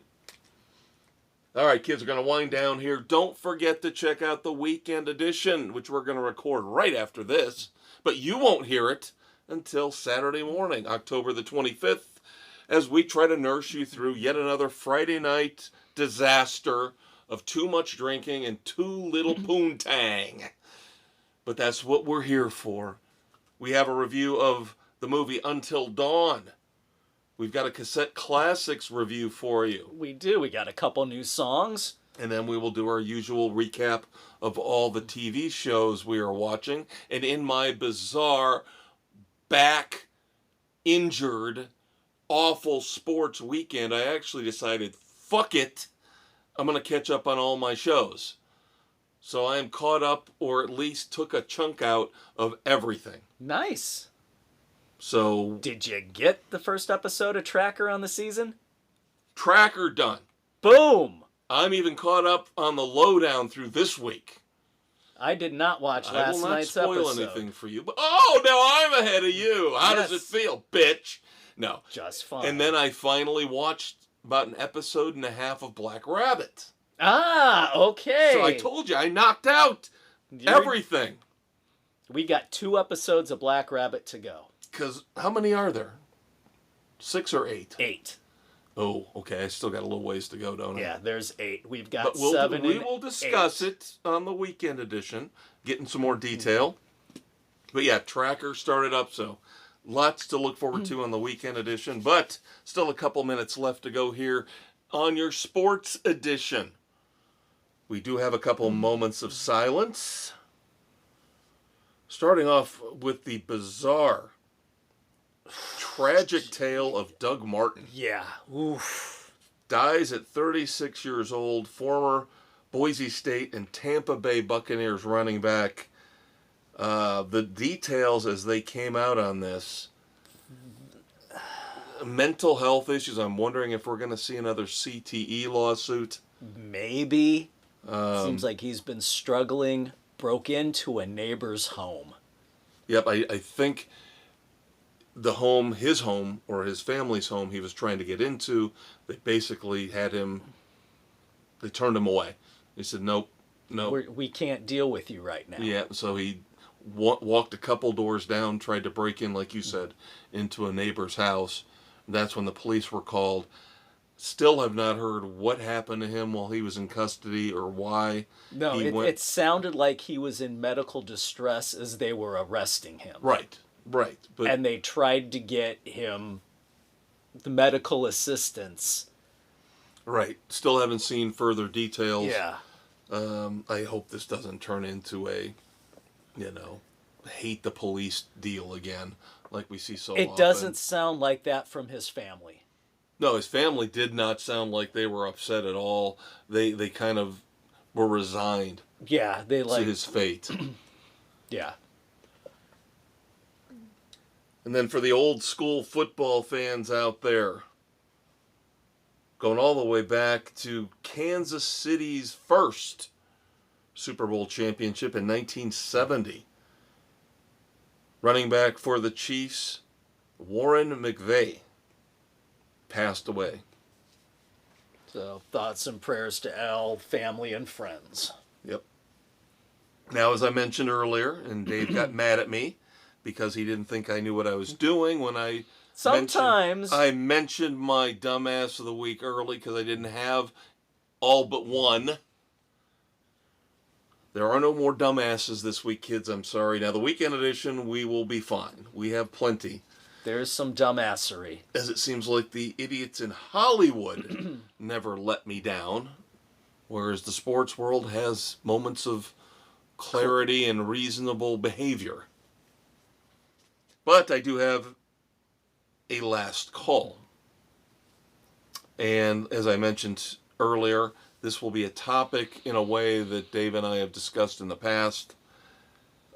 All right, kids, we're going to wind down here. Don't forget to check out the weekend edition, which we're going to record right after this. But you won't hear it until Saturday morning, October the 25th, as we try to nurse you through yet another Friday night disaster of too much drinking and too little poontang. But that's what we're here for. We have a review of the movie Until Dawn. We've got a cassette classics review for you. We do. We got a couple new songs. And then we will do our usual recap of all the TV shows we are watching. And in my bizarre, back injured, awful sports weekend, I actually decided, fuck it, I'm going to catch up on all my shows. So I am caught up, or at least took a chunk out of everything. Nice. So... Did you get the first episode of Tracker on the season? Tracker done. Boom! I'm even caught up on the lowdown through this week. I did not watch last night's episode. I will not spoil anything for you. But, oh, now I'm ahead of you. How does it feel, bitch? No. Just fine. And then I finally watched about an episode and a half of Black Rabbit. Ah, okay. So I told you, I knocked out everything. We got 2 episodes of Black Rabbit to go. Because how many are there? 6 or 8? 8. Oh, okay. I still got a little ways to go, don't I? Yeah, there's 8. We've got but 7 we will discuss 8. it on the weekend edition, getting some more detail. But yeah, Tracker started up, so lots to look forward to on the weekend edition. But still a couple minutes left to go here on your sports edition. We do have a couple moments of silence. Starting off with the bizarre, tragic tale of Doug Martin. Yeah. Oof. Dies at 36 years old, former Boise State and Tampa Bay Buccaneers running back. The details as they came out on this. Mental health issues. I'm wondering if we're going to see another CTE lawsuit. Maybe. Seems like he's been struggling. Broke into a neighbor's home. Yep, I think the home, his home, or his family's home he was trying to get into, they basically had him, they turned him away. They said, nope. We can't deal with you right now. Yeah, so he walked a couple doors down, tried to break in, like you said, into a neighbor's house. That's when the police were called. Still have not heard what happened to him while he was in custody or why. No, it sounded like he was in medical distress as they were arresting him. Right. And they tried to get him the medical assistance. Right. Still haven't seen further details. Yeah. I hope this doesn't turn into a, hate the police deal again, like we see so often. It doesn't sound like that from his family. No, his family did not sound like they were upset at all. They kind of were resigned. Yeah, to his fate. Yeah. And then for the old school football fans out there, going all the way back to Kansas City's first Super Bowl championship in 1970. Running back for the Chiefs, Warren McVay, passed away. So thoughts and prayers to Al, family, and friends. Yep. Now, as I mentioned earlier, and Dave got mad at me because he didn't think I knew what I was doing when I Sometimes. mentioned my dumbass of the week early because I didn't have all but one. There are no more dumbasses this week, kids. I'm sorry. Now, the weekend edition, we will be fine. We have plenty. There's some dumbassery. As it seems like the idiots in Hollywood never let me down, whereas the sports world has moments of clarity and reasonable behavior. But I do have a last call. And as I mentioned earlier, this will be a topic in a way that Dave and I have discussed in the past.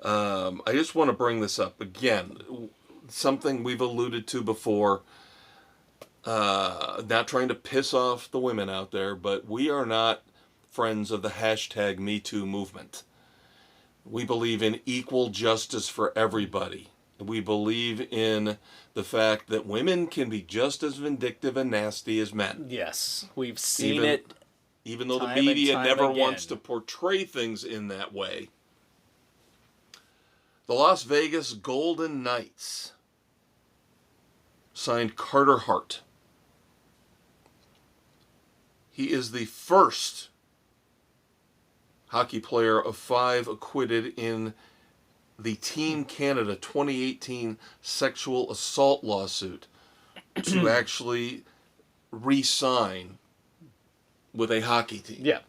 I just want to bring this up again. Something we've alluded to before. Not trying to piss off the women out there, but we are not friends of the hashtag #MeToo movement. We believe in equal justice for everybody. We believe in the fact that women can be just as vindictive and nasty as men. Yes, we've seen it. Even though the time and media time never again. wants to portray things in that way. The Las Vegas Golden Knights signed Carter Hart. He is the first hockey player of 5 acquitted in the Team Canada 2018 sexual assault lawsuit to actually re-sign with a hockey team. Yeah.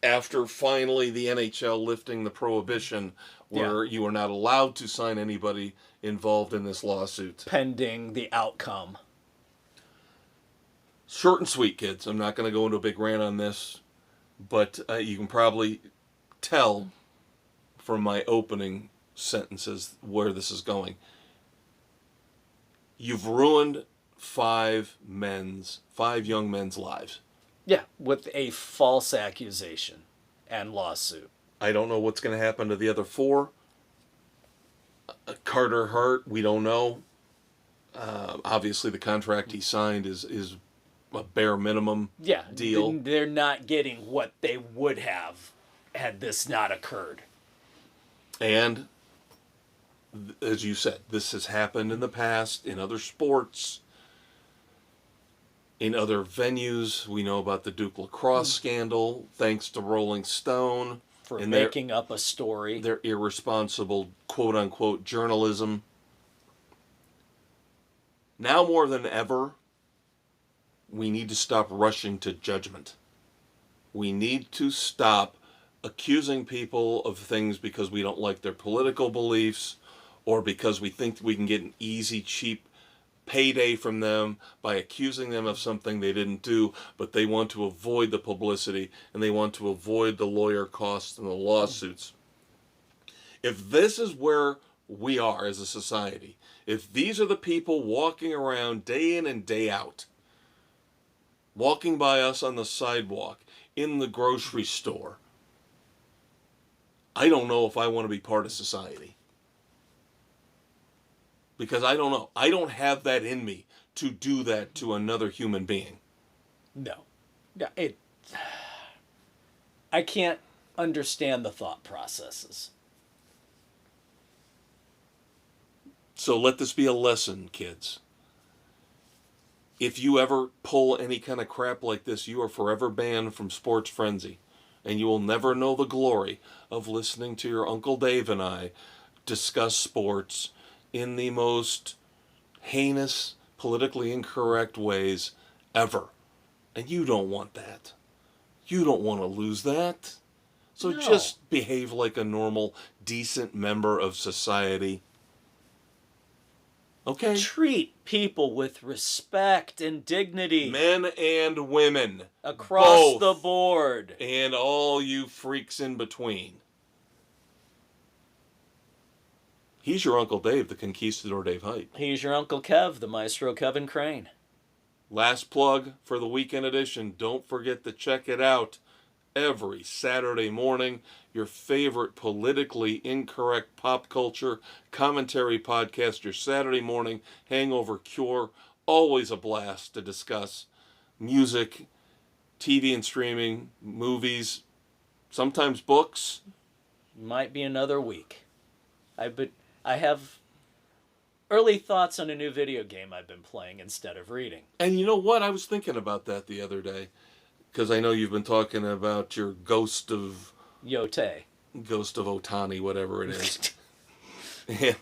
After finally the NHL lifting the prohibition where you are not allowed to sign anybody involved in this lawsuit. Pending the outcome. Short and sweet, kids. I'm not going to go into a big rant on this, but you can probably tell from my opening sentences where this is going. You've ruined 5 young men's lives. Yeah, with a false accusation and lawsuit. I don't know what's going to happen to the other 4. Carter Hart, we don't know. Obviously, the contract he signed is a bare minimum deal. They're not getting what they would have had this not occurred. And, as you said, this has happened in the past in other sports. In other venues, we know about the Duke lacrosse scandal, thanks to Rolling Stone. For and making up a story. Their irresponsible, quote-unquote, journalism. Now more than ever, we need to stop rushing to judgment. We need to stop accusing people of things because we don't like their political beliefs or because we think we can get an easy, cheap payday from them by accusing them of something they didn't do, but they want to avoid the publicity and they want to avoid the lawyer costs and the lawsuits. If this is where we are as a society, if these are the people walking around day in and day out, walking by us on the sidewalk, in the grocery store, I don't know if I want to be part of society. Because I don't know. I don't have that in me to do that to another human being. No. I can't understand the thought processes. So let this be a lesson, kids. If you ever pull any kind of crap like this, you are forever banned from Sports Frenzy. And you will never know the glory of listening to your Uncle Dave and I discuss sports in the most heinous, politically incorrect ways ever. And you don't want that. You don't want to lose that. So No. just behave like a normal, decent member of society. Okay? Treat people with respect and dignity. Men and women. Across both, the board. And all you freaks in between. He's your Uncle Dave, the Conquistador Dave Height. He's your Uncle Kev, the Maestro Kevin Crane. Last plug for the weekend edition. Don't forget to check it out every Saturday morning. Your favorite politically incorrect pop culture commentary podcast, your Saturday morning hangover cure. Always a blast to discuss music, TV and streaming, movies, sometimes books. Might be another week. I have early thoughts on a new video game I've been playing instead of reading. And you know what? I was thinking about that the other day. Because I know you've been talking about your Ghost of Ohtani, whatever it is. And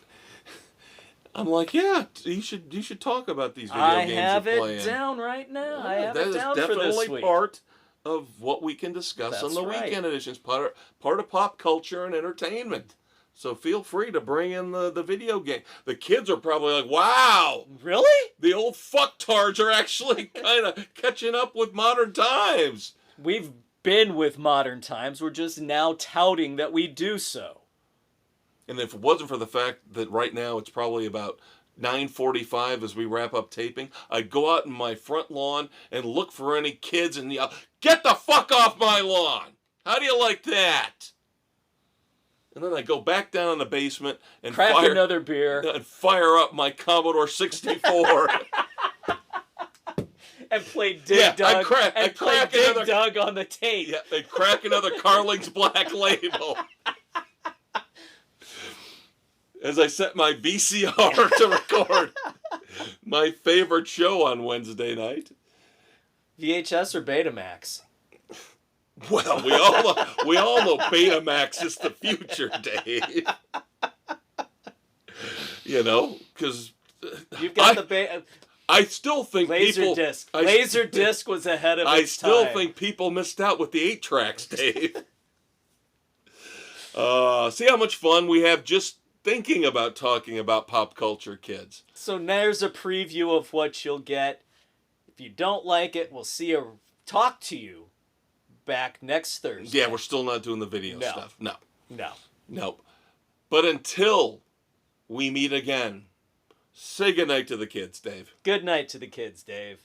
I'm like, yeah, you should talk about these video games you're playing. I have it down right now. I have that it down is for this definitely week. part of what we can discuss on the weekend editions. Part of pop culture and entertainment. So feel free to bring in the video game. The kids are probably like, wow. Really? The old fucktards are actually kind of catching up with modern times. We've been with modern times. We're just now touting that we do so. And if it wasn't for the fact that right now it's probably about 9:45 as we wrap up taping, I'd go out in my front lawn and look for any kids and yell, "Get the fuck off my lawn!" How do you like that? And then I go back down in the basement and crack another beer and fire up my Commodore 64 and play Dig Dug. I crack Dig Dug on the tape. Yeah, and crack another Carling's Black Label. As I set my VCR to record my favorite show on Wednesday night. VHS or Betamax? Well, we all know Betamax is the future, Dave. You know, because you've got I still think Laserdisc. Laserdisc was ahead of its time. I still think people missed out with the 8 tracks, Dave. See how much fun we have just thinking about talking about pop culture, kids. So there's a preview of what you'll get. If you don't like it, we'll talk to you back next Thursday. Yeah, we're still not doing the video stuff. No. Nope. But until we meet again, say goodnight to the kids, Dave. Good night to the kids, Dave.